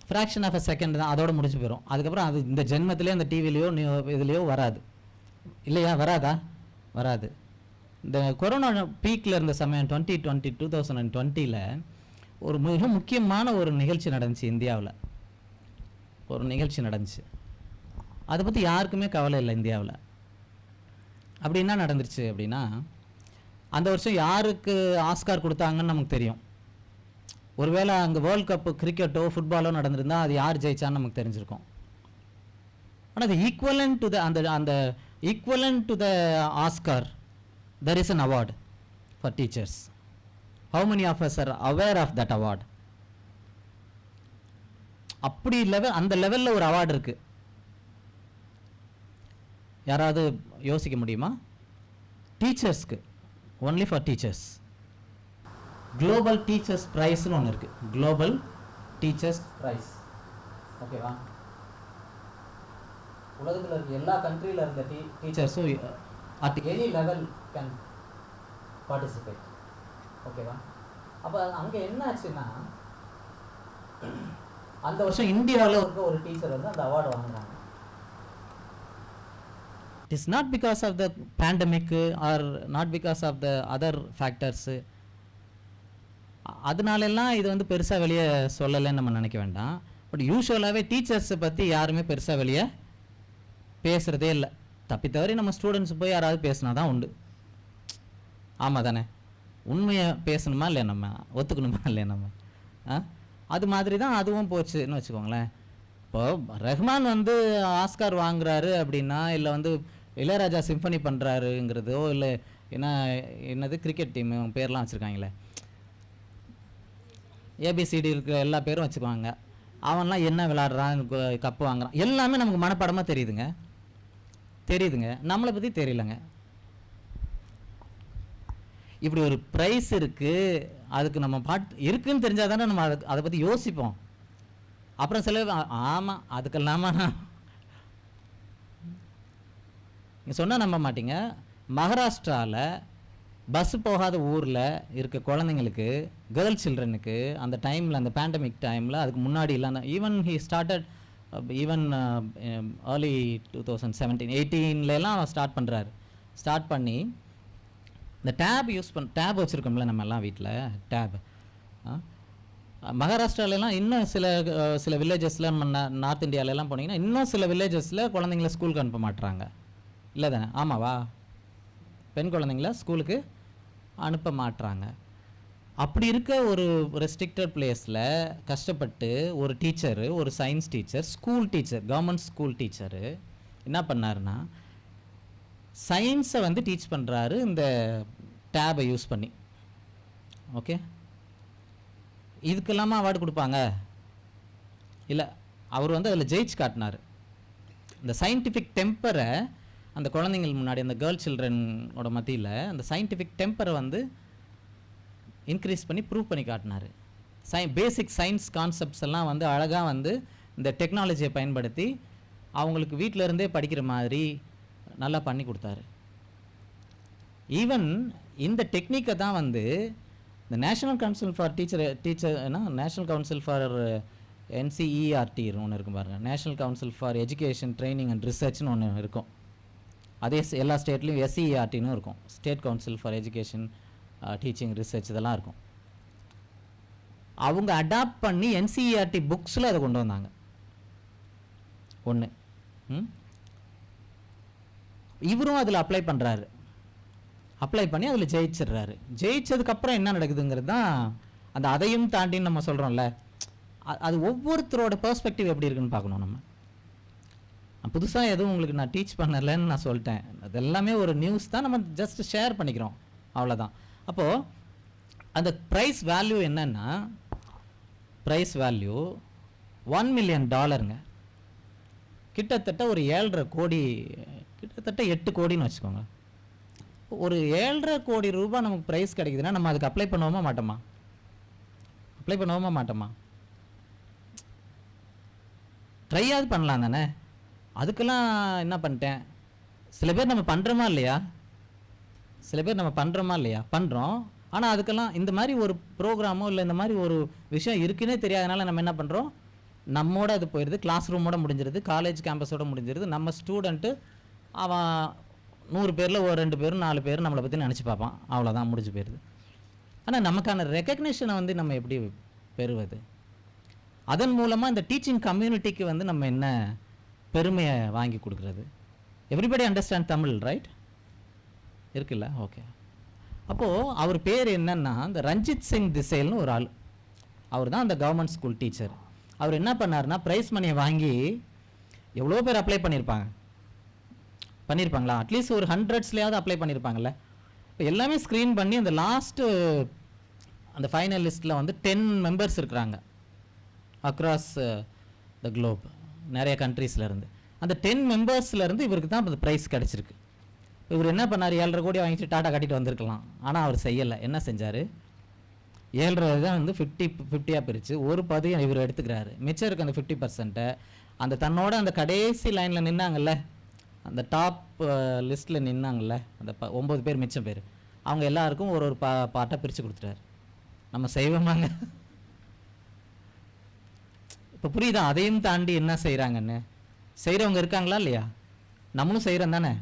ஃப்ராக்ஷன் ஆஃப் அ செகண்ட் தான், அதோட முடிஞ்சு போயிடும். அதுக்கப்புறம் அது இந்த ஜென்மத்திலே அந்த டிவிலையோ இதுலேயோ வராது இல்லையா? வராது. இந்த கொரோனா பீக்கில் இருந்த சமயம் 2020 ஒரு மிக முக்கியமான ஒரு நிகழ்ச்சி நடந்துச்சு இந்தியாவில். அதை பற்றி யாருக்குமே கவலை இல்லை இந்தியாவில். அப்படி என்ன நடந்துருச்சு அப்படின்னா, அந்த வருஷம் யாருக்கு ஆஸ்கார் கொடுத்தாங்கன்னு நமக்கு தெரியும். ஒருவேளை அங்கே வேர்ல்ட் கப்பு கிரிக்கெட்டோ ஃபுட்பாலோ நடந்திருந்தால் அது யார் ஜெயிச்சான்னு நமக்கு தெரிஞ்சிருக்கும். ஆனால் the equivalent to the அந்த equivalent to the Oscar, there is an award for teachers. How many of us are aware of that award? அப்படி அந்த லெவலில் ஒரு அவார்டு இருக்கு. யாராவது யோசிக்க முடியுமா? டீச்சர்ஸ்க்கு, only for teachers. Global teachers ப்ரைஸ்னு ஒன்று இருக்கு. Global teachers prize. ஓகேவா? உலகத்தில் இருக்க எல்லா கண்ட்ரியில் இருக்க டீச்சர்ஸும் at any level can participate. ஓகேவா? அப்போ அங்கே என்ன ஆச்சுன்னா, அந்த வருஷம் இந்தியாவில் இருக்க ஒரு டீச்சர் வந்து அந்த அவார்டு வாங்கினாங்க. It is not because of the pandemic or not because of the other factors. அதனாலெல்லாம் இது வந்து பெருசாக வெளியே சொல்லலைன்னு நம்ம நினைக்க வேண்டாம். பட் யூஸ்வலாகவே டீச்சர்ஸை பற்றி யாருமே பெருசாக வெளியே பேசுகிறதே இல்லை. தப்பித்தவரை நம்ம ஸ்டூடெண்ட்ஸ் போய் யாராவது பேசினா தான் உண்டு. ஆமாம் தானே? உண்மையை பேசணுமா இல்லையா, நம்ம ஒத்துக்கணுமா இல்லையா நம்ம? அது மாதிரி தான் அதுவும் போச்சுன்னு வச்சுக்கோங்களேன். இப்போது ரஹ்மான் வந்து ஆஸ்கார் வாங்குறாரு அப்படின்னா, இல்லை வந்து இளையராஜா சிம்பனி பண்ணுறாருங்கிறதோ, இல்லை என்னது கிரிக்கெட் டீம் பேர்லாம் வச்சுருக்காங்களே, ஏபிசிடி இருக்கிற எல்லா பேரும் வச்சுக்குவாங்க. அவன்லாம் என்ன விளையாடுறான், கப்பு வாங்குறான், எல்லாமே நமக்கு மனப்படமாக தெரியுதுங்க. நம்மளை பற்றி தெரியலங்க. இப்படி ஒரு ப்ரைஸ் இருக்குது, அதுக்கு நம்ம இருக்குன்னு தெரிஞ்சால் தானே நம்ம அதை பற்றி யோசிப்போம். அப்புறம் சில ஆமாம் அதுக்கெல்லாமா நீங்கள் சொன்னால் நம்ப மாட்டீங்க. மகாராஷ்டிராவில் பஸ்ஸு போகாத ஊரில் இருக்க குழந்தைங்களுக்கு, கேர்ள் சில்ட்ரனுக்கு அந்த டைமில், அந்த பேண்டமிக் டைமில், அதுக்கு முன்னாடி இல்லாத, even he started even early 2017-18 start பண்ணுறாரு. ஸ்டார்ட் பண்ணி இந்த டேப் வச்சுருக்கோம்ல நம்ம எல்லாம் வீட்டில், டேப். மகாராஷ்டிராலெலாம் இன்னும் சில வில்லேஜஸில், நம்ம நார்த் இந்தியாவிலலாம் போனீங்கன்னா இன்னும் சில வில்லேஜஸில் குழந்தைங்கள ஸ்கூலுக்கு அனுப்ப மாட்டுறாங்க. இல்லை தானே? ஆமாவா? பெண் குழந்தைங்கள ஸ்கூலுக்கு அனுப்ப மாட்டுறாங்க. அப்படி இருக்க ஒரு ரெஸ்ட்ரிக்டட் பிளேஸில் கஷ்டப்பட்டு ஒரு டீச்சரு, ஒரு science teacher, school teacher, government school teacher என்ன பண்ணாருன்னா, சயின்ஸை வந்து டீச் பண்ணுறாரு இந்த டேபை யூஸ் பண்ணி. ஓகே, இதுக்கெல்லாமா அவார்டு கொடுப்பாங்க? இல்லை, அவர் வந்து அதில் ஜெயிச்சு காட்டினார். இந்த சயின்டிஃபிக் டெம்பரை அந்த குழந்தைங்கள் முன்னாடி, அந்த கேர்ள் சில்ட்ரனோட மத்தியில் அந்த சயின்டிஃபிக் டெம்பரை வந்து இன்க்ரீஸ் பண்ணி ப்ரூவ் பண்ணி காட்டினார். பேசிக் சயின்ஸ் கான்செப்ட்ஸ் எல்லாம் வந்து அழகாக வந்து இந்த டெக்னாலஜியை பயன்படுத்தி அவங்களுக்கு வீட்டில் இருந்தே படிக்கிற மாதிரி நல்லா பண்ணி கொடுத்தாரு. ஈவன் இந்த டெக்னிக்கை தான் வந்து இந்த national council for national council for NCERT ஒன்று இருக்கும் பாருங்கள், national council for education training and ரிசர்ச்னு ஒன்று இருக்கும். அதே எல்லா ஸ்டேட்லேயும் SCERTன்னு இருக்கும், state council for education teaching research, இதெல்லாம் இருக்கும். அவங்க அடாப்ட் பண்ணி NCERT புக்ஸில் அதை கொண்டு வந்தாங்க. ஒன்று இவரும் அதில் அப்ளை பண்ணுறாரு. அப்ளை பண்ணி அதில் ஜெயிச்சிடுறாரு. ஜெயிச்சதுக்கப்புறம் என்ன நடக்குதுங்கிறது தான் அந்த அதையும் தாண்டின்னு நம்ம சொல்கிறோம்ல, அது ஒவ்வொருத்தரோட பெர்ஸ்பெக்டிவ் எப்படி இருக்குன்னு பார்க்கணும். நம்ம புதுசாக எதுவும் உங்களுக்கு நான் டீச் பண்ணலைன்னு நான் சொல்லிட்டேன். அது எல்லாமே ஒரு நியூஸ் தான், நம்ம ஜஸ்ட் ஷேர் பண்ணிக்கிறோம், அவ்வளோதான். அப்போது அந்த ப்ரைஸ் வேல்யூ என்னன்னா, ப்ரைஸ் வேல்யூ $1 million, கிட்டத்தட்ட ஒரு 7.5 கோடி, கிட்டத்தட்ட 8 கோடின்னு வச்சுக்கோங்க. ஒரு 7.5 கோடி ரூபாய் நமக்கு ப்ரைஸ் கிடைக்குதுன்னா நம்ம அதுக்கு அப்ளை பண்ணுவோமா மாட்டோமா? ட்ரையாவது பண்ணலாம் தானே? அதுக்கெல்லாம் என்ன பண்ணிட்டேன், சில பேர் நம்ம பண்ணுறோமா இல்லையா? பண்ணுறோம். ஆனால் அதுக்கெல்லாம் இந்த மாதிரி ஒரு ப்ரோக்ராமோ இல்லை இந்த மாதிரி ஒரு விஷயம் இருக்குன்னே தெரியாதனால நம்ம என்ன பண்ணுறோம், நம்மோட அது போயிடுது, கிளாஸ் ரூமோட முடிஞ்சிருது, காலேஜ் கேம்பஸோட முடிஞ்சிருது. நம்ம ஸ்டூடெண்ட்டு அவன் 100 பேரில் ஒரு 2 பேரும் 4 பேரும் நம்மளை பற்றி நினச்சி பார்ப்பான், அவ்வளோதான், முடிஞ்சு போயிடுது. ஆனால் நமக்கான ரெக்கக்னிஷனை வந்து நம்ம எப்படி பெறுவது? அதன் மூலமாக இந்த டீச்சிங் கம்யூனிட்டிக்கு வந்து நம்ம என்ன பெருமையை வாங்கி கொடுக்குறது? Everybody understand Tamil, right? இருக்குல்ல? ஓகே. அப்போது அவர் பேர் என்னன்னா, இந்த ரஞ்சித் சிங் திசேல்னு ஒரு ஆள், அவர் தான் அந்த கவர்மெண்ட் ஸ்கூல் டீச்சர். அவர் என்ன பண்ணார்னா, ப்ரைஸ் மணியை வாங்கி எவ்வளோ பேர் அப்ளை பண்ணியிருப்பாங்களா? அட்லீஸ்ட் ஒரு 100ஸ்லையாவது அப்ளை பண்ணியிருப்பாங்கல்ல. இப்போ எல்லாமே ஸ்க்ரீன் பண்ணி அந்த லாஸ்ட்டு அந்த ஃபைனல் லிஸ்ட்டில் வந்து 10 மெம்பர்ஸ் இருக்கிறாங்க அக்ராஸ் த குளோப், நிறைய கண்ட்ரீஸ்லேருந்து. அந்த 10 மெம்பர்ஸ்லேருந்து இவருக்கு தான் அந்த ப்ரைஸ் கிடச்சிருக்கு. இவர் என்ன பண்ணார்? 7.5 கோடி வாங்கிட்டு டாட்டா கட்டிட்டு வந்திருக்கலாம். ஆனால் அவர் செய்யலை. என்ன செஞ்சார்? 7.5 தான் வந்து 50-50 பிரித்து ஒரு பதியம் இவர் எடுத்துக்கிறாரு. மிச்சம் இருக்க அந்த 50% அந்த தன்னோட அந்த கடைசி லைனில் நின்னாங்கல்ல, அந்த டாப் லிஸ்ட்டில் நின்னாங்கல்ல, அந்த 9 பேர் மிச்சம் பேர், அவங்க எல்லாருக்கும் ஒரு பாட்டாக பிரித்து கொடுத்துட்டாரு. நம்ம செய்வோமாங்க? இப்போ புரியுதா? அதையும் தாண்டி என்ன செய்கிறாங்கன்னு. செய்கிறவங்க இருக்காங்களா இல்லையா? நம்மளும் செய்கிறோம் தானே,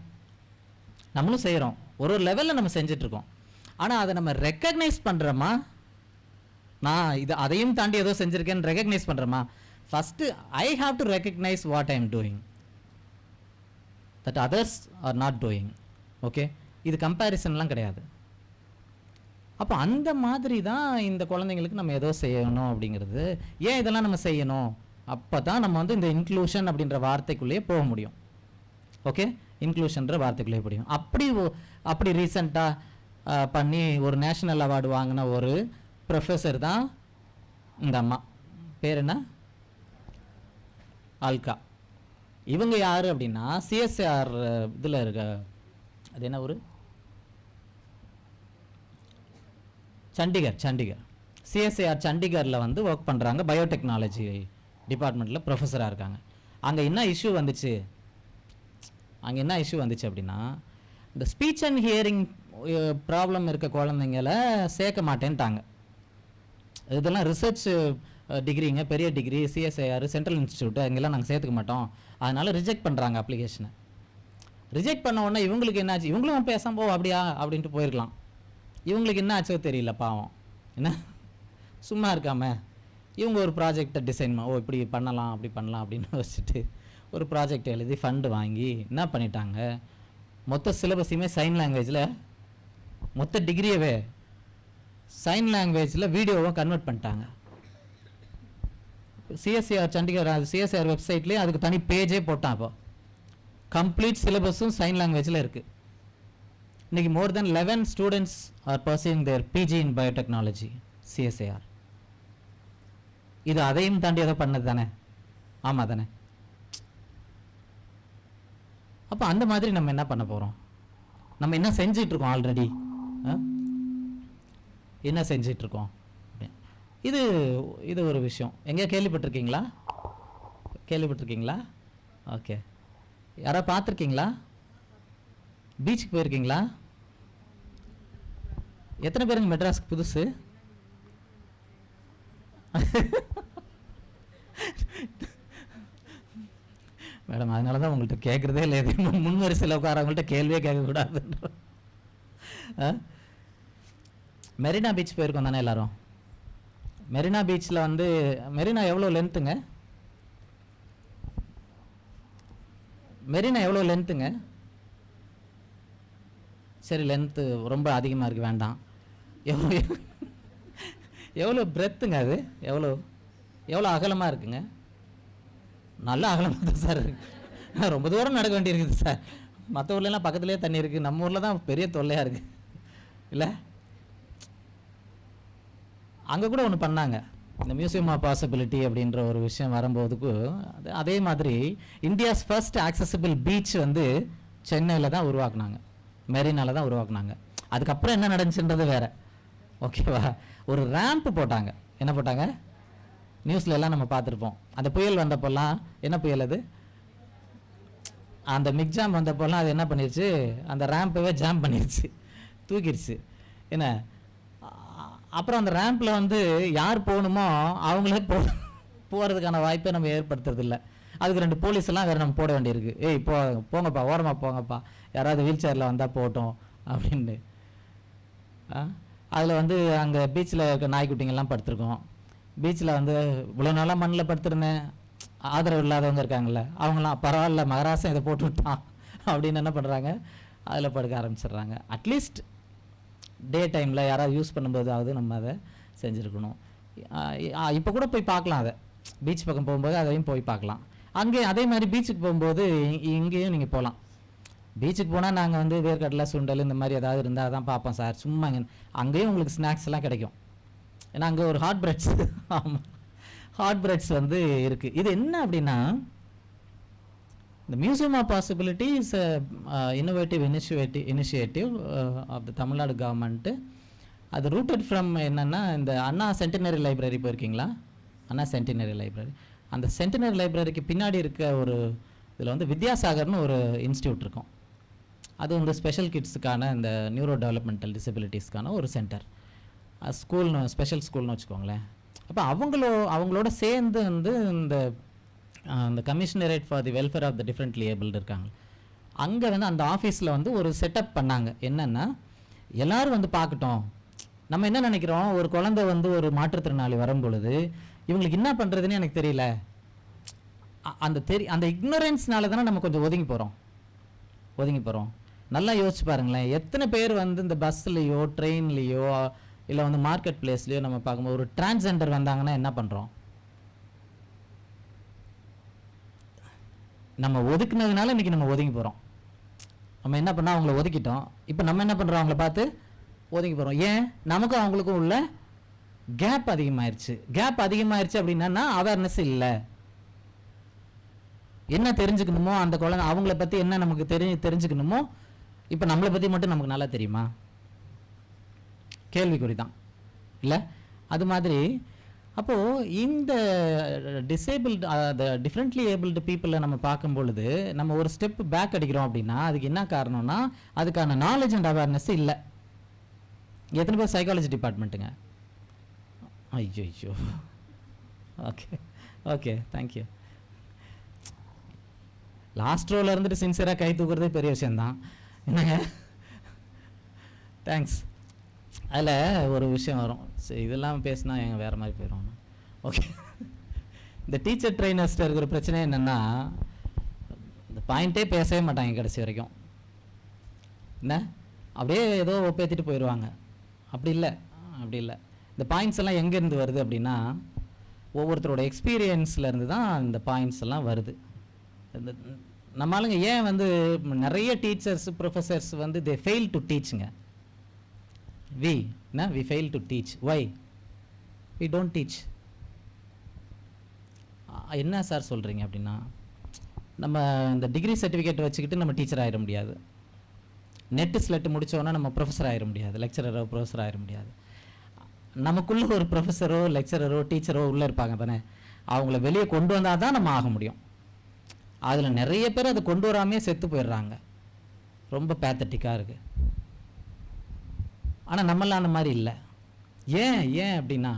நம்மளும் செய்கிறோம். ஒரு லெவலில் நம்ம செஞ்சிட்ருக்கோம். ஆனால் அதை நம்ம ரெக்கக்னைஸ் பண்ணுறோமா? நான் இது அதையும் தாண்டி ஏதோ செஞ்சுருக்கேன்னு ரெக்கக்னைஸ் பண்ணுறோமா? First I have to recognise what I am doing, that others are not doing. Okay, இது கம்பேரிசன்லாம் கிடையாது. அப்போ அந்த மாதிரி தான் இந்த குழந்தைங்களுக்கு நம்ம ஏதோ செய்யணும் அப்படிங்கிறது. ஏன் இதெல்லாம் நம்ம செய்யணும்? அப்போ தான் நம்ம வந்து இந்த இன்க்ளூஷன் அப்படின்ற வார்த்தைக்குள்ளேயே போக முடியும். ஓகே, இன்க்ளூஷன்ற வார்த்தைக்குள்ளேயே முடியும். அப்படி ரீசெண்டாக பண்ணி ஒரு நேஷ்னல் அவார்டு வாங்கின ஒரு ப்ரொஃபஸர் தான் இந்த அம்மா. பேர் என்ன? ஆல்கா. இவங்க யார் அப்படின்னா சிஎஸ்ஆர் இதில் இருக்க, அது என்ன ஒரு சண்டிகர் சிஎஸ்ஐஆர் சண்டிகரில் வந்து ஒர்க் பண்ணுறாங்க. பயோடெக்னாலஜி டிபார்ட்மெண்ட்டில் ப்ரொஃபஸராக இருக்காங்க. அங்கே என்ன இஷ்யூ வந்துச்சு அப்படின்னா, இந்த ஸ்பீச் அண்ட் ஹியரிங் ப்ராப்ளம் இருக்க குழந்தைங்கள சேர்க்க மாட்டேன்ட்டாங்க. இதெல்லாம் ரிசர்ச் டிகிரிங்க, பெரிய டிகிரி, சிஎஸ்ஐஆர், சென்ட்ரல் இன்ஸ்டியூட், அங்கெல்லாம் நாங்கள் சேர்த்துக்க மாட்டோம், அதனால் ரிஜெக்ட் பண்ணுறாங்க அப்ளிகேஷனை. ரிஜெக்ட் பண்ண உடனே இவங்களுக்கு என்னாச்சு? இவங்களும் பேசாம அப்படியா அப்படின்ட்டு போயிருக்கலாம். இவங்களுக்கு என்ன ஆச்சோ தெரியல, பாவம். என்ன சும்மா இருக்காம இவங்க ஒரு ப்ராஜெக்டை டிசைன் இப்படி பண்ணலாம் அப்படி பண்ணலாம் அப்படின்னு வச்சுட்டு ஒரு ப்ராஜெக்ட் எழுதி ஃபண்டு வாங்கி என்ன பண்ணிட்டாங்க, மொத்த சிலபஸையுமே சைன் லாங்குவேஜில், மொத்த டிகிரியவே சைன் லாங்குவேஜில் வீடியோவை கன்வெர்ட் பண்ணிட்டாங்க. சிஎஸ்சிஆர் சண்டிகர் சிஎஸ்சிஆர் வெப்சைட்லேயே அதுக்கு தனி பேஜே போட்டான். இப்போ கம்ப்ளீட் சிலபஸும் சைன் லாங்குவேஜில் இருக்குது. இன்றைக்கி more than 11 students are pursuing their PG in biotechnology, CSIR. இது அதையும் தாண்டி ஏதோ பண்ணது தானே? ஆமாம் தானே? அப்போ அந்த மாதிரி நம்ம என்ன பண்ண போகிறோம்? நம்ம என்ன செஞ்சிட்ருக்கோம்? ஆல்ரெடி என்ன செஞ்சிட்ருக்கோம்? இது ஒரு விஷயம். எங்கேயா கேள்விப்பட்டிருக்கீங்களா? ஓகே, யாராவது பார்த்துருக்கீங்களா? பீச்சுக்கு போயிருக்கீங்களா? எத்தனை பேருங்க மெட்ராஸ்க்கு புதுசு? மேடம், அதனால தான் உங்கள்கிட்ட கேட்குறதே இல்லை. முன்வரிசையில் உட்காரவங்கள்ட்ட கேள்வியே கேட்கக்கூடாதுன்ற. மெரினா பீச் போயிருக்கோம் தானே எல்லாரும்? மெரினா பீச்சில் வந்து மெரினா எவ்வளோ லென்த்துங்க? சரி, லென்த்து ரொம்ப அதிகமாக இருக்குது, வேண்டாம். எவ்வளோ பிரெத்துங்க? அது எவ்வளோ அகலமாக இருக்குங்க? நல்ல அகலமாக தான் சார் இருக்குது. ரொம்ப தூரம் நடக்க வேண்டியிருக்குது சார். மற்ற ஊர்லலாம் பக்கத்துலேயே தண்ணி இருக்குது, நம்ம ஊரில் தான் பெரிய தொல்லையாக இருக்குது இல்லை? அங்கே கூட ஒன்று பண்ணாங்க, இந்த மியூசியம் ஆஃப் பாசிபிலிட்டி அப்படின்ற ஒரு விஷயம் வரும்போதுக்கு அதே மாதிரி இந்தியாஸ் ஃபர்ஸ்ட் ஆக்சசிபிள் பீச் வந்து சென்னையில் தான் உருவாக்குனாங்க, மெரினால தான் உருவாக்குனாங்க. அதுக்கப்புறம் என்ன நடந்துச்சுன்றது வேற. ஓகேவா? ஒரு ரேம்ப் போட்டாங்க. என்ன போட்டாங்க? நியூஸ்ல எல்லாம் நம்ம பார்த்துருப்போம். அந்த புயல் வந்தப்போல்லாம், என்ன புயல் அது? அந்த மிக்ஜாம் வந்தப்போல்லாம் அது என்ன பண்ணிருச்சு? அந்த ரேம்பவே ஜாம் பண்ணிருச்சு, தூக்கிடுச்சு. என்ன அப்புறம் அந்த ரேம்பில் வந்து யார் போகணுமோ அவங்களே போகிறதுக்கான வாய்ப்பை நம்ம ஏற்படுத்துறதில்ல. அதுக்கு 2 போலீஸ் எல்லாம் வேறு நம்ம போட வேண்டியிருக்கு. ஏய் போங்கப்பா, ஓரமாக போங்கப்பா, யாராவது வீல் சேரில் வந்தால் போகட்டும் அப்படின்னு. அதில் வந்து அங்கே பீச்சில் இருக்க நாய்க்குட்டிங்கெல்லாம் படுத்துருக்கோம். பீச்சில் வந்து இவ்வளோ நாளாக மண்ணில் படுத்துருந்தேன், ஆதரவு இல்லாதவங்க இருக்காங்கள்ல, அவங்களாம் பரவாயில்ல மகராசன் இதை போட்டு விட்டான் அப்படின்னு என்ன பண்ணுறாங்க, அதில் படுக்க ஆரம்பிச்சிடுறாங்க. அட்லீஸ்ட் டே டைமில் யாராவது யூஸ் பண்ணும்போதாவது நம்ம அதை செஞ்சுருக்கணும். இப்போ கூட போய் பார்க்கலாம், அதை பீச் பக்கம் போகும்போது அதையும் போய் பார்க்கலாம். அங்கே அதே மாதிரி பீச்சுக்கு போகும்போது இங்கேயும் நீங்கள் போகலாம். பீச்சுக்கு போனால் நாங்கள் வந்து வேர்க்கடலை சுண்டல் இந்த மாதிரி ஏதாவது இருந்தால் தான் பார்ப்போம் சார். சும்மா அங்கேயும் உங்களுக்கு ஸ்நாக்ஸ் எல்லாம் கிடைக்கும். ஏன்னா அங்கே ஒரு ஹாட் பிரெட்ஸ் ஆமாம், ஹாட் பிரெட்ஸ் வந்து இருக்குது. இது என்ன அப்படின்னா, இந்த museum of possibility is innovative initiative of the Tamil Nadu government. அது ரூட்டட் ஃப்ரம் என்னென்னா, இந்த அண்ணா சென்டினரி லைப்ரரி போயிருக்கீங்களா? Anna centenary library. அந்த சென்டினரி லைப்ரரிக்கு பின்னாடி இருக்க ஒரு இதில் வந்து வித்யாசாகர்னு ஒரு இன்ஸ்டியூட் இருக்கும். அது வந்து ஸ்பெஷல் கிட்ஸுக்கான இந்த நியூரோ டெவலப்மெண்டல் டிசபிலிட்டிஸ்க்கான ஒரு சென்டர், ஸ்கூல்னு ஸ்பெஷல் ஸ்கூல்னு வச்சுக்கோங்களேன். அப்போ அவங்களோட சேர்ந்து வந்து இந்த commissionerate for the welfare of the differently abled இருக்காங்க. அங்கே வந்து அந்த ஆஃபீஸில் வந்து ஒரு செட்டப் பண்ணாங்க. என்னென்னா, எல்லோரும் வந்து பார்க்கட்டும். நம்ம என்ன நினைக்கிறோம், ஒரு குழந்தை வந்து ஒரு மாற்றுத்திறனாளி வரும் பொழுது இவங்களுக்கு என்ன பண்ணுறதுன்னு எனக்கு தெரியல, அந்த இக்னோரன்ஸ்னால தானே நம்ம கொஞ்சம் ஒதுங்கி போகிறோம். நல்லா யோசிச்சு பாருங்களேன், எத்தனை பேர் வந்து இந்த பஸ்லேயோ ட்ரெயின்லேயோ இல்லை வந்து மார்க்கெட் பிளேஸ்லேயோ நம்ம பார்க்கும்போது ஒரு டிரான்ஸ்ஜெண்டர் வந்தாங்கன்னா என்ன பண்ணுறோம்? நம்ம ஒதுக்குனதுனால இன்றைக்கி நம்ம ஒதுங்கி போகிறோம். நம்ம என்ன பண்ணால் அவங்கள ஒதுக்கிட்டோம். இப்போ நம்ம என்ன பண்ணுறோம், அவங்கள பார்த்து ஒதுங்கி போகிறோம். ஏன்? நமக்கும் அவங்களுக்கும் உள்ள கேப் அதிகமாயிருச்சு அப்படின்னா அவேர்னஸ் இல்லை. என்ன தெரிஞ்சுக்கணுமோ அந்த குழந்தை அவங்கள பற்றி என்ன நமக்கு தெரிஞ்சுக்கணுமோ, இப்போ நம்மளை பற்றி மட்டும் நமக்கு நல்லா தெரியுமா? கேள்விக்குறி தான் இல்லை? அது மாதிரி அப்போது இந்த டிஃப்ரெண்ட்லி ஏபிள்டு பீப்புளை நம்ம பார்க்கும் பொழுது நம்ம ஒரு ஸ்டெப் பேக் அடிக்கிறோம் அப்படின்னா அதுக்கு என்ன காரணம்னா, அதுக்கான நாலேஜ் அண்ட் அவேர்னஸ் இல்லை. எத்தனை பேர் சைக்காலஜி டிபார்ட்மெண்ட்டுங்க? ஐயோ, ஓகே தேங்க்யூ. லாஸ்ட் ரோவில் இருந்துட்டு சின்சியராக கை தூக்குறதே பெரிய விஷயந்தான் என்னங்க. தேங்க்ஸ். அதில் ஒரு விஷயம் வரும், சரி இதெல்லாம் பேசினா எங்கள் வேறு மாதிரி போயிடும். ஓகே, இந்த டீச்சர் ட்ரைனர்ஸ்ட்டு இருக்கிற பிரச்சனை என்னென்னா, இந்த பாயிண்ட்டே பேசவே மாட்டாங்க கடைசி வரைக்கும். என்ன அப்படியே ஏதோ ஒப்பேற்றிட்டு போயிடுவாங்க. அப்படி இல்லை. இந்த பாயிண்ட்ஸ் எல்லாம் எங்கேருந்து வருது அப்படின்னா, ஒவ்வொருத்தரோட எக்ஸ்பீரியன்ஸ்லேருந்து தான் இந்த பாயிண்ட்ஸ் எல்லாம் வருது. இந்த நம்ம ஆளுங்க ஏன் வந்து நிறைய டீச்சர்ஸ் ப்ரொஃபஸர்ஸ் வந்து தே ஃபெயில் டு டீச்சுங்க. we fail to teach. Why? We don't teach. என்ன சார் சொல்கிறீங்க அப்படின்னா, நம்ம இந்த டிகிரி சர்டிஃபிகேட் வச்சுக்கிட்டு நம்ம டீச்சர் ஆகிட முடியாது. நெட்டு ஸ்லெட்டு முடித்தோன்னா நம்ம ப்ரொஃபஸர் ஆகிட முடியாது, லெக்சரரோ ப்ரொஃபஸர் ஆகிட முடியாது. நமக்குள்ளே ஒரு ப்ரொஃபஸரோ லெக்சரரோ டீச்சரோ உள்ளே இருப்பாங்க தானே, அவங்கள வெளியே கொண்டு வந்தால் தான் நம்ம ஆக முடியும். அதில் நிறைய பேர் அதை கொண்டு வராமே செத்து போயிடுறாங்க. ரொம்ப பேத்தட்டிக்காக இருக்குது. ஆனால் நம்மளாம் அந்த மாதிரி இல்லை. ஏன் அப்படின்னா,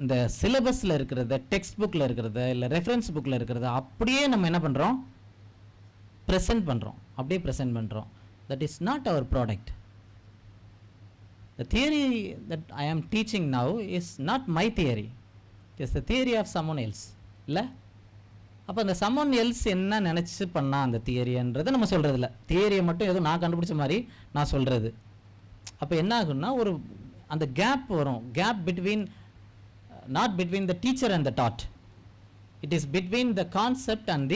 இந்த சிலபஸில் இருக்கிறத, டெக்ஸ்ட் புக்கில் இருக்கிறத, இல்லை ரெஃபரன்ஸ் புக்கில் இருக்கிறத அப்படியே நம்ம என்ன பண்ணுறோம், ப்ரெசென்ட் பண்ணுறோம். That is not our product. The theory that I am teaching now is not my theory. It is the theory of someone else. இல்லை? அப்போ அந்த someone else என்ன நினச்சி பண்ணா அந்த தியரின்றதை நம்ம சொல்கிறது இல்லை. தியரியை மட்டும் ஏதோ நான் கண்டுபிடிச்ச மாதிரி நான் சொல்கிறது. அப்போ என்ன ஆகுன்னா, ஒரு அந்த கேப் வரும். Gap between, not between the teacher and the taught. It is between the concept and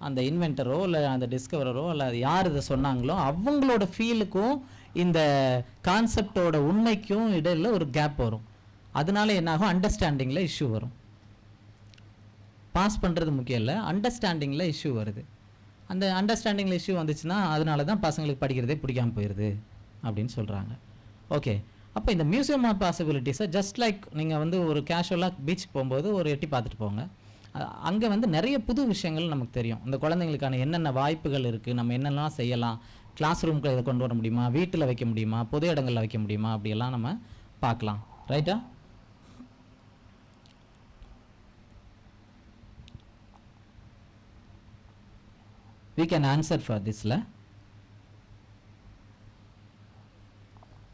அந்த இன்வென்டரோ இல்லை அந்த டிஸ்கவரரோ இல்லை யார் இதை சொன்னாங்களோ அவங்களோட ஃபீலுக்கும் இந்த கான்செப்டோட உண்மைக்கும் இடையில் ஒரு கேப் வரும். அதனால என்னாகும், அண்டர்ஸ்டாண்டிங்கில் இஷ்யூ வரும். பாஸ் பண்ணுறது முக்கியம் இல்லை, அண்டர்ஸ்டாண்டிங்கில் இஷ்யூ வருது. அந்த அண்டர்ஸ்டாண்டிங்கில் இஷ்யூ வந்துச்சுன்னா அதனால தான் பசங்களுக்கு படிக்கிறதே பிடிக்காமல் போயிடுது அப்படின்னு சொல்கிறாங்க. ஓகே, அப்போ இந்த மியூசியம் ஆஃப் பாசிபிலிட்டிஸை ஜஸ்ட் லைக் நீங்கள் வந்து ஒரு கேஷுவலாக பீச்சுக்கு போகும்போது ஒரு எட்டி பார்த்துட்டு போங்க. அங்கே வந்து நிறைய புது விஷயங்கள் நமக்கு தெரியும். இந்த குழந்தைங்களுக்கான என்னென்ன வாய்ப்புகள் இருக்குது, நம்ம என்னெல்லாம் செய்யலாம், கிளாஸ் ரூமுக்கு இதை கொண்டு வர முடியுமா, வீட்டில் வைக்க முடியுமா, பொது இடங்களில் வைக்க முடியுமா, அப்படியெல்லாம் நம்ம பார்க்கலாம். ரைட்டா? we can answer for this la.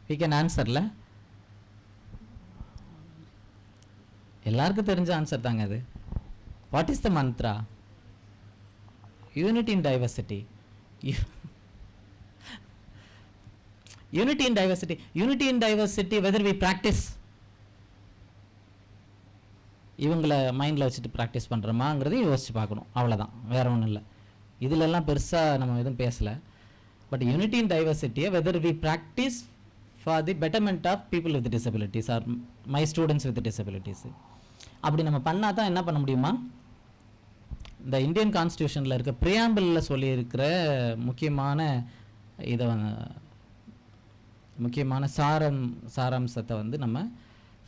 we can answer la. எல்லாருக்கும் தெரிஞ்ச ஆன்சர் தாங்க அது. What is the mantra? Unity in diversity. Unity in diversity. Unity in diversity, whether we practice இவங்கள மைண்டில் வச்சுட்டு ப்ராக்டிஸ் பண்ணுறோமாங்கிறதையும் யோசிச்சு பார்க்கணும். அவ்வளோதான், வேற ஒன்றும் இல்லை. இதிலெல்லாம் பெருசாக நம்ம எதுவும் பேசலை. பட் யூனிட்டி இன் டைவர்சிட்டியை whether we practise for the betterment of people with disabilities or my students with disabilities, அப்படி நம்ம பண்ணால் தான் என்ன பண்ண முடியுமா, இந்த இந்தியன் கான்ஸ்டியூஷனில் இருக்க ப்ரியாம்பிளில் சொல்லியிருக்கிற முக்கியமான சாராம்சத்தை வந்து நம்ம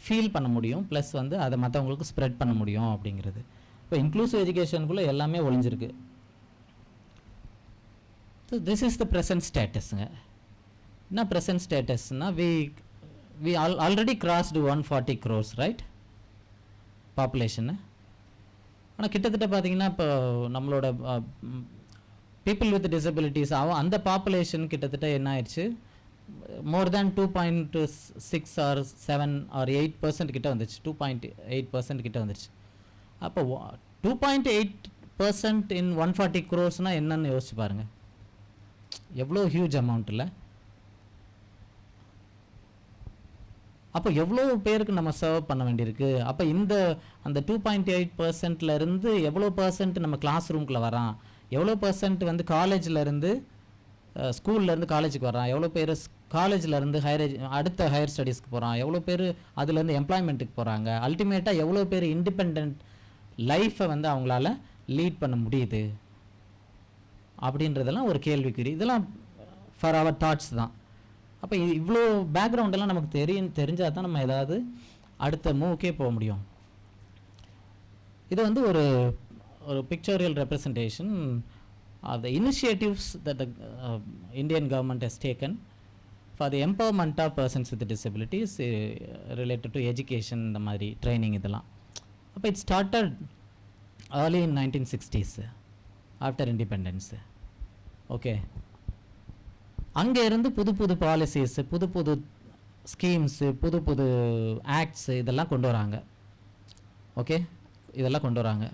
ஃபீல் பண்ண முடியும். ப்ளஸ் வந்து அதை மற்றவங்களுக்கு ஸ்ப்ரெட் பண்ண முடியும் அப்படிங்கிறது. இப்போ இன்க்ளூசிவ் எஜுகேஷனுக்குள்ளே எல்லாமே ஒளிஞ்சிருக்கு. So this is the present ஸ்டேட்டஸுங்க. என்ன ப்ரெசன்ட் ஸ்டேட்டஸ்னால் we already crossed 140 crores right population. ஆனால் கிட்டத்தட்ட பார்த்தீங்கன்னா இப்போ நம்மளோட பீப்புள் வித் டிசபிலிட்டிஸ் ஆகும் அந்த பாப்புலேஷன் கிட்டத்தட்ட என்ன ஆயிடுச்சு, மோர் தேன் 2.6 or 7 or 8% கிட்ட வந்துச்சு. 2.8% கிட்ட வந்துருச்சு. அப்போ 2.8% in 140 crores என்னன்னு யோசிச்சு பாருங்கள், எவ்வளோ ஹியூஜ் அமௌண்ட் இல்லை. அப்போ எவ்வளோ பேருக்கு நம்ம சர்வ் பண்ண வேண்டியிருக்கு. அப்போ அந்த 2.8%லேருந்து எவ்வளோ பர்சன்ட் நம்ம கிளாஸ் ரூம்குள்ளே வரான், எவ்வளோ பர்சன்ட் வந்து காலேஜ்லேருந்து ஸ்கூல்லேருந்து காலேஜுக்கு வரான், எவ்வளோ பேர் காலேஜ்லேருந்து அடுத்த ஹையர் ஸ்டடீஸ்க்கு போகிறான், எவ்வளோ பேர் அதுலேருந்து எம்ப்ளாய்மெண்ட்டுக்கு போகிறாங்க, அல்டிமேட்டாக எவ்வளோ பேர் இண்டிபெண்ட் லைஃப்பை வந்து அவங்களால லீட் பண்ண முடியுது அப்படின்றதெல்லாம் ஒரு கேள்விக்குறி. இதெல்லாம் ஃபார் அவர் தாட்ஸ் தான். அப்போ இவ்வளோ பேக்ரவுண்டெல்லாம் நமக்கு தெரிஞ்சால் தான் நம்ம ஏதாவது அடுத்த மூவுக்கே போக முடியும். இது வந்து ஒரு pictorial representation of the initiatives that the Indian government has taken for the empowerment of persons with disabilities related to education, இந்த மாதிரி ட்ரைனிங் இதெல்லாம். அப்போ it started early in 1960s after independence. Okay, அங்கே இருந்து புது பாலிசிஸ், புது schemes, புது ஆக்ட்ஸு இதெல்லாம் கொண்டு வராங்க. ஓகே, இதெல்லாம் கொண்டு வராங்க.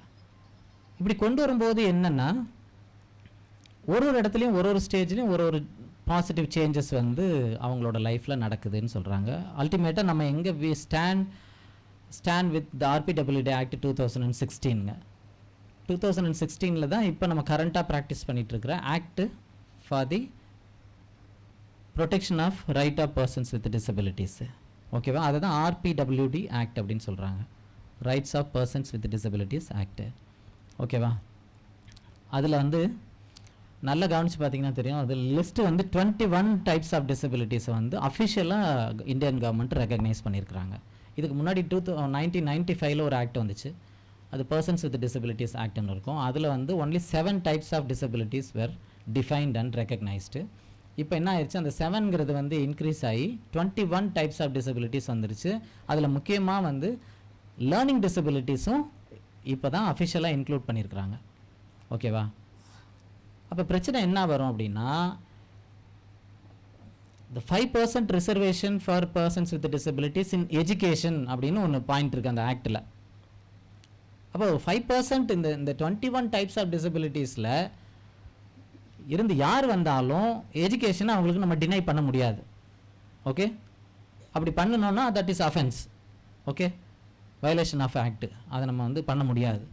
இப்படி கொண்டு வரும்போது என்னென்னா, ஒரு இடத்துலையும் ஒரு ஸ்டேஜ்லேயும் ஒரு பாசிட்டிவ் சேஞ்சஸ் வந்து அவங்களோட லைஃப்பில் நடக்குதுன்னு சொல்கிறாங்க. அல்டிமேட்டாக நம்ம எங்கே we stand with the RPWD act 2016ங்க. 2016 தான் இப்போ நம்ம கரண்ட்டாக ப்ராக்டிஸ் பண்ணிகிட்ருக்கிற act for the protection of right of persons with disabilities. ஓகேவா, அதை தான் RPWD ஆக்ட் அப்படின்னு சொல்கிறாங்க, rights of persons with disabilities act. ஓகேவா, அதில் வந்து நல்லா கவனித்து பார்த்தீங்கன்னா தெரியும், அது லிஸ்ட்டு வந்து 21 டைப்ஸ் ஆஃப் டிசபிலிட்டிஸை வந்து அஃபிஷியலாக இந்தியன் கவர்மெண்ட் ரெகக்னைஸ் பண்ணியிருக்கிறாங்க. இதுக்கு முன்னாடி 1995 ஒரு ஆக்ட் வந்துச்சு, அது பர்சன்ஸ் வித் டிசபிலிட்டிஸ் ஆக்ட்னு இருக்கும். அதில் வந்து only 7 types of disabilities were defined and recognised. இப்போ என்ன ஆயிடுச்சு, அந்த 7ங்கிறது வந்து இன்க்ரீஸ் ஆகி 21 டைப்ஸ் ஆஃப் டிசபிலிட்டிஸ் வந்துருச்சு. அதில் முக்கியமாக வந்து லேர்னிங் டிசபிலிட்டிஸும் இப்போ தான் அஃபிஷியலாக இன்க்ளூட் பண்ணியிருக்கிறாங்க. ஓகேவா, அப்போ பிரச்சனை என்ன வரும் அப்படின்னா, the 5% reservation for persons with disabilities in education அப்படின்னு ஒன்று பாயிண்ட் இருக்குது அந்த ஆக்டில். அப்போ 5% இந்த 21 டைப்ஸ் ஆஃப் டிசபிலிட்டிஸில் இருந்து யார் வந்தாலும் எஜுகேஷனை அவங்களுக்கு நம்ம டினை பண்ண முடியாது. ஓகே, அப்படி பண்ணணுன்னா that is offence. Okay, violation of act, அதை நம்ம வந்து பண்ண முடியாது.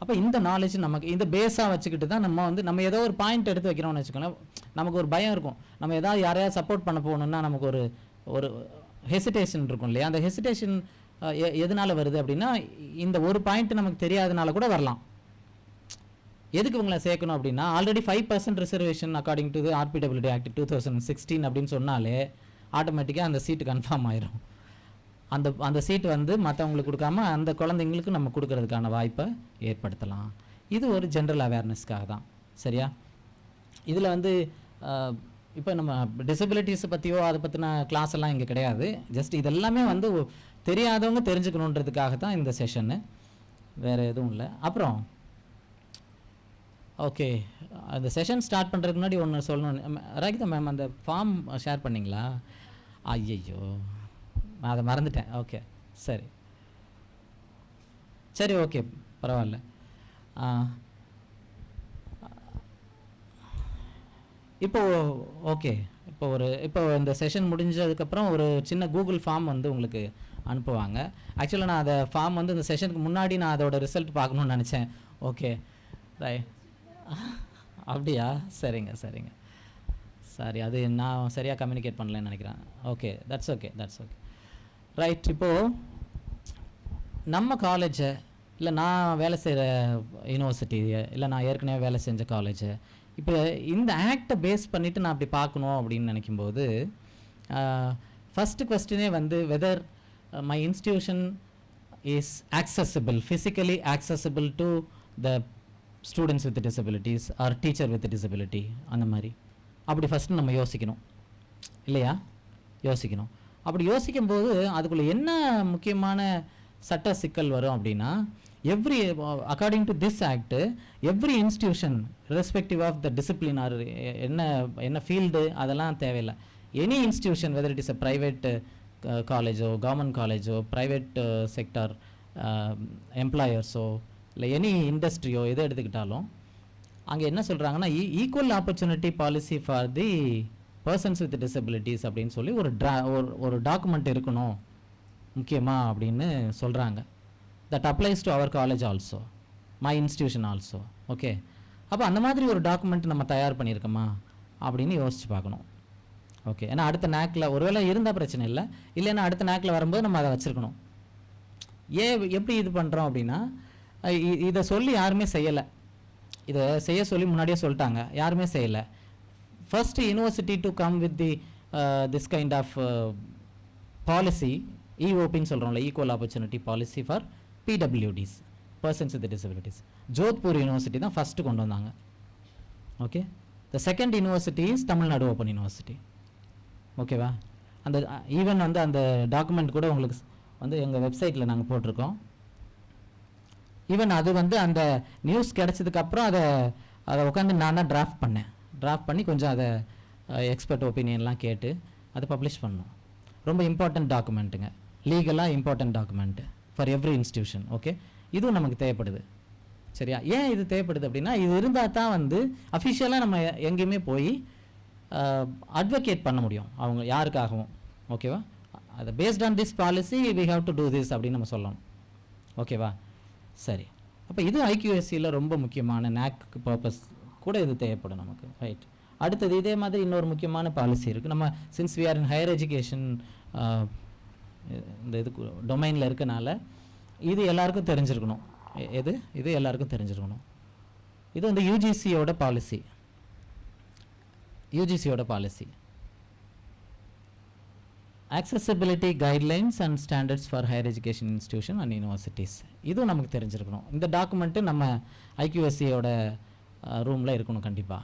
அப்போ இந்த நாலேஜ் நமக்கு இந்த பேஸாக வச்சுக்கிட்டு தான் நம்ம ஏதோ ஒரு பாயிண்ட் எடுத்து வைக்கிறோம்னு வச்சுக்கோங்களேன், நமக்கு ஒரு பயம் இருக்கும். நம்ம ஏதாவது யாரையாவது சப்போர்ட் பண்ண போகணுன்னா நமக்கு ஒரு ஹெசிடேஷன் இருக்கும் இல்லையா. அந்த ஹெசிடேஷன் எதனால் வருது அப்படின்னா, இந்த ஒரு பாயிண்ட் நமக்கு தெரியாதனால கூட வரலாம். எதுக்கு இவங்களை சேர்க்கணும் அப்படின்னா, already 5% reservation according to RPWD act 2016 அப்படின்னு சொன்னாலே ஆட்டோமேட்டிக்காக அந்த சீட்டு கன்ஃபார்ம் ஆயிரும். அந்த சீட்டு வந்து மற்றவங்களுக்கு கொடுக்காம அந்த குழந்தைங்களுக்கு நம்ம கொடுக்கறதுக்கான வாய்ப்பை ஏற்படுத்தலாம். இது ஒரு ஜென்ரல் அவேர்னஸ்க்காக தான். சரியா, இதில் வந்து இப்போ நம்ம டிசபிலிட்டிஸை பற்றியோ அதை பற்றின கிளாஸ் எல்லாம் இங்கே கிடையாது. ஜஸ்ட் இதெல்லாமே வந்து தெரியாதவங்க தெரிஞ்சுக்கணுன்றதுக்காக தான் இந்த செஷன்னு, வேறு எதுவும் இல்லை. அப்புறம் ஓகே, அந்த செஷன் ஸ்டார்ட் பண்ணுறதுக்கு முன்னாடி ஒன்று சொல்லணும். ராகிதா மேம், அந்த ஃபார்ம் ஷேர் பண்ணிங்களா? ஐயையோ, நான் அதை மறந்துட்டேன். ஓகே, சரி ஓகே, பரவாயில்ல. இப்போ ஓகே, இப்போ இந்த செஷன் முடிஞ்சதுக்கப்புறம் ஒரு சின்ன கூகுள் ஃபார்ம் வந்து உங்களுக்கு அனுப்புவாங்க. ஆக்சுவலாக நான் அதை ஃபார்ம் வந்து இந்த செஷனுக்கு முன்னாடி நான் அதோட ரிசல்ட் பார்க்கணுன்னு நினச்சேன். ஓகே அப்படியா? சரிங்க சரிங்க, சாரி, அது நான் சரியாக கம்யூனிகேட் பண்ணலன்னு நினைக்கிறேன். Okay, that's okay. ரைட். இப்போது நம்ம காலேஜை, இல்லை நான் வேலை செய்கிற யூனிவர்சிட்டி, இல்லை நான் ஏற்கனவே வேலை செஞ்ச காலேஜை, இப்போ இந்த ஆக்டை பேஸ் பண்ணிவிட்டு நான் அப்படி பார்க்கணும் அப்படின்னு நினைக்கும்போது ஃபஸ்ட்டு கொஸ்டினே வந்து weather my institution is accessible, physically accessible to the students with disabilities or teacher with disability. அந்த மாதிரி அப்படி ஃபஸ்ட்டு நம்ம யோசிக்கணும் இல்லையா? யோசிக்கணும். அப்படி யோசிக்கும்போது அதுக்குள்ளே என்ன முக்கியமான சட்ட சிக்கல் வரும் அப்படின்னா, according to this act every institution respective of the discipline or என்ன ஃபீல்டு அதெல்லாம் தேவையில்லை. Any institution, whether it is a private காலேஜோ, கவர்மெண்ட் காலேஜோ, ப்ரைவேட் செக்டார் எம்ப்ளாயர்ஸோ, இல்லை எனி இண்டஸ்ட்ரியோ எதை எடுத்துக்கிட்டாலும் அங்கே என்ன சொல்கிறாங்கன்னா, equal opportunity policy for the persons with disabilities அப்படின்னு சொல்லி ஒரு டாக்குமெண்ட் இருக்கணும் முக்கியமாக அப்படின்னு சொல்கிறாங்க. That applies to our college also, my institution also. Okay, அப்போ அந்த மாதிரி ஒரு டாக்குமெண்ட் நம்ம தயார் பண்ணியிருக்கோமா அப்படின்னு யோசிச்சு பார்க்கணும். ஓகே, ஏன்னா அடுத்த நேக்கில் ஒருவேளை இருந்தால் பிரச்சனை இல்லை, இல்லைன்னா அடுத்த நேக்கில் வரும்போது நம்ம அதை வச்சுருக்கணும். எப்படி இது பண்ணுறோம் அப்படின்னா, இதை சொல்லி யாருமே செய்யலை, இதை செய்ய சொல்லி முன்னாடியே சொல்லிட்டாங்க, யாருமே செய்யலை. First university to come with the this kind of policy, இஓபின்னு சொல்கிறோம்ல, equal opportunity policy for PWDs, persons with disabilities. Jodhpur university தான் ஃபஸ்ட்டு கொண்டு வந்தாங்க. Okay, the second university is Tamil Nadu open university. ஓகேவா? அந்த ஈவன் வந்து அந்த டாக்குமெண்ட் கூட உங்களுக்கு வந்து எங்கள் வெப்சைட்டில் நாங்கள் போட்டிருக்கோம். ஈவன் அது வந்து அந்த நியூஸ் கிடச்சதுக்கப்புறம் அதை உட்காந்து நான் தான் டிராஃப்ட் பண்ணி கொஞ்சம் அதை எக்ஸ்பர்ட் ஒப்பீனியன்லாம் கேட்டு அதை பப்ளிஷ் பண்ணோம். ரொம்ப இம்பார்ட்டன்ட் டாக்குமெண்ட்டுங்க, லீகலாக important document for every institution. Okay, இதுவும் நமக்கு தேவைப்படுது. சரியா? ஏன் இது தேவைப்படுது அப்படின்னா, இது இருந்தால் தான் வந்து அஃபிஷியலாக நம்ம எங்கேயுமே போய் அட்வொகேட் பண்ண முடியும் அவங்க யாருக்காகவும். ஓகேவா? அது based on this policy we have to do this அப்படின்னு நம்ம சொல்லணும். ஓகேவா? சரி, அப்போ இது ஐக்யூஎஸ்சியில் ரொம்ப முக்கியமான நேக் பர்பஸ் கூட இது தேவைப்படும் நமக்கு. ரைட். அடுத்தது இதே மாதிரி இன்னொரு முக்கியமான பாலிசி இருக்குது. நம்ம since we are in higher education இந்த இது டொமைனில் இருக்கனால இது எல்லாருக்கும் தெரிஞ்சிருக்கணும். இது எல்லாருக்கும் தெரிஞ்சிருக்கணும். இது வந்து யூஜிசியோட policy. accessibility guidelines and standards for higher education institution and universities. இதுவும் நமக்கு தெரிஞ்சிருக்கணும். இந்த டாக்குமெண்ட்டு நம்ம ஐக்யூஎஸ்சியோட ரூமில் இருக்கணும் கண்டிப்பாக.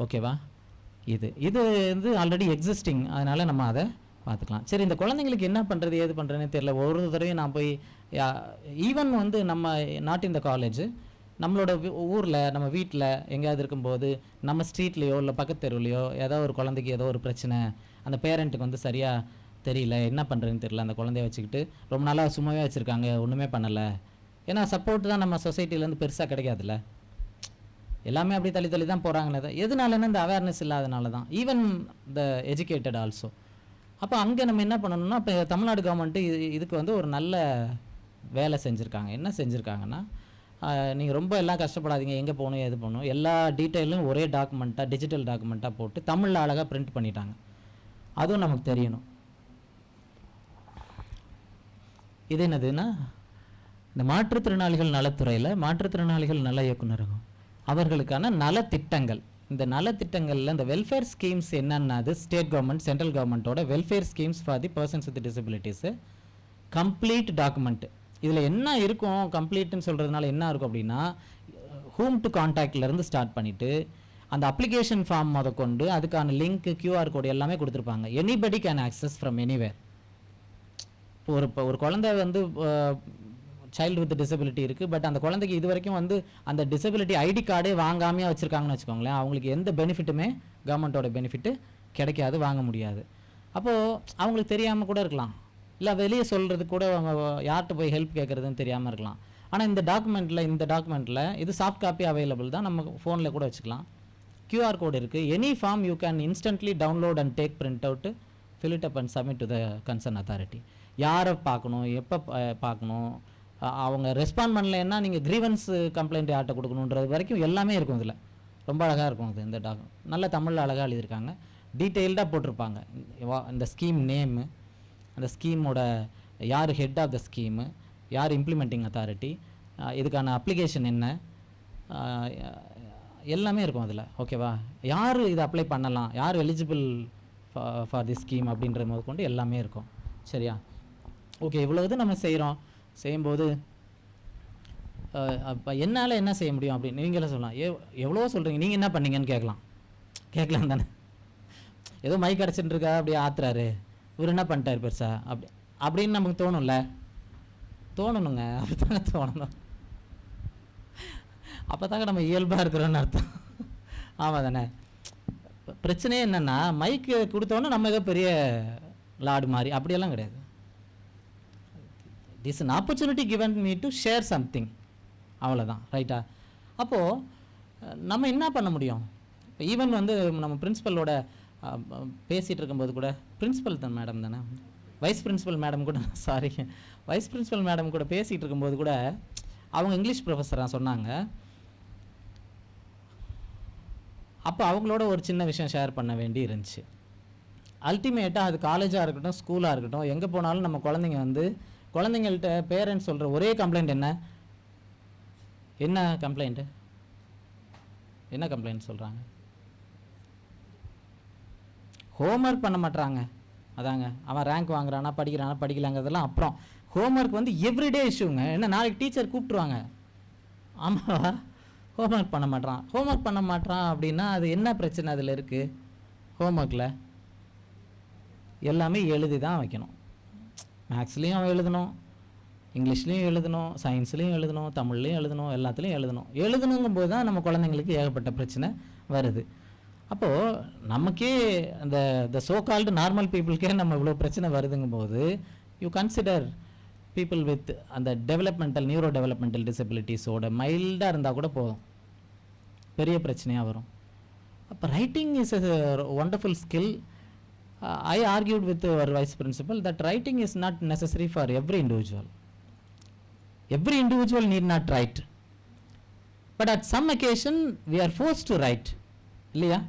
ஓகேவா? இது வந்து ஆல்ரெடி எக்ஸிஸ்டிங், அதனால் நம்ம அதை பார்த்துக்கலாம். சரி, இந்த குழந்தைங்களுக்கு என்ன பண்ணுறது ஏது பண்ணுறதுன்னு தெரியல. ஒரு தடவையும் நான் போய் ஈவன் வந்து நம்ம நாட் இந்த காலேஜ், நம்மளோட ஊரில் நம்ம வீட்டில் எங்கேயாவது இருக்கும்போது நம்ம ஸ்ட்ரீட்லேயோ இல்லை பக்கத்து தெருவுலையோ ஏதோ ஒரு குழந்தைக்கு ஏதோ ஒரு பிரச்சனை, அந்த பேரண்ட்டுக்கு வந்து சரியாக தெரியல, என்ன பண்ணுறதுன்னு தெரியல, அந்த குழந்தைய வச்சுக்கிட்டு ரொம்ப நாளாக சும்மாவே வச்சுருக்காங்க, ஒன்றுமே பண்ணலை. ஏன்னா சப்போர்ட் தான் நம்ம சொசைட்டிலேருந்து பெருசாக கிடைக்காதுல்ல, எல்லாமே அப்படி தள்ளி தான் போகிறாங்களே. எதனாலன்னா இந்த அவேர்னஸ் இல்லாதனால தான், ஈவன் த எஜுகேட்டட் ஆல்சோ. அப்போ அங்கே நம்ம என்ன பண்ணணும்னா, இப்போ தமிழ்நாடு கவர்மெண்ட்டு இதுக்கு வந்து ஒரு நல்ல வேலை செஞ்சுருக்காங்க. என்ன செஞ்சுருக்காங்கன்னா, நீங்கள் ரொம்ப எல்லாம் கஷ்டப்படாதீங்க, எங்கே போகணும் எது போகணும் எல்லா டீட்டெயிலும் ஒரே டாக்குமெண்ட்டாக டிஜிட்டல் டாக்குமெண்ட்டாக போட்டு தமிழில் அழகாக பிரிண்ட் பண்ணிட்டாங்க. அதுவும் நமக்கு தெரியணும். இது என்னதுன்னா, இந்த மாற்றுத்திறனாளிகள் நலத்துறையில் மாற்றுத்திறனாளிகள் நல இயக்குநரகம் அவர்களுக்கான நலத்திட்டங்கள். இந்த நலத்திட்டங்களில் இந்த வெல்ஃபேர் ஸ்கீம்ஸ் என்னென்னா, அது ஸ்டேட் கவர்மெண்ட் சென்ட்ரல் கவர்மெண்ட்டோட welfare schemes for the persons with disabilities complete document. இதில் என்ன இருக்கும், கம்ப்ளீட்னு சொல்கிறதுனால என்ன இருக்கும் அப்படின்னா, ஹூம் டு கான்டாக்ட்லேருந்து ஸ்டார்ட் பண்ணிவிட்டு அந்த அப்ளிகேஷன் ஃபார்ம் முத கொண்டு அதுக்கான லிங்க் QR கோடு எல்லாமே கொடுத்துருப்பாங்க. Anybody can access from anywhere. இப்போ ஒரு குழந்தை வந்து சைல்டு வித் டிசபிலிட்டி இருக்குது, பட் அந்த குழந்தைக்கு இது வரைக்கும் வந்து அந்த டிசபிலிட்டி ஐடி கார்டே வாங்காமையாக வச்சுருக்காங்கன்னு வச்சுக்கோங்களேன், அவங்களுக்கு எந்த பெனிஃபிட்டுமே கவர்மெண்ட்டோட பெனிஃபிட்டு கிடைக்காது, வாங்க முடியாது. அப்போது அவங்களுக்கு தெரியாமல் கூட இருக்கலாம், இல்லை வெளியே சொல்கிறது கூட அவங்க யார்கிட்ட போய் ஹெல்ப் கேட்குறதுன்னு தெரியாமல் இருக்கலாம். ஆனால் இந்த டாக்குமெண்ட்டில் இது சாஃப்ட் காப்பி அவைலபிள் தான், நம்ம ஃபோனில் கூட வச்சுக்கலாம். QR code இருக்குது. Any form you can instantly download and take print out, fill it up and submit to the concerned authority. யாரை பார்க்கணும், எப்போ பார்க்கணும், அவங்க ரெஸ்பாண்ட் பண்ணலைன்னா நீங்கள் க்ரீவன்ஸ் கம்ப்ளைண்ட் யார்கிட்ட கொடுக்கணுன்றது வரைக்கும் எல்லாமே இருக்கும். இதில் ரொம்ப அழகாக இருக்கும். இது இந்த நல்ல தமிழில் அழகாக எழுதியிருக்காங்க, டீட்டெயில்டாக போட்டிருப்பாங்க. இந்த ஸ்கீம் நேமு, அந்த ஸ்கீமோட யார் ஹெட் ஆஃப் த ஸ்கீமு, யார் இம்ப்ளிமெண்டிங் அத்தாரிட்டி, இதுக்கான அப்ளிகேஷன் என்ன, எல்லாமே இருக்கும் அதில். ஓகேவா? யார் இதை அப்ளை பண்ணலாம், யார் எலிஜிபிள் ஃபார் தி ஸ்கீம் அப்படின்ற போது கொண்டு எல்லாமே இருக்கும். சரியா? ஓகே, இவ்வளோ இது நம்ம செய்யும்போது அப்போ என்னால் என்ன செய்ய முடியும் அப்படின்னு நீங்களே சொல்லலாம். எவ்வளோ சொல்கிறீங்க, நீங்கள் என்ன பண்ணீங்கன்னு கேட்கலாம் தானே. ஏதோ மைக் அடைச்சிட்டு இருக்கா அப்படியே ஆத்துறாரு, இவர் என்ன பண்ணிட்டார் பெருசா அப்படின்னு நமக்கு தோணும்ல. தோணணுங்க, அப்படி தானே தோணணும். அப்போ தாங்க நம்ம இயல்பாக இருக்கிறோன்னு அர்த்தம். ஆமாம் தானே. பிரச்சனையே என்னென்னா, மைக்கு கொடுத்தோன்னே நம்ம ஏதோ பெரிய லாடு மாதிரி அப்படியெல்லாம் கிடையாது. This is an opportunity given me to share something, அவ்வளோதான். ரைட்டா? அப்போது நம்ம என்ன பண்ண முடியும்? இப்போ ஈவன் வந்து நம்ம பிரின்ஸிபலோட பேசிகிட்டு இருக்கும்போது கூட, பிரின்ஸிபல் தான் மேடம் தானே, வைஸ் பிரின்ஸிபல் மேடம் கூட, சாரி, வைஸ் பிரின்ஸிபல் மேடம் கூட பேசிகிட்டு இருக்கும்போது கூட அவங்க இங்கிலீஷ் ப்ரொஃபஸராக சொன்னாங்க. அப்போ அவங்களோட ஒரு சின்ன விஷயம் ஷேர் பண்ண வேண்டி இருந்துச்சு. அல்டிமேட்டாக அது காலேஜாக இருக்கட்டும், ஸ்கூலாக இருக்கட்டும், எங்கே போனாலும் நம்ம குழந்தைங்கள்ட்ட பேரண்ட்ஸ் சொல்கிற ஒரே கம்ப்ளைண்ட் என்ன கம்ப்ளைண்ட் சொல்கிறாங்க? ஹோம்ஒர்க் பண்ண மாட்றாங்க. அதாங்க, அவன் ரேங்க் வாங்குறானா, படிக்கிறானா, படிக்கலாங்கிறதெல்லாம் அப்புறம். ஹோம்ஒர்க் வந்து எவ்ரிடே இஷ்யூங்க. என்ன, நாளைக்கு டீச்சர் கூப்பிட்ருவாங்க. ஆமாவா? ஹோம்ஒர்க் பண்ண மாட்றான் அப்படின்னா அது என்ன பிரச்சனை அதில் இருக்குது? ஹோம்ஒர்க்கில் எல்லாமே எழுதி தான் வைக்கணும். மேக்ஸ்லேயும் அவன் எழுதணும், இங்கிலீஷ்லேயும் எழுதணும், சயின்ஸ்லேயும் எழுதணும், தமிழ்லேயும் எழுதணும், எல்லாத்துலேயும் எழுதணுங்கும்போது தான் நம்ம குழந்தைங்களுக்கு ஏகப்பட்ட பிரச்சனை வருது. அப்போது நமக்கே அந்த சோ கால்டு நார்மல் பீப்புளுக்கே நம்ம இவ்வளோ பிரச்சனை வருதுங்கும்போது, யூ கன்சிடர் பீப்புள் வித் அந்த நியூரோ டெவலப்மெண்டல் டிசபிலிட்டிஸோட மைல்டாக இருந்தால் கூட போதும், பெரிய பிரச்சனையாக வரும். அப்போ writing is a wonderful skill. I argued with our vice principal that writing is not necessary for every individual. Every individual need not write, but at some occasion we are forced to write. இல்லையா?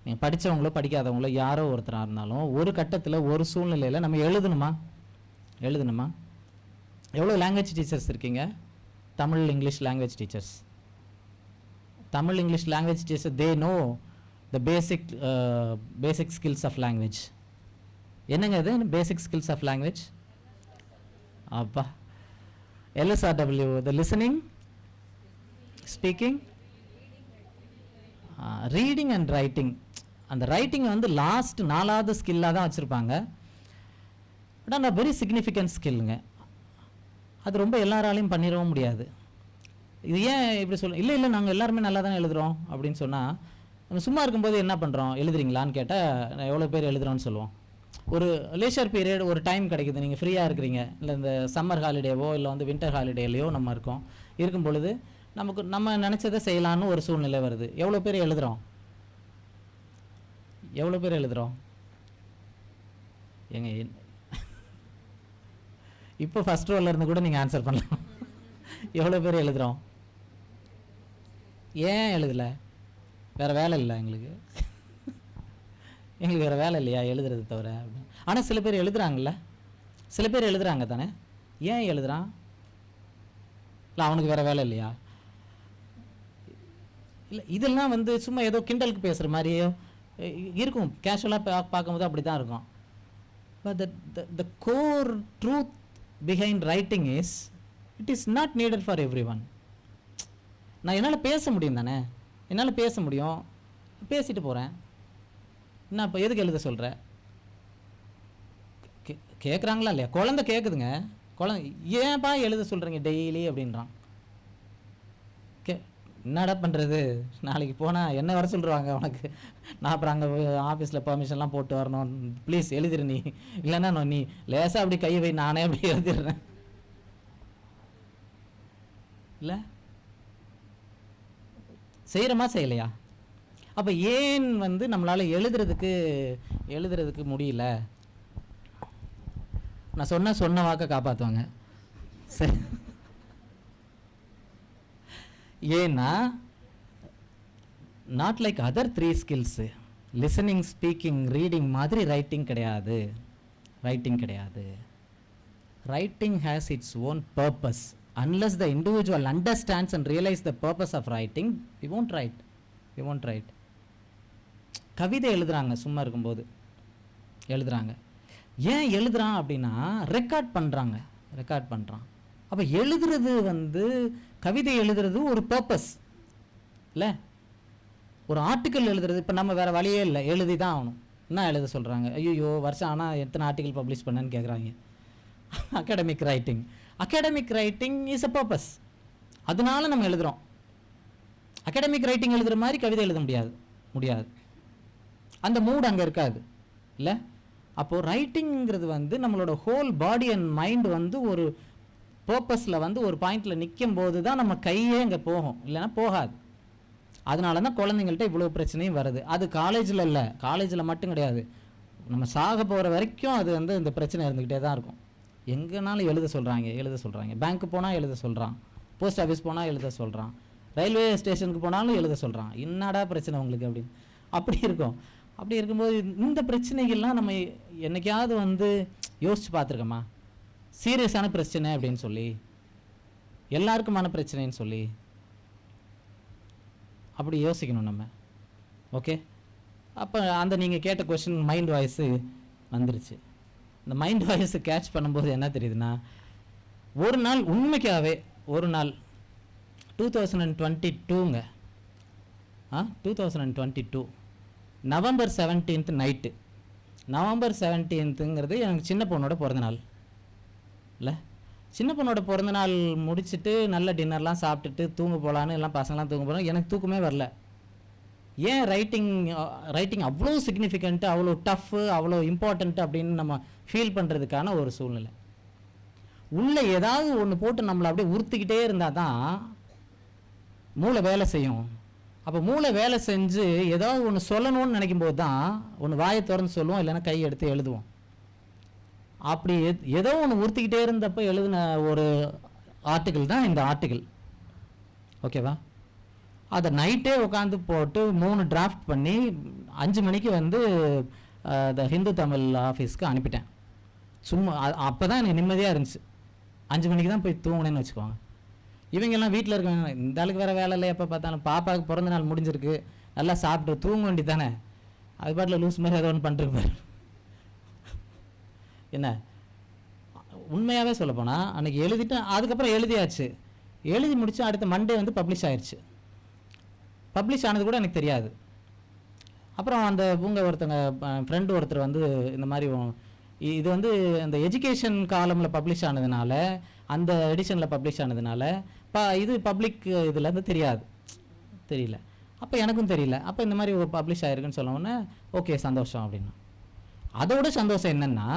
நீங்கள் படித்தவங்களோ படிக்காதவங்களோ யாரோ ஒருத்தராக இருந்தாலும் ஒரு கட்டத்தில் ஒரு சூழ்நிலையில் நம்ம எழுதணுமா? எவ்வளோ லாங்குவேஜ் டீச்சர்ஸ் இருக்கீங்க? Tamil English language teachers, they know the basic skills of language. என்னங்க அது basic skills of language? அப்பா, LSRW, the listening, speaking, reading and writing. அந்த ரைட்டிங் வந்து லாஸ்ட் 4வது ஸ்கில்லாக தான் வச்சுருப்பாங்க. பட் ஆனால் வெரி சிக்னிஃபிகண்ட் ஸ்கில்லுங்க. அது ரொம்ப எல்லாராலையும் பண்ணிடவும் முடியாது. இது ஏன் இப்படி இல்லை நாங்கள் எல்லாருமே நல்லா தானே எழுதுகிறோம் அப்படின்னு சொன்னால், நம்ம சும்மா இருக்கும்போது என்ன பண்ணுறோம், எழுதுறீங்களான்னு கேட்டால் எவ்வளோ பேர் எழுதுகிறோன்னு சொல்லுவோம். ஒரு லேஷர் பீரியட், ஒரு டைம் கிடைக்குது, நீங்கள் ஃப்ரீயாக இருக்கிறீங்க, இல்லை இந்த சம்மர் ஹாலிடேவோ இல்லை வந்து வின்டர் ஹாலிடேலையோ நம்ம இருக்கும் பொழுது நம்ம நினச்சதை செய்யலான்னு ஒரு சூழ்நிலை வருது. எவ்வளோ பேர் எழுதுகிறோம்? ஏங்க இப்போ ஃபஸ்ட் ரோவில் இருந்து கூட நீங்கள் ஆன்சர் பண்ணலாம். எவ்வளோ பேர் எழுதுகிறோம்? ஏன் எழுதலை? வேறு வேலை இல்லை எங்களுக்கு வேறு வேலை இல்லையா எழுதுறது தவிர? ஆனால் சில பேர் எழுதுறாங்க தானே. ஏன் எழுதுறான்? இல்லை அவனுக்கு வேறு வேலை இல்லையா? இல்லை, இதெல்லாம் வந்து சும்மா ஏதோ கிண்டலுக்கு பேசுகிற மாதிரியே இருக்கும். கேஷுவலாக பார்க்கும்போது அப்படி தான் இருக்கும். But the core truth behind writing is it is not needed for everyone. நான் என்னால் பேச முடியும் தானே, பேசிட்டு போகிறேன். என்ன இப்போ எதுக்கு எழுத சொல்கிற? கேட்குறாங்களா இல்லையா? குழந்தை கேட்குதுங்க. ஏன்ப்பா எழுத சொல்கிறீங்க டெய்லி அப்படின்றான். என்னடா பண்ணுறது, நாளைக்கு போனால் என்ன வர சொல்லுவாங்க உனக்கு, நான் அப்புறம் அங்கே ஆஃபீஸில் பர்மிஷன்லாம் போட்டு வரணும், ப்ளீஸ் எழுதிரு நீ, இல்லைன்னா நீ லேசாக அப்படி கை வை, நானே அப்படி எழுதிடுறேன். இல்லை, செய்கிறோமா செய்யலையா? அப்போ ஏன் வந்து நம்மளால் எழுதுறதுக்கு முடியல? நான் சொன்ன வாக்கை காப்பாற்றுவாங்க. சரி, ஏன்னா not like other 3 skills, listening, speaking, reading மாதிரி ரைட்டிங் கிடையாது. Writing has its own purpose. Unless the individual understands and realize the purpose of writing, we won't write. கவிதை எழுதுறாங்க, சும்மா இருக்கும்போது எழுதுறாங்க. ஏன் எழுதுறான் அப்படின்னா ரெக்கார்ட் பண்ணுறான். அப்போ எழுதுறது வந்து, கவிதை எழுதுறது ஒரு பர்பஸ் இல்லை. ஒரு ஆர்டிக்கல் எழுதுறது, இப்போ நம்ம வேறு வழியே இல்லை, எழுதி தான் ஆகணும். என்ன எழுத சொல்கிறாங்க? ஐயோ வருஷம் ஆனால் எத்தனை ஆர்டிக்கல் பப்ளிஷ் பண்ணேன்னு கேட்குறாங்க. Academic writing is a purpose. அதனால நம்ம எழுதுகிறோம். அகாடமிக் ரைட்டிங் எழுதுகிற மாதிரி கவிதை எழுத முடியாது. அந்த மூட் அங்கே இருக்காது இல்லை. அப்போது ரைட்டிங்கிறது வந்து நம்மளோட ஹோல் பாடி அண்ட் மைண்ட் வந்து ஒரு பர்பஸில் வந்து ஒரு பாயிண்டில் நிற்கும் போது தான் நம்ம கையே அங்கே போகும், இல்லைன்னா போகாது. அதனால தான் குழந்தைங்கள்ட்ட இவ்வளோ பிரச்சனையும் வருது. அது காலேஜில் இல்லை, காலேஜில் மட்டும் கிடையாது, நம்ம சாக போகிற வரைக்கும் அது வந்து இந்த பிரச்சனை இருந்துக்கிட்டே தான் இருக்கும். எங்கேனாலும் எழுத சொல்கிறாங்க. பேங்க்கு போனால் எழுத சொல்கிறான், போஸ்ட் ஆஃபீஸ் போனால் எழுத சொல்கிறான், ரயில்வே ஸ்டேஷனுக்கு போனாலும் எழுத சொல்கிறான். என்னடா பிரச்சனை உங்களுக்கு அப்படின்னு அப்படி இருக்கும். அப்படி இருக்கும்போது இந்த பிரச்சனைகள்லாம் நம்ம என்னைக்காவது வந்து யோசித்து பார்த்துருக்கோமா? சீரியஸான பிரச்சனை அப்படின்னு சொல்லி, எல்லாருக்குமான பிரச்சனைன்னு சொல்லி அப்படி யோசிக்கணும் நம்ம. ஓகே, அப்போ அந்த நீங்கள் கேட்ட கொஷின் மைண்ட் வாய்ஸு வந்துருச்சு. இந்த மைண்ட் வாய்ஸை கேட்ச் பண்ணும்போது என்ன தெரியுதுன்னா, ஒரு நாள் உண்மைக்காகவே 2022ங்க 2022 நவம்பர் 17th நைட்டு. நவம்பர் 17ங்கிறது எனக்கு சின்ன பொண்ணோட பிறந்தநாள் இல்லை. சின்ன பொண்ணோட பிறந்தநாள் முடிச்சுட்டு நல்ல டின்னர்லாம் சாப்பிட்டுட்டு தூங்க போகலான்னு எல்லாம் பசங்களாம் தூங்க போகலாம். எனக்கு தூக்கமே வரல. ஏன்? ரைட்டிங் அவ்வளோ சிக்னிஃபிகண்ட்டு, அவ்வளோ டஃப்பு, அவ்வளோ இம்பார்ட்டண்ட்டு அப்படின்னு நம்ம ஃபீல் பண்ணுறதுக்கான ஒரு சூழ்நிலை. உள்ளே ஏதாவது ஒன்று போட்டு நம்மளை அப்படியே உறுத்திக்கிட்டே இருந்தால் தான் மூளை வேலை செய்யும். அப்போ மூளை வேலை செஞ்சு ஏதாவது ஒன்று சொல்லணும்னு நினைக்கும் போது தான் ஒன்று வாயை திறந்து சொல்லுவோம், இல்லைன்னா கை எடுத்து எழுதுவோம். அப்படி ஏதோ ஒன்று உறுத்திக்கிட்டே இருந்தப்போ எழுதின ஒரு ஆர்டிக்கிள் தான் இந்த ஆர்டிக்கிள். ஓகேவா? அதை நைட்டே உட்காந்து போட்டு 3 டிராஃப்ட் பண்ணி 5 மணிக்கு வந்து த ஹிந்து தமிழ் ஆஃபீஸ்க்கு அனுப்பிட்டேன். சும்மா அப்போ தான் எனக்கு நிம்மதியாக இருந்துச்சு. 5 மணிக்கு தான் போய் தூங்கினேன்னு வச்சுக்கோங்க. இவங்கெல்லாம் வீட்டில் இருக்காங்க, இந்த ஆளுக்கு வேறு வேலை இல்லை, எப்போ பார்த்தாலும் பாப்பாவுக்கு பிறந்த நாள் முடிஞ்சிருக்கு, நல்லா சாப்பிட்டு தூங்க வேண்டி தானே, அது பாட்டில் லூஸ் மாதிரி ஏதோ ஒன்று பண்ணிருக்கு பாரு. என்ன உண்மையாகவே சொல்லப்போனால் அன்றைக்கி எழுதிட்டு அதுக்கப்புறம் எழுதியாச்சு. எழுதி முடிச்சு அடுத்த மண்டே வந்து பப்ளிஷ் ஆயிடுச்சு. பப்ளிஷ் ஆனது கூட எனக்கு தெரியாது. அப்புறம் அந்த ஃப்ரெண்டு ஒருத்தர் வந்து இந்த மாதிரி இது வந்து அந்த எஜுகேஷன் காலமில் பப்ளிஷ் ஆனதுனால, அந்த எடிஷனில் பப்ளிஷ் ஆனதுனால இது பப்ளிக் இதில் வந்து தெரியல. அப்போ எனக்கும் தெரியல. அப்போ இந்த மாதிரி ஒரு பப்ளிஷ் ஆகிருக்குன்னு சொன்னோன்னே ஓகே சந்தோஷம் அப்படின்னா. அதோட சந்தோஷம் என்னென்னா,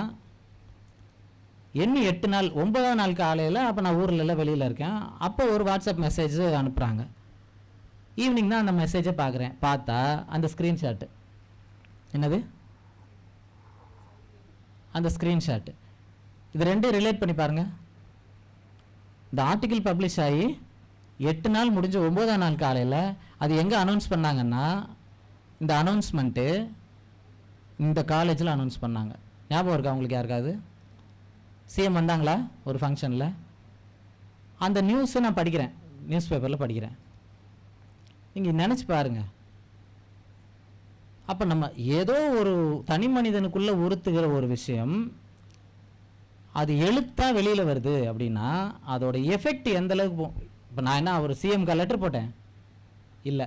எண்ணி 8 நாள் 9ஆம் நாள் காலையில், அப்போ நான் ஊரில் வெளியில் இருக்கேன், அப்போ ஒரு வாட்ஸ்அப் மெசேஜ் அனுப்புகிறாங்க. ஈவினிங் தான் அந்த மெசேஜை பார்க்குறேன். பார்த்தா அந்த ஸ்க்ரீன்ஷாட்டு, என்னது அந்த ஸ்க்ரீன்ஷாட்டு, இது ரெண்டும் ரிலேட் பண்ணி பாருங்கள். இந்த ஆர்டிக்கிள் பப்ளிஷ் ஆகி 8 நாள் முடிஞ்ச 9ஆம் நாள் காலையில் அது எங்கே அனௌன்ஸ் பண்ணாங்கன்னா, இந்த அனௌன்ஸ்மெண்ட்டு இந்த காலேஜில் அனௌன்ஸ் பண்ணாங்க. ஞாபகம் இருக்கா உங்களுக்கு யாருக்காவது? சிஎம் வந்தாங்களா ஒரு ஃபங்க்ஷனில்? அந்த நியூஸை நான் படிக்கிறேன், நியூஸ் பேப்பரில் படிக்கிறேன். நீங்கள் நினச்சி பாருங்கள். அப்போ நம்ம ஏதோ ஒரு தனி மனிதனுக்குள்ளே உறுத்துகிற ஒரு விஷயம் அது எழுத்தாக வெளியில் வருது அப்படின்னா அதோட எஃபெக்ட் எந்த அளவுக்கு போகும். இப்போ நான் என்ன ஒரு சிஎம்க்கு லெட்டர் போட்டேன் இல்லை.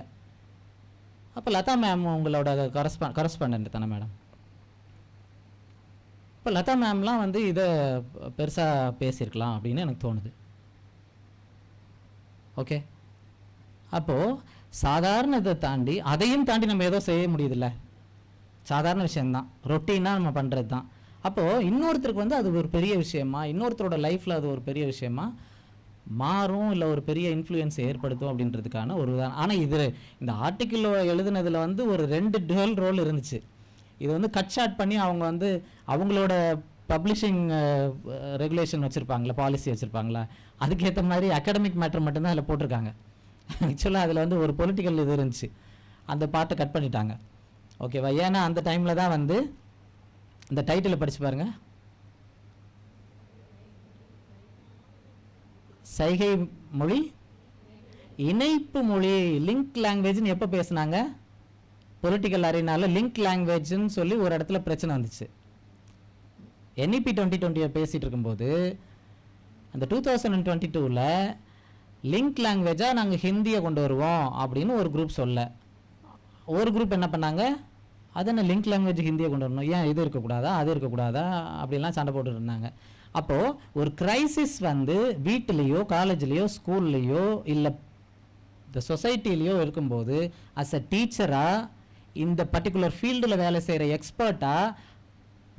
அப்போ லதா மேம் உங்களோட கரஸ்பாண்டன்ட் தானே மேடம்? இப்போ லதா மேம்லாம் வந்து இதை பெருசாக பேசியிருக்கலாம் அப்படின்னு எனக்கு தோணுது. ஓகே, அப்போது சாதாரணத்தை தாண்டி அதையும் தாண்டி நம்ம ஏதோ செய்ய முடியுதுல்ல. சாதாரண விஷயந்தான், ரொட்டீனாக நம்ம பண்ணுறது தான். அப்போது இன்னொருத்தருக்கு வந்து அது ஒரு பெரிய விஷயமா, இன்னொருத்தரோட லைஃப்பில் அது ஒரு பெரிய விஷயமா மாறும் இல்லை ஒரு பெரிய இன்ஃப்ளூயன்ஸ் ஏற்படுத்தும் அப்படின்றதுக்கான ஒரு உதாரணம். ஆனால் இது இந்த ஆர்டிக்கிள் எழுதுனதில் வந்து ஒரு 2 டுவல் ரோல் இருந்துச்சு. இது வந்து கட் ஷார்ட் பண்ணி அவங்க வந்து அவங்களோட பப்ளிஷிங் ரெகுலேஷன் வச்சுருப்பாங்களா, பாலிசி வச்சுருப்பாங்களா, அதுக்கேற்ற மாதிரி அகாடமிக் மேட்டர் மட்டும்தான் அதில் போட்டிருக்காங்க. ஆக்சுவலாக அதில் வந்து ஒரு பொலிட்டிக்கல் இது இருந்துச்சு, அந்த பாட்டை கட் பண்ணிட்டாங்க. ஓகேவா? ஏன்னா அந்த டைமில் தான் வந்து இந்த டைட்டிலை படித்து பாருங்கள். சைகை மொழி, இணைப்பு மொழி, லிங்க் லாங்குவேஜ்னு எப்போ பேசுனாங்க? பொலிட்டிக்கல் அரேனால லிங்க் லாங்குவேஜ்னு சொல்லி ஒரு இடத்துல பிரச்சனை வந்துச்சு. NEP 2020 பேசிகிட்டு இருக்கும்போது அந்த 2022ல் லிங்க் லாங்குவேஜாக நாங்கள் ஹிந்தியை கொண்டு வருவோம் அப்படின்னு ஒரு குரூப் சொல்ல, ஒரு குரூப் என்ன பண்ணாங்க, அது என்ன லிங்க் லாங்குவேஜ் ஹிந்தியை கொண்டு வரணும், ஏன் இது இருக்கக்கூடாதா அது இருக்கக்கூடாதா அப்படிலாம் சண்டை போட்டுட்டு இருந்தாங்க. அப்போது ஒரு கிரைசிஸ் வந்து வீட்டிலேயோ காலேஜ்லேயோ ஸ்கூல்லையோ இல்லை இந்த சொசைட்டிலேயோ இருக்கும்போது அஸ் அ டீச்சராக இந்த பர்டிகுலர் ஃபீல்டில் வேலை செய்கிற எக்ஸ்பர்ட்டாக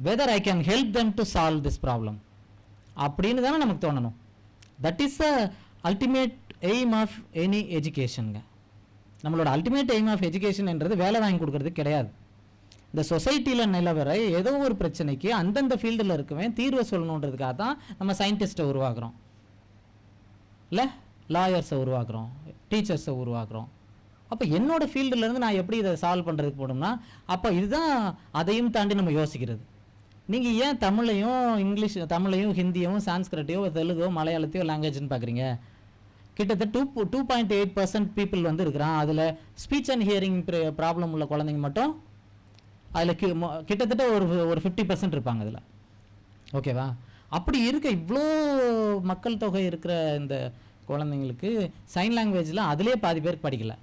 whether I can help them to solve this problem அப்படின்னு தானே நமக்கு தோணணும். That is the ultimate aim of any எஜுகேஷனுங்க. நம்மளோட அல்டிமேட் எய்ம் ஆஃப் எஜுகேஷன் என்றது வேலை வாங்கி கொடுக்கறது கிடையாது. இந்த சொசைட்டியில் நிலவர ஏதோ ஒரு பிரச்சனைக்கு அந்தந்த ஃபீல்டில் இருக்கவே தீர்வை சொல்லணுன்றதுக்காக தான் நம்ம சயின்டிஸ்ட்டை உருவாக்குறோம், இல்லை லாயர்ஸை உருவாக்குறோம், டீச்சர்ஸை உருவாக்குறோம். அப்போ என்னோடய ஃபீல்டுலேருந்து நான் எப்படி இதை சால்வ் பண்ணுறதுக்கு போனோம்னா, அப்போ இதுதான் அதையும் தாண்டி நம்ம யோசிக்கிறது. நீங்கள் ஏன் தமிழையும் ஹிந்தியும் சான்ஸ்கிரிட்டையோ தெலுங்கோ மலையாளத்தையோ லாங்குவேஜ்னு பார்க்குறீங்க? கிட்டத்தட்ட 2.8% பீப்புள் வந்து இருக்கிறான். அதில் ஸ்பீச் அண்ட் ஹியரிங் ப்ராப்ளம் உள்ள குழந்தைங்க மட்டும் அதில் கிட்டத்தட்ட ஒரு 50% இருப்பாங்க அதில். ஓகேவா? அப்படி இருக்க இவ்வளோ மக்கள் தொகை இருக்கிற இந்த குழந்தைங்களுக்கு சைன் லாங்குவேஜில் அதிலே பாதி பேருக்கு படிக்கலை.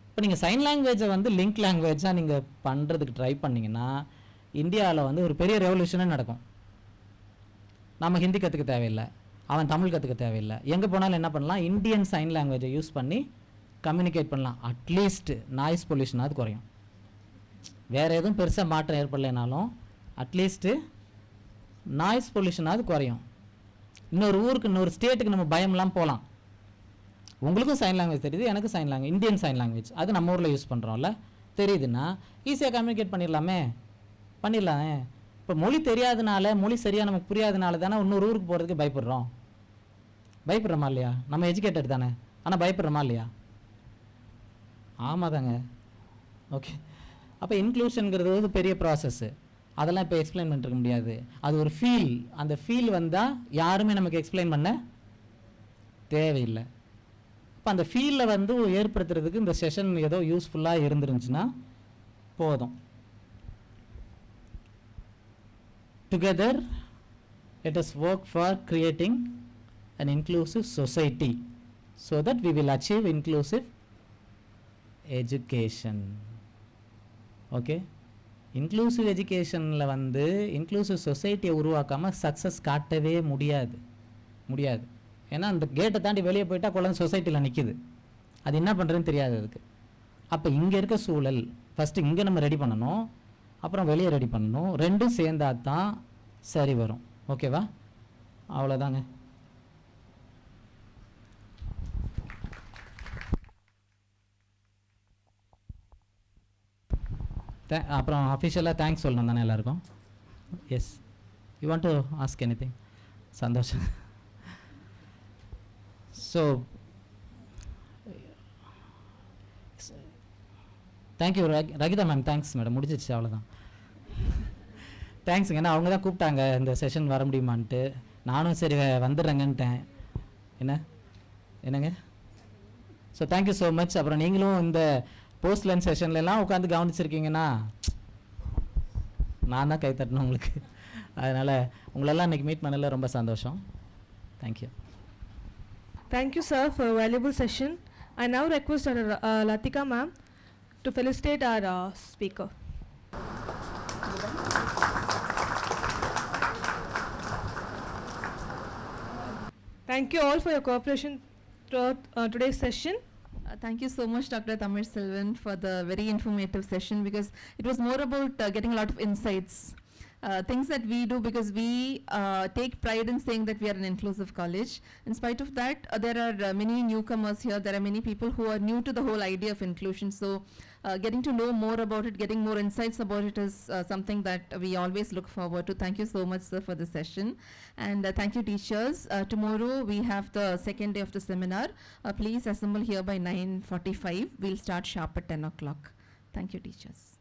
இப்போ நீங்கள் சைன் லாங்குவேஜை வந்து லிங்க் லாங்குவேஜாக நீங்கள் பண்ணுறதுக்கு ட்ரை பண்ணிங்கன்னா இந்தியாவில் வந்து ஒரு பெரிய ரெவல்யூஷனே நடக்கும். நம்ம ஹிந்தி கற்றுக்க தேவையில்லை, அவன் தமிழ் கற்றுக்க தேவையில்லை. எங்கே போனாலும் என்ன பண்ணலாம், இந்தியன் சைன் லாங்குவேஜை யூஸ் பண்ணி கம்யூனிகேட் பண்ணலாம். அட்லீஸ்ட் நாய்ஸ் பொல்யூஷனாவது குறையும். வேறு எதுவும் பெருசாக மாற்றம் ஏற்படலைனாலும் அட்லீஸ்ட்டு நாய்ஸ் பொல்யூஷனாவது குறையும். இன்னொரு ஊருக்கு இன்னொரு ஸ்டேட்டுக்கு நம்ம பயம்லாம் போகலாம். உங்களுக்கும் சைன் லாங்குவேஜ் தெரியுது, எனக்கு sign language, Indian sign language அது நம்ம ஊரில் யூஸ் பண்ணுறோம்ல, தெரியுதுன்னா ஈஸியாக கம்யூனிகேட் பண்ணிடலாமே. இப்போ மொழி தெரியாதனால, மொழி சரியாக நமக்கு புரியாதனால தானே இன்னொரு ஊருக்கு போகிறதுக்கு பயப்படுறோமா இல்லையா? நம்ம எஜுகேட்டட் தானே, ஆனால் பயப்படுறோமா இல்லையா? ஆமாம் தாங்க. ஓகே, அப்போ இன்க்ளூஷனுங்கிறது ஒரு பெரிய ப்ராசஸ்ஸு, அதெல்லாம் இப்போ எக்ஸ்பிளைன் பண்ணிருக்க முடியாது. அது ஒரு ஃபீல், அந்த ஃபீல் வந்தால் யாருமே நமக்கு எக்ஸ்பிளைன் பண்ண தேவையில்லை. இப்போ அந்த ஃபீலில் வந்து ஏற்படுத்துறதுக்கு இந்த செஷன் ஏதோ யூஸ்ஃபுல்லாக இருந்துருந்துச்சுன்னா போதும். Together, let us work for creating an inclusive society so that we will achieve inclusive education. Okay? Inclusive எஜுகேஷனில் வந்து இன்க்ளூசிவ் சொசைட்டியை உருவாக்காமல் சக்ஸஸ் காட்டவே முடியாது. ஏன்னா அந்த கேட்டை தாண்டி வெளியே போயிட்டால் குழந்தை சொசைட்டியில் நிற்கிது, அது என்ன பண்ணுறதுன்னு தெரியாது அதுக்கு. அப்போ இங்கே இருக்க சூழல் ஃபஸ்ட்டு இங்கே நம்ம ரெடி பண்ணணும், அப்புறம் வெளியே ரெடி பண்ணணும். ரெண்டும் சேர்ந்தா தான் சரி வரும். ஓகேவா? அவ்வளோதாங்க. அப்புறம் அஃபிஷியலாக தேங்க்ஸ் சொல்லணும் தானே எல்லாருக்கும்? Yes, you want to ask anything? சந்தோஷம். So thank you Rakita ma'am. Thanks madam, முடிஞ்சிச்சு, அவ்வளோதான். தேங்க்ஸுங்க. ஏன்னா அவங்க தான் கூப்பிட்டாங்க இந்த செஷன் வர முடியுமான்ட்டு, நானும் சரி வந்துடுறேங்கன்ட்டேன். என்னங்க? So thank you so much. அப்புறம் நீங்களும் இந்த போஸ்ட் லன்ச் செஷன்லலாம் உட்காந்து கவனிச்சிருக்கீங்கன்னா நான் தான் கை தட்டணும் உங்களுக்கு. அதனால் உங்களெல்லாம் இன்றைக்கி மீட் பண்ணல ரொம்ப சந்தோஷம். Thank you. Thank you, sir, for a valuable session. I now request Latika ma'am to felicitate our speaker. Thank you all for your cooperation throughout today's session. Thank you so much, Dr. Tamil Selvan, for the very informative session, because it was more about getting a lot of insights. things that we do, because we take pride in saying that we are an inclusive college. In spite of that, there are many newcomers here. There are many people who are new to the whole idea of inclusion. So getting to know more about it, getting more insights about it is something that we always look forward to. Thank you so much, sir, for the session. And thank you, teachers. Tomorrow we have the second day of the seminar. Please assemble here by 9:45. We'll start sharp at 10 o'clock. Thank you, teachers.